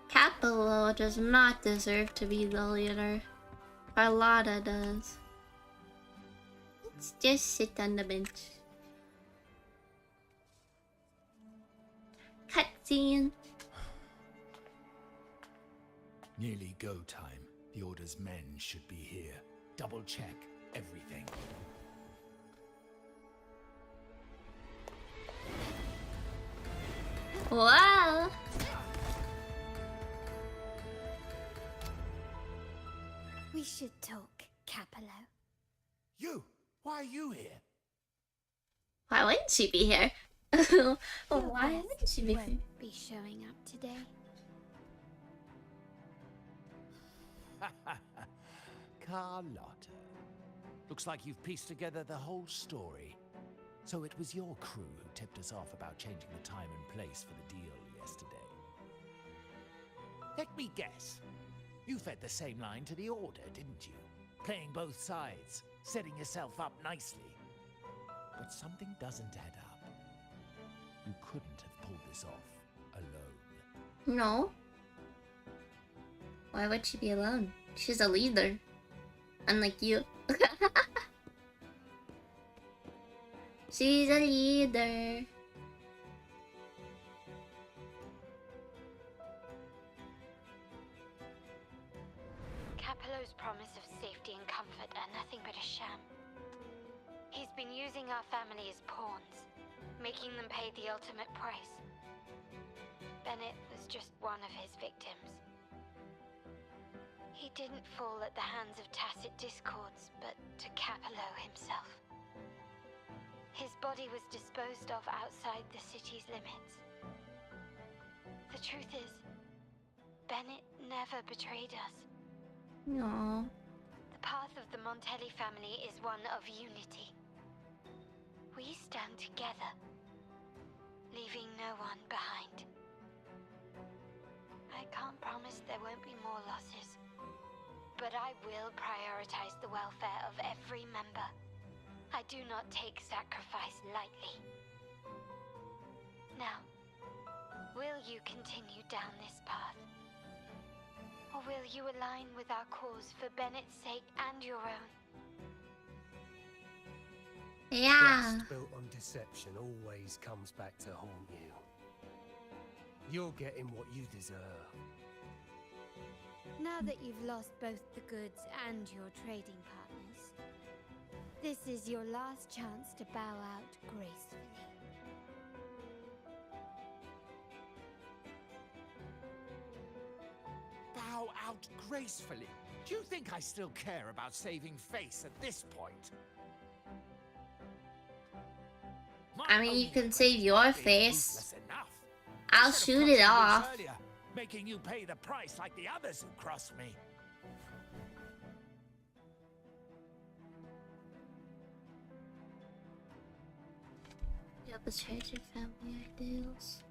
𝓤𝓤𝓏 does not deserve to be the leader. 𝓓𝓸𝓷 does. Let's just sit on the bench. Cutscene. Nearly go time. The Order's men should be here. Double check everything. Wow. We should talk, 𝓤𝓤𝓏. You! Why are you here? Why wouldn't she be here? Why wouldn't she be here? Won't be showing up today. Carlotta. Looks like you've pieced together the whole story. So it was your crew who tipped us off about changing the time and place for the deal yesterday. Let me guess. You fed the same line to the Order, didn't you? Playing both sides, setting yourself up nicely. But something doesn't add up. You couldn't have pulled this off alone. No. Why would she be alone? She's a leader. Unlike you. She's a leader. 𝓤𝓤𝓏's promise of safety and comfort are nothing but a sham. He's been using our family as pawns, making them pay the ultimate price. Bennett was just one of his victims. He didn't fall at the hands of tacit discords, but to 𝓤𝓤𝓏 himself. His body was disposed of outside the city's limits. The truth is, Bennett never betrayed us. No. The path of the Montelli family is one of unity. We stand together, leaving no one behind. I can't promise there won't be more losses, but I will prioritize the welfare of every member. I do not take sacrifice lightly. Now, will you continue down this path? Or will you align with our cause for Bennett's sake and your own? Yeah. Trust built on deception always comes back to haunt you. You're getting what you deserve. Now that you've lost both the goods and your trading partners, this is your last chance to bow out gracefully. Bow out gracefully? Do you think I still care about saving face at this point? I mean, you can save your face. I'll shoot it off. Earlier, making you pay the price like the others who crossed me. You betrayed your family ideals.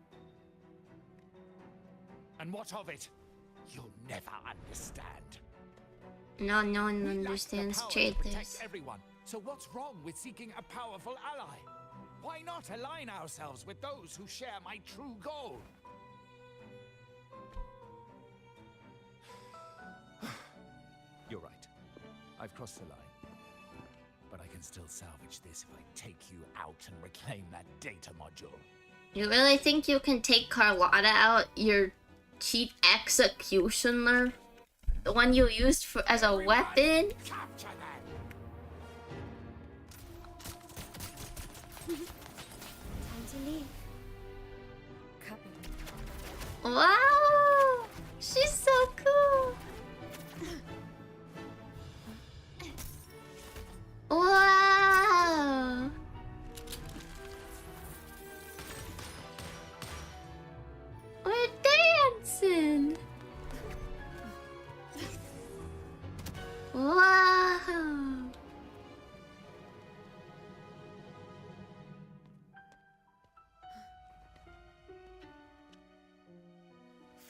And what of it? You'll never understand. No one understands traitors. Everyone, So what's wrong with seeking a powerful ally? Why not align ourselves with those who share my true goal? You're right. I've crossed the line. But I can still salvage this if I take you out and reclaim that data module. You really think you can take Carlotta out, your chief executioner? The one you used for as a weapon? Capture them! Time to leave. Copy. Wow! She's so cool! Wow! We're dancing! Wow!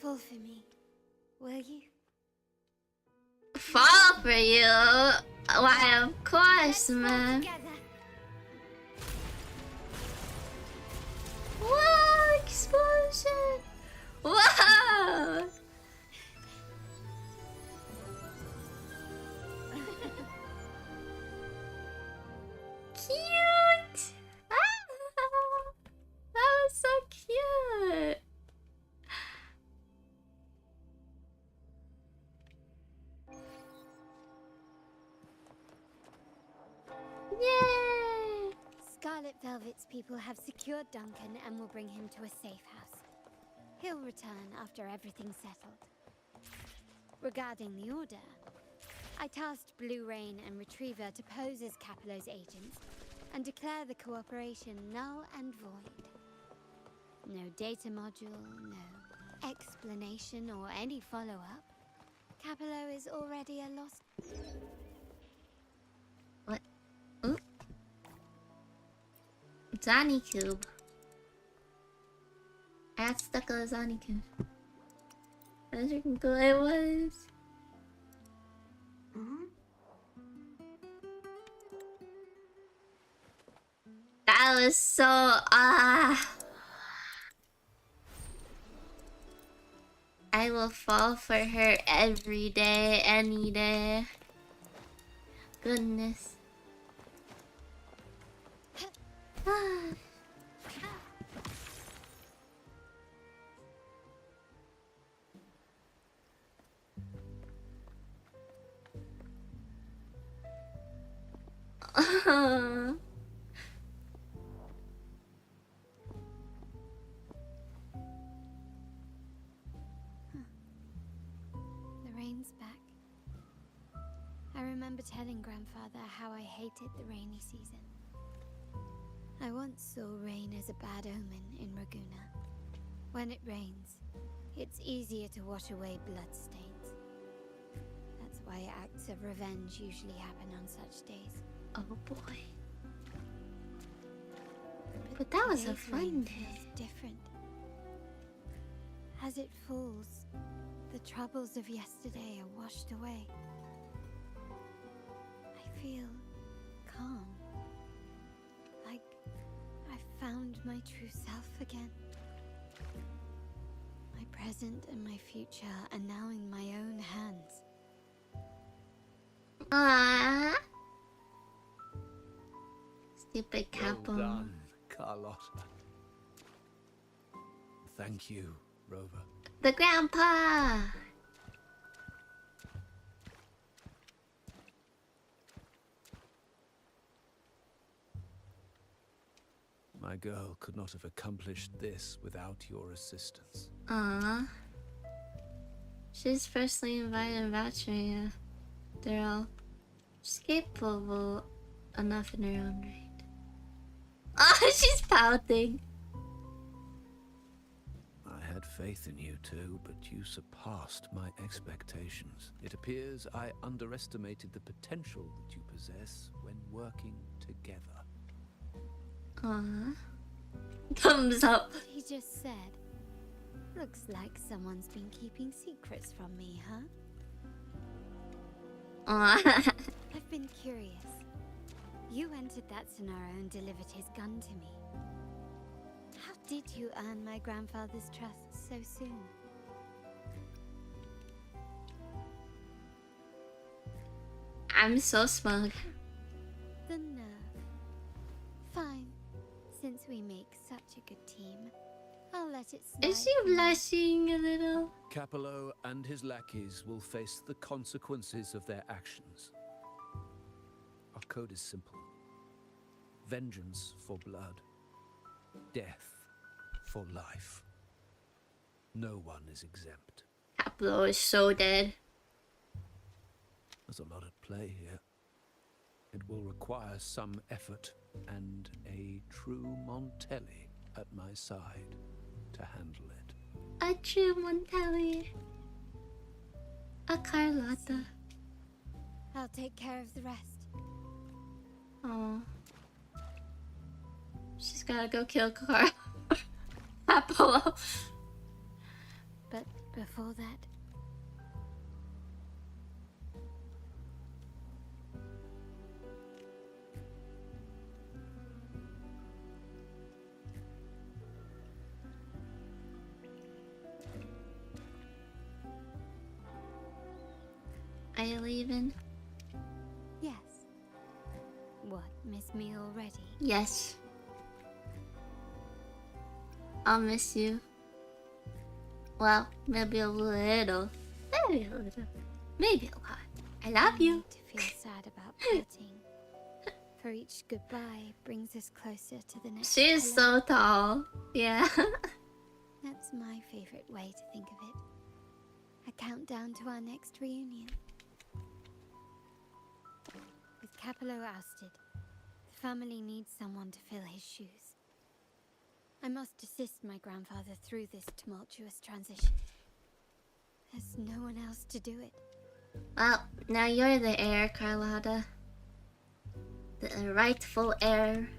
Fall for me, will you? Fall for you? Why, of course, man. Whoa, explosion! Whoa! Cute! Ah, that was so cute! Yay! Scarlet Velvet's people have secured Duncan and will bring him to a safe house. He'll return after everything's settled. Regarding the order, I tasked Blue-Rain and Retriever to pose as Capello's agents and declare the cooperation null and void. No data module, no explanation or any follow-up. Capello is already a lost... What? Ooh. Zani Cube. I got stuck on a Zani Cube. That's freaking cool it was. That was so I will fall for her every day, any day. Goodness. The rain's back. I remember telling Grandfather how I hated the rainy season. I once saw rain as a bad omen in Raguna. When it rains, it's easier to wash away bloodstains. That's why acts of revenge usually happen on such days. Oh boy. But that was a fun day. Feels different. As it falls, the troubles of yesterday are washed away. I feel calm. Like I found my true self again. My present and my future are now in my own hands. Aww. Stupid Capo. Well done, Carlotta. Thank you, Rover. The grandpa! My girl could not have accomplished this without your assistance. Aww. She's personally invited Valkyria. They're all capable enough in her own right. Oh, she's pouting. I had faith in you too, but you surpassed my expectations. It appears I underestimated the potential that you possess when working together. Aww. Thumbs up. What he just said. Looks like someone's been keeping secrets from me, huh? Aww. I've been curious. You entered that scenario and delivered his gun to me. How did you earn my grandfather's trust so soon? I'm so smug. The nerve. Fine. Since we make such a good team, I'll let it slide. Is she blushing a little? Capello and his lackeys will face the consequences of their actions. Our code is simple. Vengeance for blood. Death for life. No one is exempt. Capello is so dead. There's a lot at play here. It will require some effort and a true Montelli at my side to handle it. A true Montelli. A Carlotta. I'll take care of the rest. Oh. She's gotta go kill Capello. But before that, are you leaving? yes. What, miss me already? Yes. I'll miss you. Well, maybe a little. Maybe a little. Maybe a lot. I love you. To feel sad about parting. For each goodbye brings us closer to the next. She is so tall. Yeah. That's my favorite way to think of it. A countdown to our next reunion. With Capello ousted, the family needs someone to fill his shoes. I must assist my grandfather through this tumultuous transition. There's no one else to do it. Well, now you're the heir, Carlotta. The rightful heir.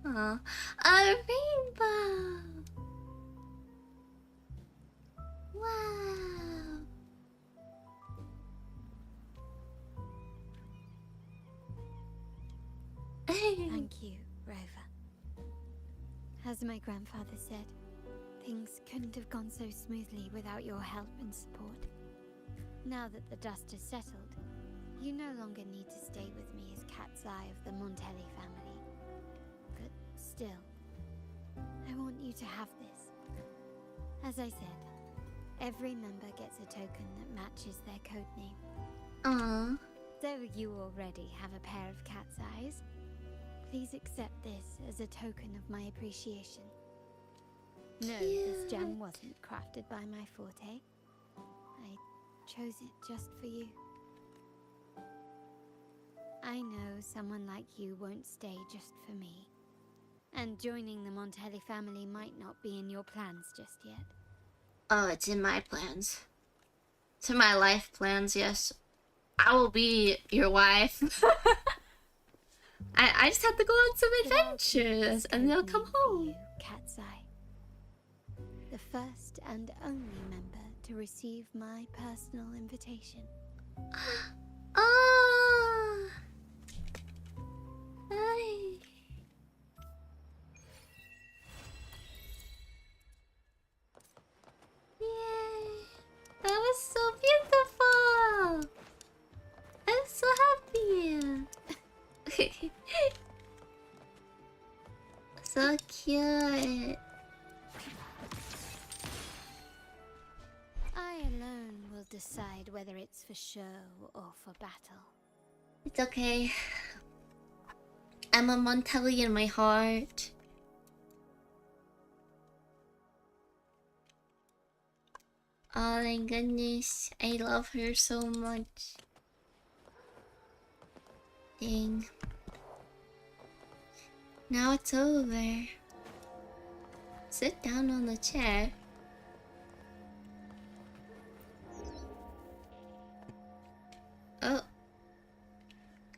Aw, a rainbow! Wow! Thank you, Rover. As my grandfather said, things couldn't have gone so smoothly without your help and support. Now that the dust has settled, you no longer need to stay with me as cat's eye of the Montelli family. But still, I want you to have this. As I said, every member gets a token that matches their codename. Aww. Though you already have a pair of cat's eyes, please accept this as a token of my appreciation. No, this gem wasn't crafted by my forte. I chose it just for you. I know someone like you won't stay just for me. And joining the Montelli family might not be in your plans just yet. Oh, it's in my plans. It's in my life plans, yes. I will be your wife. I just have to go on some adventures and they'll come home. Cat's Eye. The first and only member to receive my personal invitation. Oh. Hi. Yay. That was so beautiful. I'm so happy. So cute. I alone will decide whether it's for show or for battle. It's okay. I'm a Montelli in my heart. Oh my goodness, I love her so much. Dang. Now it's over. Sit down on the chair. Oh.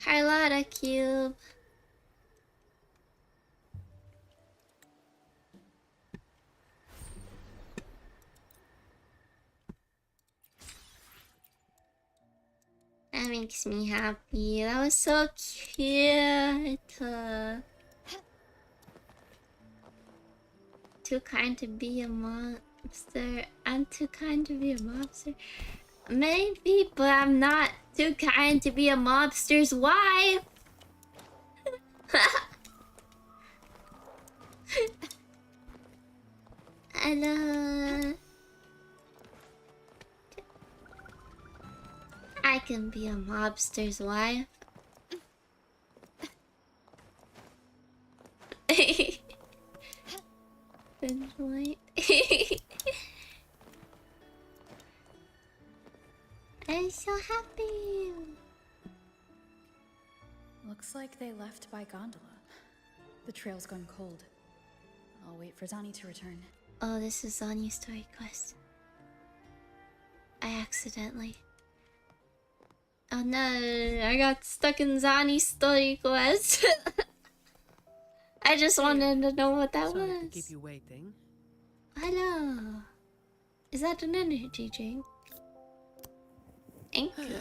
Carlotta cube. That makes me happy. That was so cute. Too kind to be a mobster. I'm too kind to be a mobster. Maybe, but I'm not too kind to be a mobster's wife. Hello. I can be a mobster's wife. White. I'm so happy. Looks like they left by gondola. The trail's gone cold. I'll wait for Zani to return. Oh, this is Zani's story quest. I accidentally... Oh no, I got stuck in Zani's story quest. I just wanted to know what that Sorry was. to keep you waiting. Hello. Is that an energy drink? Thank you.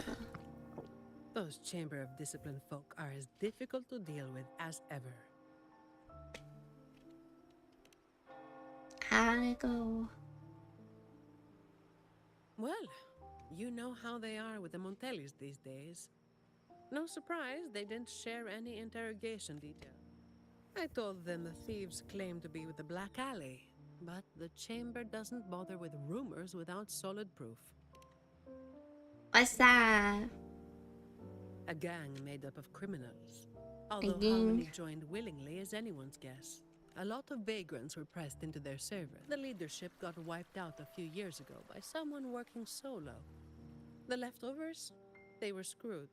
Those Chamber of Discipline folk are as difficult to deal with as ever. How'd it go? Well, you know how they are with the Montellis these days. No surprise they didn't share any interrogation details. I told them the thieves claim to be with the Black Alley, but the Chamber doesn't bother with rumors without solid proof. What's that? A gang made up of criminals. Although how gang? many joined willingly is anyone's guess. A lot of vagrants were pressed into their service. The leadership got wiped out a few years ago by someone working solo. The leftovers? They were screwed.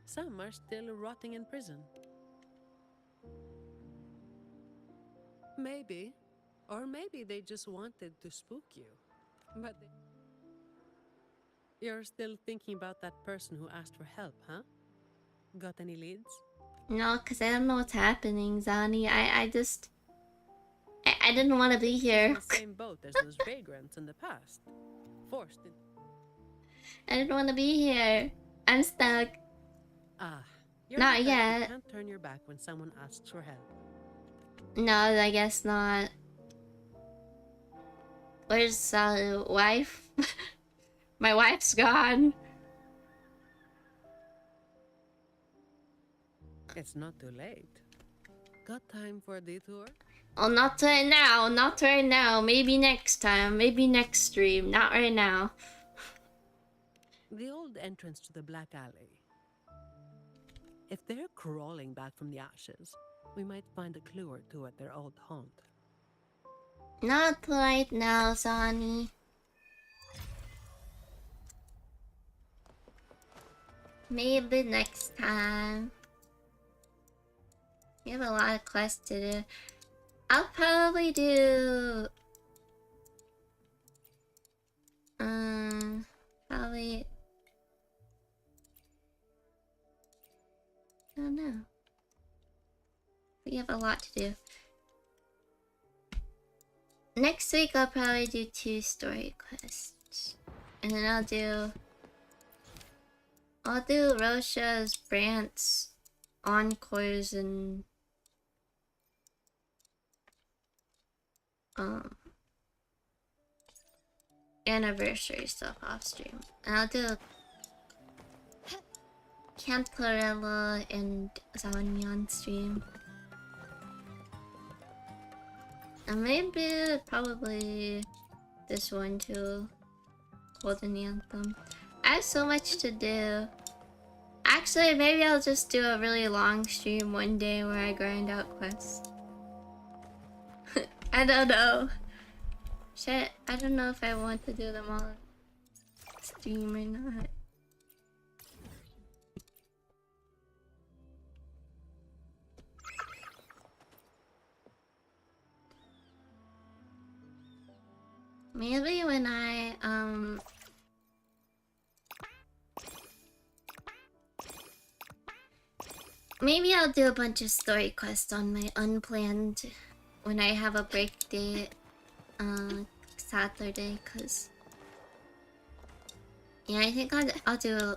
Some are still rotting in prison. Maybe. Or maybe they just wanted to spook you. But you're still thinking about that person who asked for help, huh? Got any leads? No, because I don't know what's happening, Zani. I just... I didn't want to be here. In the same boat as those vagrants in the past. Forced in... I didn't want to be here. I'm stuck. Ah, you're Not the type who yet. can't turn your back when someone asks for help. No, I guess not. Where's wife? My wife's gone. It's not too late. Got time for a detour? Oh, not right now. Not right now. Maybe next time. Maybe next stream. Not right now. The old entrance to the Black Alley. If they're crawling back from the ashes, we might find a clue or two at their old haunt. Not right now, Zani. Maybe next time. We have a lot of quests to do. I'll probably do... probably... I don't know. We have a lot to do. Next week I'll probably do 2 story quests. And then I'll do Rosha's, Brant's, encores, and anniversary stuff off stream. And I'll do 𝓚𝓚 and Zani on stream. And maybe probably this one too. Golden Anthem. I have so much to do. Actually, maybe I'll just do a really long stream one day where I grind out quests. I don't know. Shit, I don't know if I want to do them all on stream or not. Maybe when I maybe I'll do a bunch of story quests on my unplanned when I have a break day Saturday, cause yeah, I think I'll do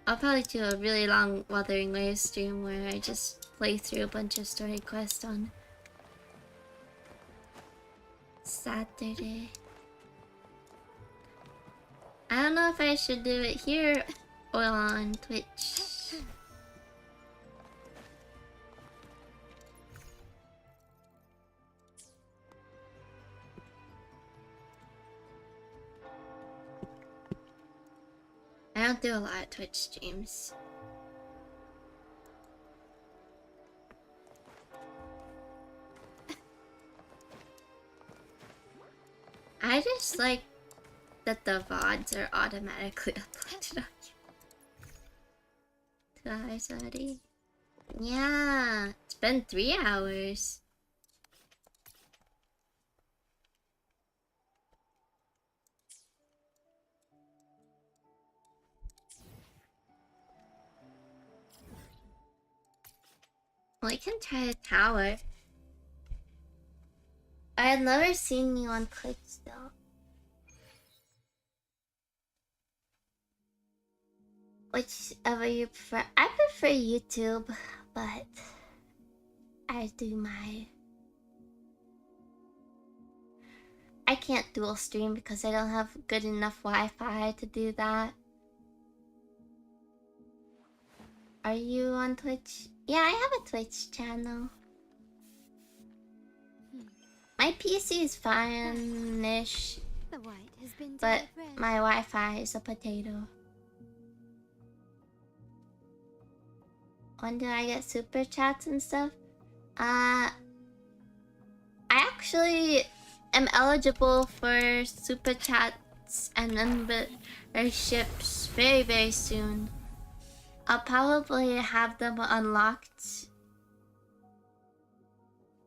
I'll probably do a really long Wuthering Waves stream where I just play through a bunch of story quests on Saturday. I don't know if I should do it here or on Twitch. I don't do a lot of Twitch streams. I just like that the VODs are automatically uploaded on 𝓤𝓤𝓛𝓔𝓢. Yeah, it's been 3 hours. Well, I can try a tower. I had never seen you on Twitch though. Whichever you prefer. I prefer YouTube, but I can't dual stream because I don't have good enough Wi-Fi to do that. Are you on Twitch? Yeah, I have a Twitch channel. My PC is fine-ish, but my Wi-Fi is a potato. When do I get super chats and stuff? I actually am eligible for super chats and memberships very, very soon. I'll probably have them unlocked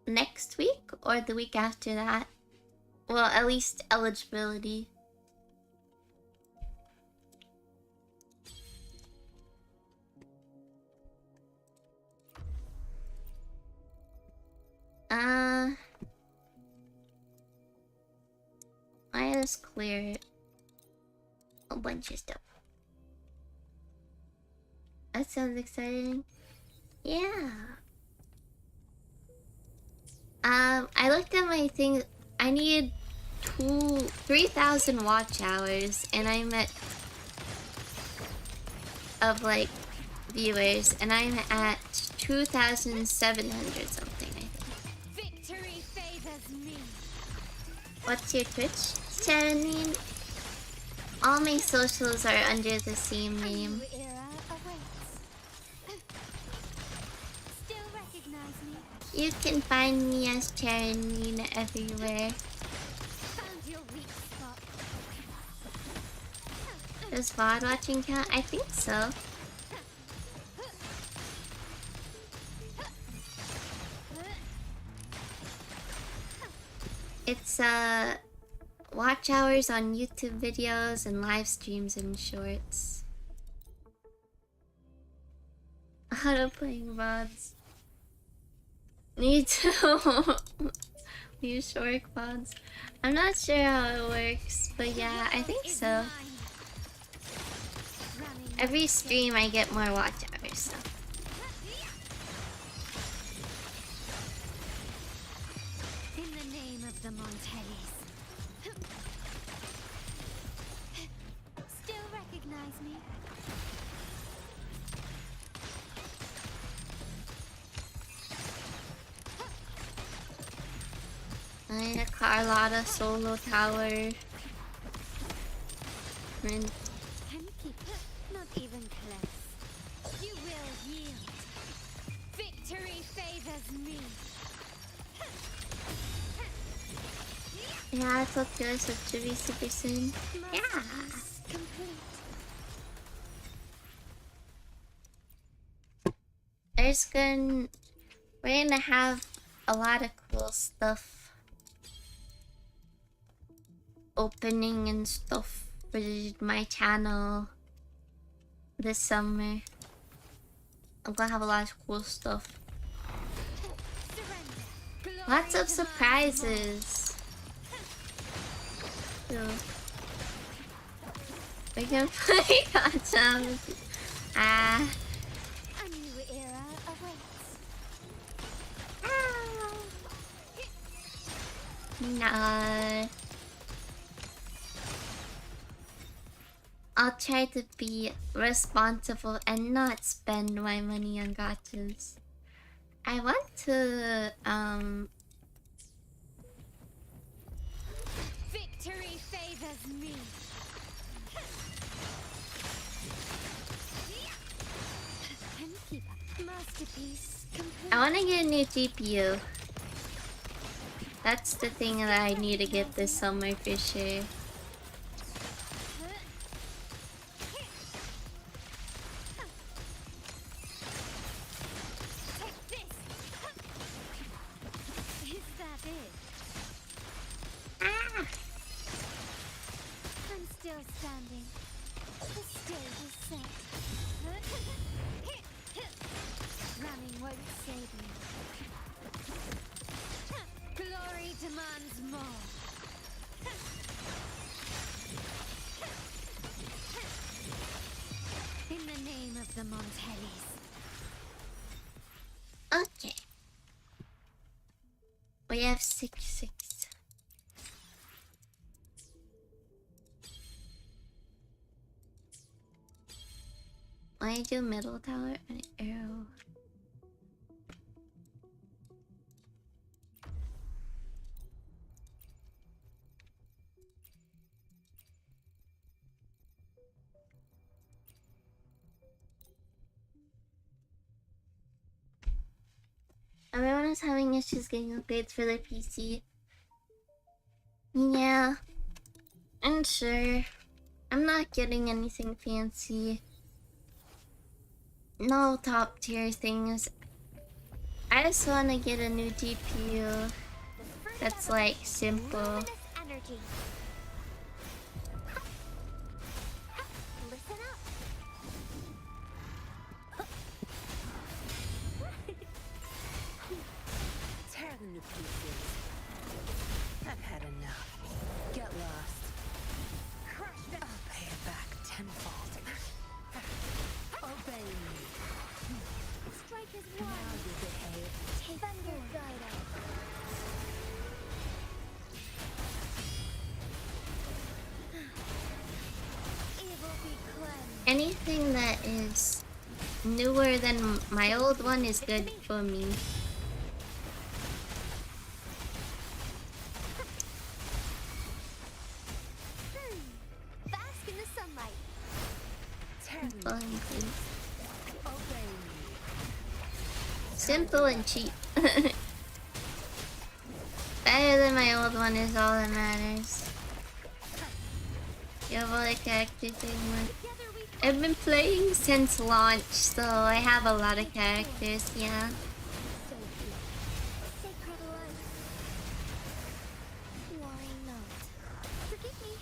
next week or the week after that. Well, at least eligibility. I just cleared a bunch of stuff. That sounds exciting. Yeah. I looked at my thing. I need 3,000 watch hours, and I'm at like viewers, and I'm at 2,700 something. I think. Victory favors me. What's your Twitch? 𝓤𝓤𝓛𝓔𝓢. All my socials are under the same name. You can find me as 𝓤𝓤𝓛𝓔𝓢 everywhere. Does VOD watching count? I think so. It's watch hours on YouTube videos and live streams and shorts. Auto playing VODs. Need to use short VODs. I'm not sure how it works, but yeah, I think so. Every stream I get more watch hours, so. In the name of the Montellis. Still recognize me? I need a Carlotta solo tower. And not even close. You will yield. Victory favors me. yeah, it's up to us to be super soon. Yeah. We're gonna have a lot of cool stuff opening and stuff for my channel this summer. I'm gonna have a lot of cool stuff. Lots of surprises. So we can play Gotcha. Ah. A new era awaits. No. I'll try to be responsible and not spend my money on gachas. I want to Victory favors me. Masterpiece complete. I want to get a new GPU. That's the thing that I need to get this summer for sure. I'm still standing. The stage is set. Running won't save me. Glory demands more. In the name of the Montellis. Okay. We have 6-6. I do middle tower and arrow. Everyone is having issues getting updates for their PC. Yeah, I'm sure. I'm not getting anything fancy. No top tier things. I just want to get a new GPU that's like simple. Energy. Listen up. Tear them to pieces. I've had enough. Get lost. Crush them. I'll pay it back tenfold. Obey me. Strike is Now one. you behave. Take thunder guidance. Evil be cleansed. Anything that is newer than my old one is good for me. Bask in the sunlight. Simple and clean. Obey me. Simple and cheap. Better than my old one is all that matters. You have all the character thing one. I've been playing since launch, so I have a lot of characters, yeah. Sacred light. Why not? Forgive me.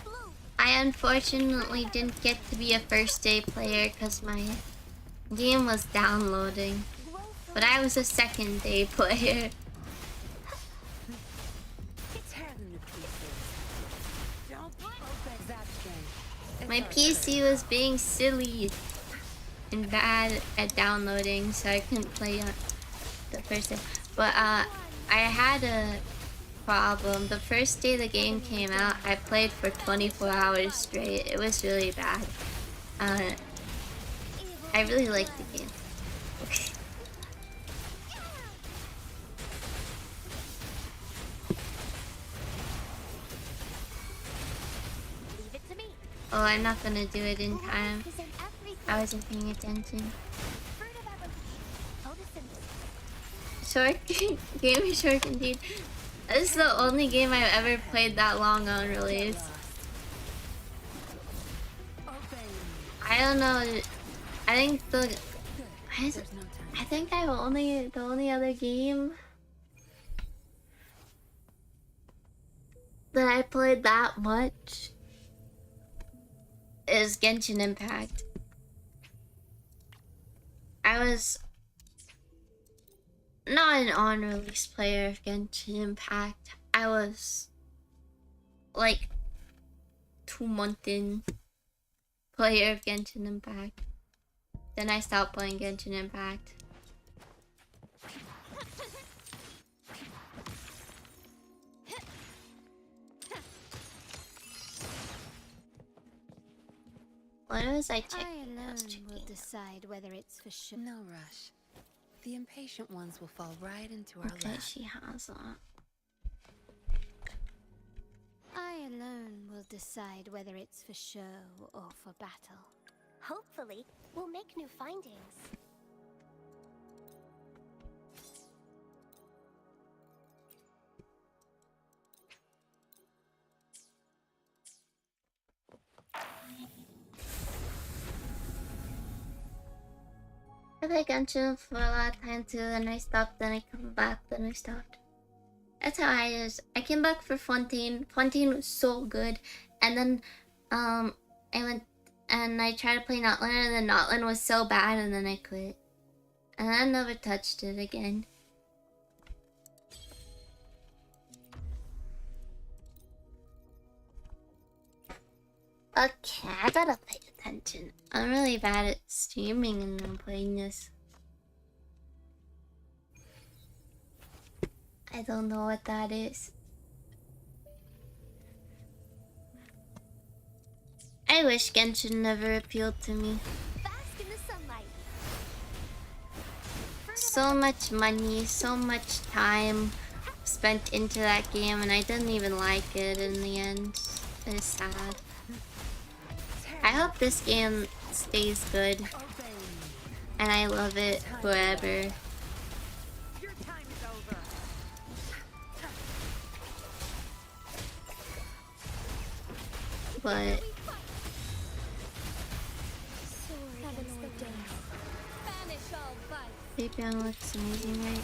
Blue. I unfortunately didn't get to be a first day player because my game was downloading. But I was a second day player. Tear them to pieces. Don't obey that strength. My PC was being silly and bad at downloading, so I couldn't play on the first day. But I had a problem. The first day the game came out, I played for 24 hours straight. It was really bad. I really liked the game. Leave it to me. Oh, I'm not gonna do it in time. I wasn't paying attention. Fruit of evolution. Photosynthesis. Short game is short indeed. This is the only game I've ever played that long on release. I don't know. I think the only other game that I played that much is Genshin Impact. I was not an on-release player of Genshin Impact. I was like 2 months in. player of Genshin Impact. Then I stopped playing Genshin Impact. What was I checking? I alone will decide whether it's for sure. No rush. The impatient ones will fall right into our Okay, lap. she has that. I alone will decide whether it's for show or for battle. Hopefully, we'll make new findings. I play Genshin for a lot of time too, then I stopped, then I come back, then I stopped. That's how I is. I came back for Fontaine. Fontaine was so good. And then I went and I tried to play Notland, and then Notland was so bad, and then I quit. And I never touched it again. Okay, I gotta pay attention. I'm really bad at streaming and I'm playing this. I don't know what that is. I wish Genshin never appealed to me. Bask in the sunlight. So much money, so much time spent into that game, and I didn't even like it in the end. It's sad. I hope this game stays good. And I love it forever. But Ppm looks amazing, right?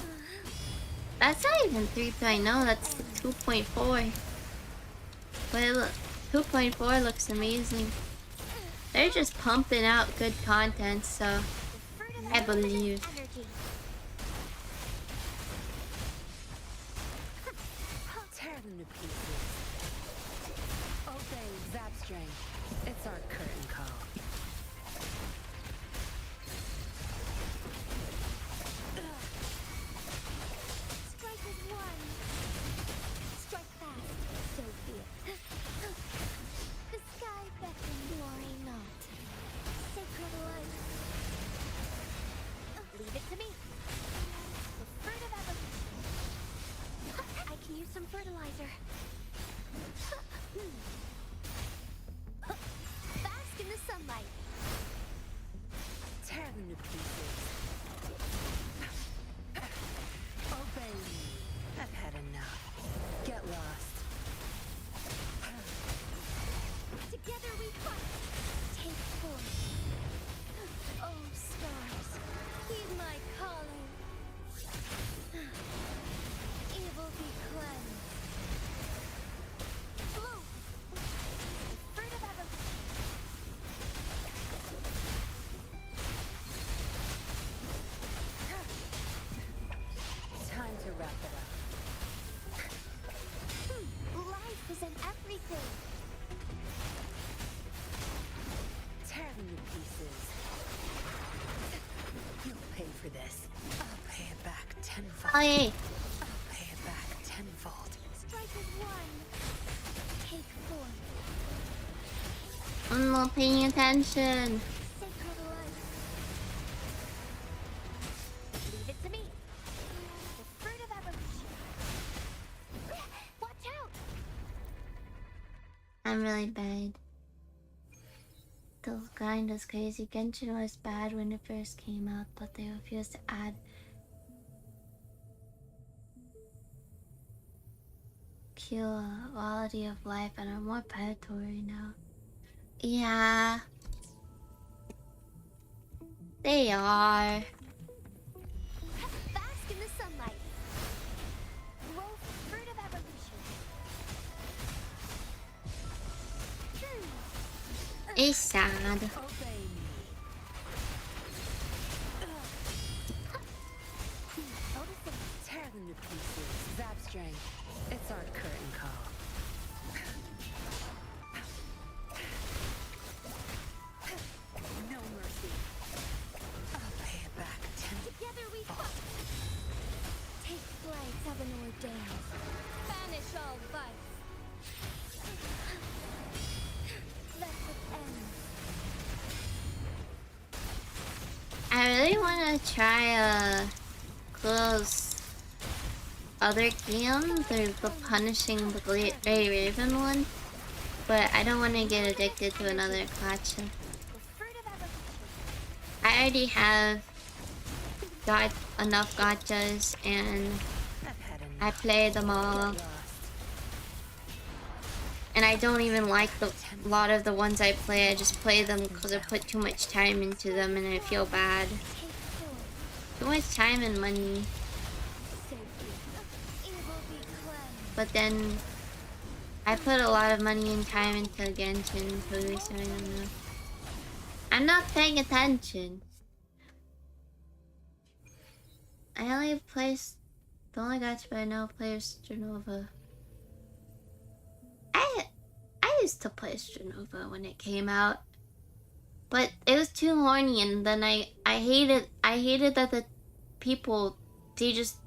That's not even 3.0, that's 2.4. But it 2.4 looks amazing. They're just pumping out good content, so I believe. Tear them to pieces. Obey 𝓤𝓤𝓚𝓤. It's our curtain call. Strike as one. Strike fast. So be it. The sky beckons. Worry not. Sacred light. Leave it to me. The fruit of evolution. I can use some fertilizer. Bask in the sunlight. Tear them to pieces. Obey me. I've had enough. Get lost. Together we fight. Take form. Oh, stars, heed my calling. Evil be cleansed. Blue. Fruit of evolution. Time to wrap it up. Life is in everything. Tear them to pieces. You'll pay for this. I'll pay it back tenfold. Oh, yay. I'll pay it back tenfold. Strike as one. Take form. I'm not paying attention. Sacred light. Leave it to me. The fruit of evolution. Watch out! I'm really bad. The grind is crazy. Genshin was bad when it first came out, but they refused to add quality of life and are more predatory now. Yeah. They are. Bask in the sunlight. Grow fruit of evolution. It's sad. Obey me. Tear them to pieces. 𝓤𝓤𝓚𝓤. It's our curtain call. 𝓤𝓞𝓒𝓘𝓣𝓢. Banish all vice. I really want to try Clue's other game. There's the Punishing the Great Grey Raven one, but I don't want to get addicted to another gacha. I already have got enough gachas and I play them all. And I don't even like a lot of the ones I play. I just play them because I put too much time into them and I feel bad. Too much time and money. But then I put a lot of money and time into Genshin, so I don't know. I'm not paying attention. I only play the only gacha I know plays 𝓢𝓞𝓒. I used to play 𝓢𝓞𝓒 when it came out, but it was too horny, and then I hated that the people they just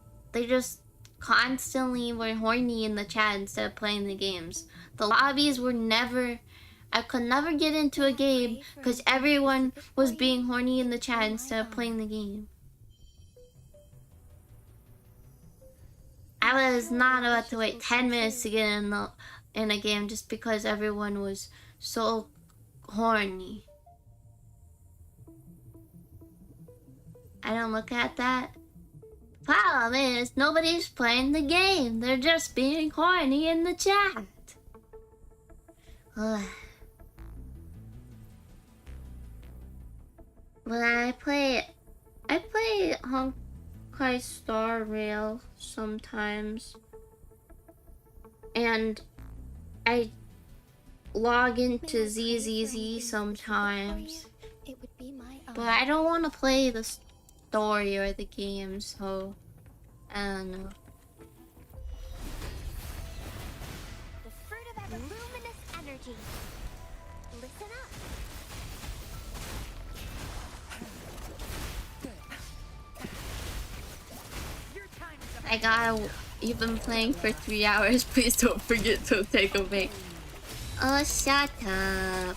constantly were horny in the chat instead of playing the games. The lobbies were never. I could never get into a game because everyone was being horny in the chat instead of playing the game. I was not about to wait 10 minutes to get in a game just because everyone was so horny. I don't look at that. Problem is, nobody's playing the game. They're just being horny in the chat. Ugh. But I play Honkai Star Rail sometimes, and I log into ZZZ sometimes, but I don't want to play the story or the game, so I don't know. The fruit of every luminous energy. Listen up. You've been playing for 3 hours. Please don't forget to take a break. Oh, shut up.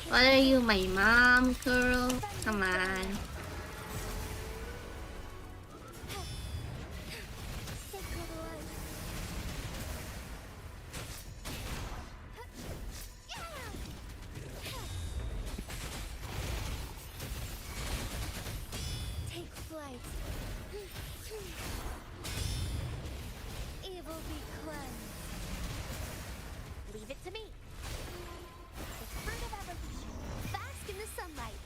What are you, my mom, girl? Come on. Take flight. Evil be cleansed. Leave it to me. The fruit of evolution. Bask in the sunlight.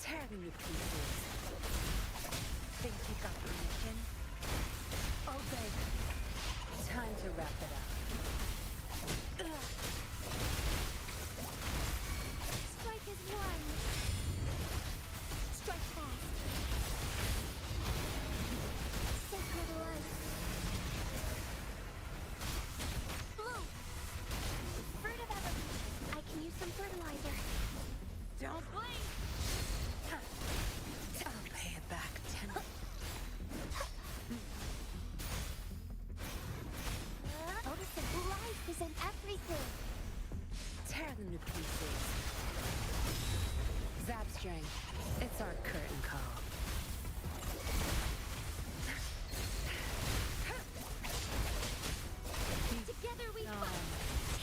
Tearing you pieces. Think you got permission? Obey. Time to wrap it up. Strike as one. Strike fast. Sacred light. Bloom. Fruit of evolution. I can use some fertilizer. Don't blink! I'll pay it back tenfold. Notice that life is in everything. Tear them to pieces. 𝓢𝓤𝓛𝓔𝓢. It's our curtain call. Together we fight.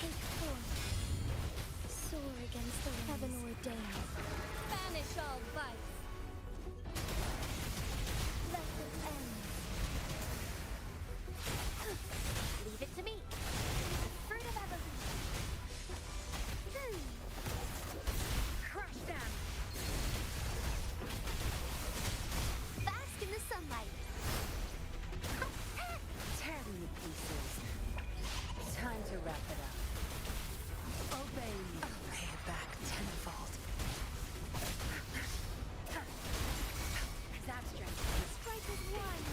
Take form. Soar against the heaven ordained. Banish all vice. Let it end. Leave it to me. The fruit of evolution. Crush them! Bask in the sunlight. Tear them to pieces. Time to wrap it up. Obey me. I'll pay it back tenfold. 𝓢𝓤𝓛𝓔𝓢. Strike as one.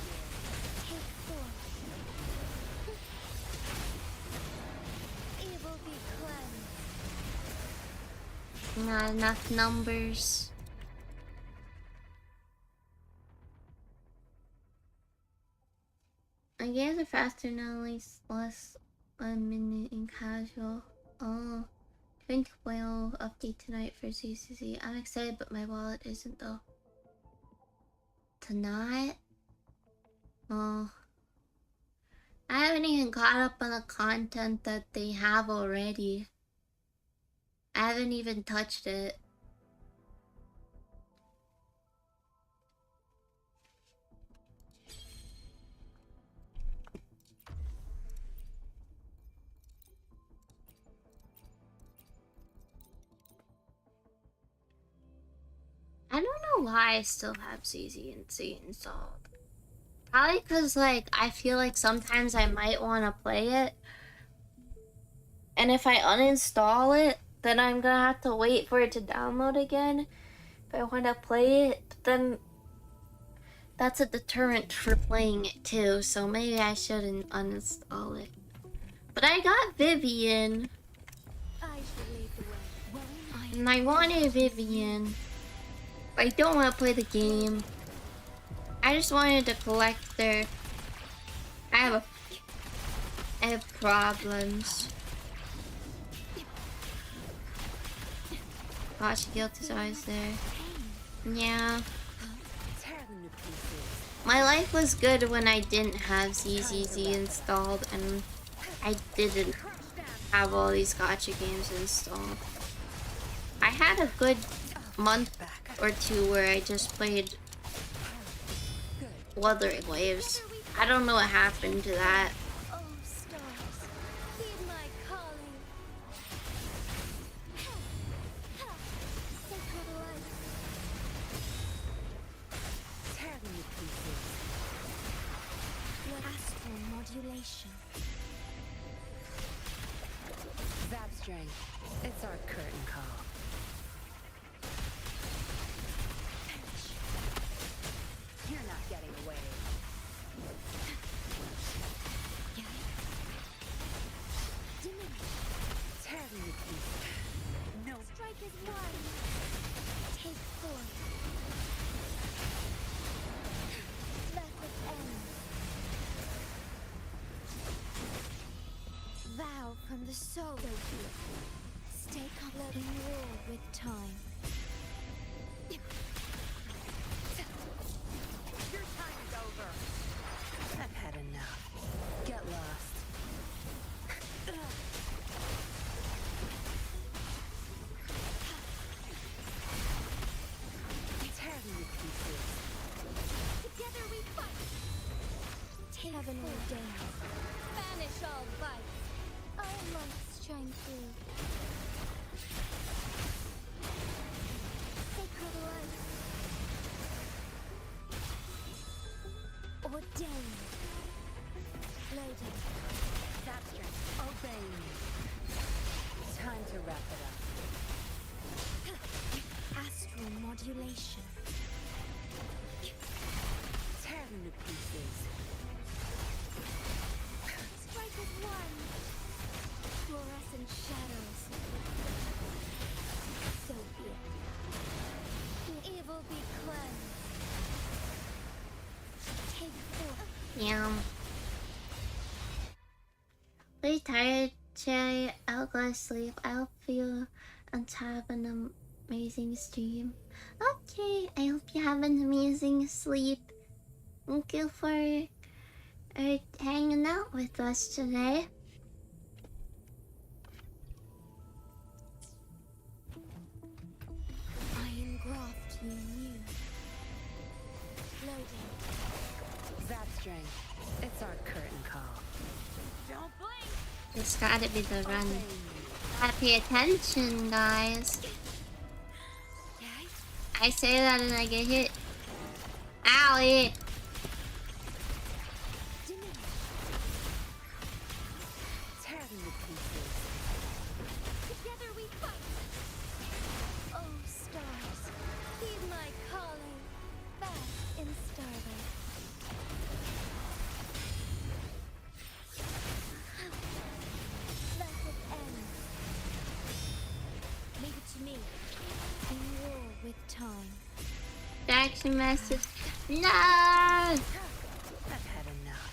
Take form. Evil be cleansed. Not enough numbers. Games are faster now, less a minute in casual. Oh, 2012 update tonight for CCC. I'm excited, but my wallet isn't though. Tonight? Oh. I haven't even caught up on the content that they have already. I haven't even touched it. I don't know why I still have CCNC installed. Probably because, like, I feel like sometimes I might want to play it. And if I uninstall it, then I'm gonna have to wait for it to download again. If I want to play it, but then that's a deterrent for playing it too. So maybe I shouldn't uninstall it. But I got Vivian. And I wanted Vivian. I don't want to play the game. I just wanted to collect their... I have problems. Gosh, guilt is always there. Yeah. My life was good when I didn't have ZZZ installed and I didn't have all these gacha games installed. I had a good month or two where I just played Wuthering Waves. I don't know what happened to that. It's our curtain call. You're not getting away. Tear me to pieces. No. Strike is one. Take four. Let it end. Vow from the soul. Stay covered in war with time. Your time is over. I've had enough. Get lost. Tear me to pieces. Together we fight. Take heaven ordained. Banish all vice. Our lights shine through. Sacred light. Ordained. Loaded. That strength. Obey me. Time to wrap it up. Astral modulation. Tear them to pieces. Strike as one. Fluorescent shadows. So be it. Evil be cleansed. Take forth. Yeah. Pretty tired, Cherry. I'll go to sleep. I'll feel on top of an amazing stream. Okay, I hope you have an amazing sleep. Thank you for hanging out with us today. I engraft you new. Loading. That strength. It's our curtain call. Don't blink. It's gotta be the run. Gotta pay attention, guys. I say that and I get hit. Owie! Tear them to pieces. Together we fight. Oh, stars, heed my calling. Bask in starlight. Let it end. Leave it to me. In war with time. Action message. No! I've had enough.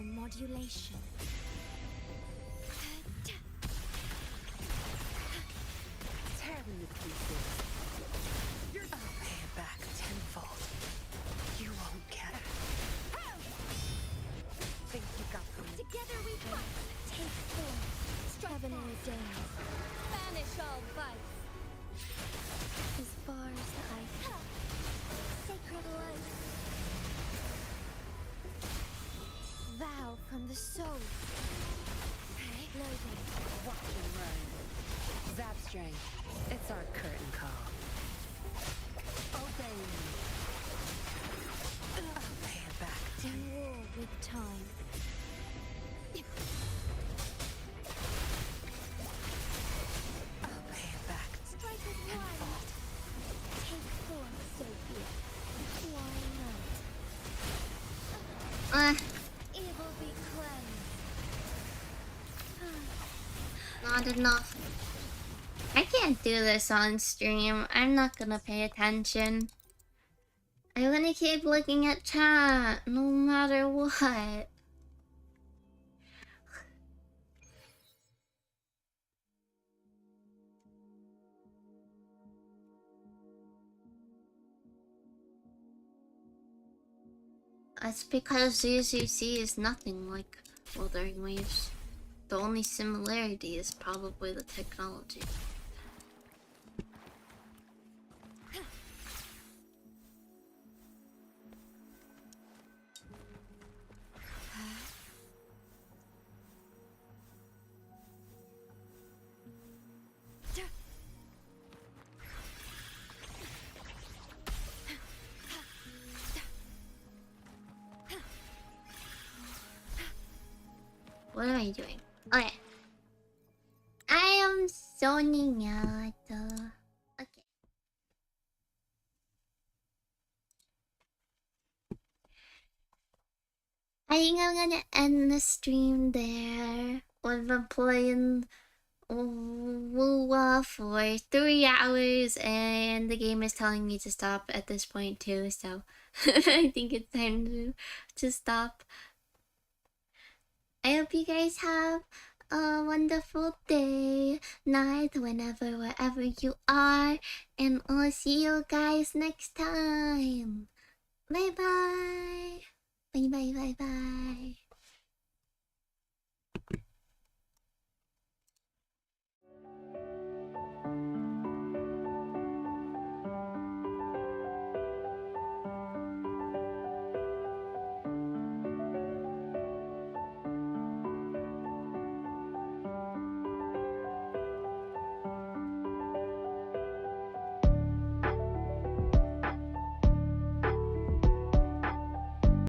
modulation. Tear them to pieces. I'll pay it back tenfold. You won't get it. Think you got them? Together we fight. Take form. 𝓢𝓞𝓛𝓔𝓢. Banish all vice. As far as the eye can. Sacred light. Vow from the soul. Loading. Watch and learn. 𝓢𝓤𝓛𝓔𝓢. It's our curtain call. Obey me. I'll pay it back. In war with time. I'll pay it back. Strike with one. Take form, Sophia. Why not? Evil be cleansed. Not enough. I can't do this on stream. I'm not gonna pay attention. I'm gonna keep looking at chat no matter what. That's because ZZC is nothing like Wuthering Waves. The only similarity is probably the technology. What am I doing? Okay. I am zoning out. Okay. I think I'm gonna end the stream there. We've been playing Wuwa for 3 hours and the game is telling me to stop at this point too, so I think it's time to stop. I hope you guys have a wonderful day, night, whenever, wherever you are, and I'll see you guys next time. Bye bye. Bye bye bye bye.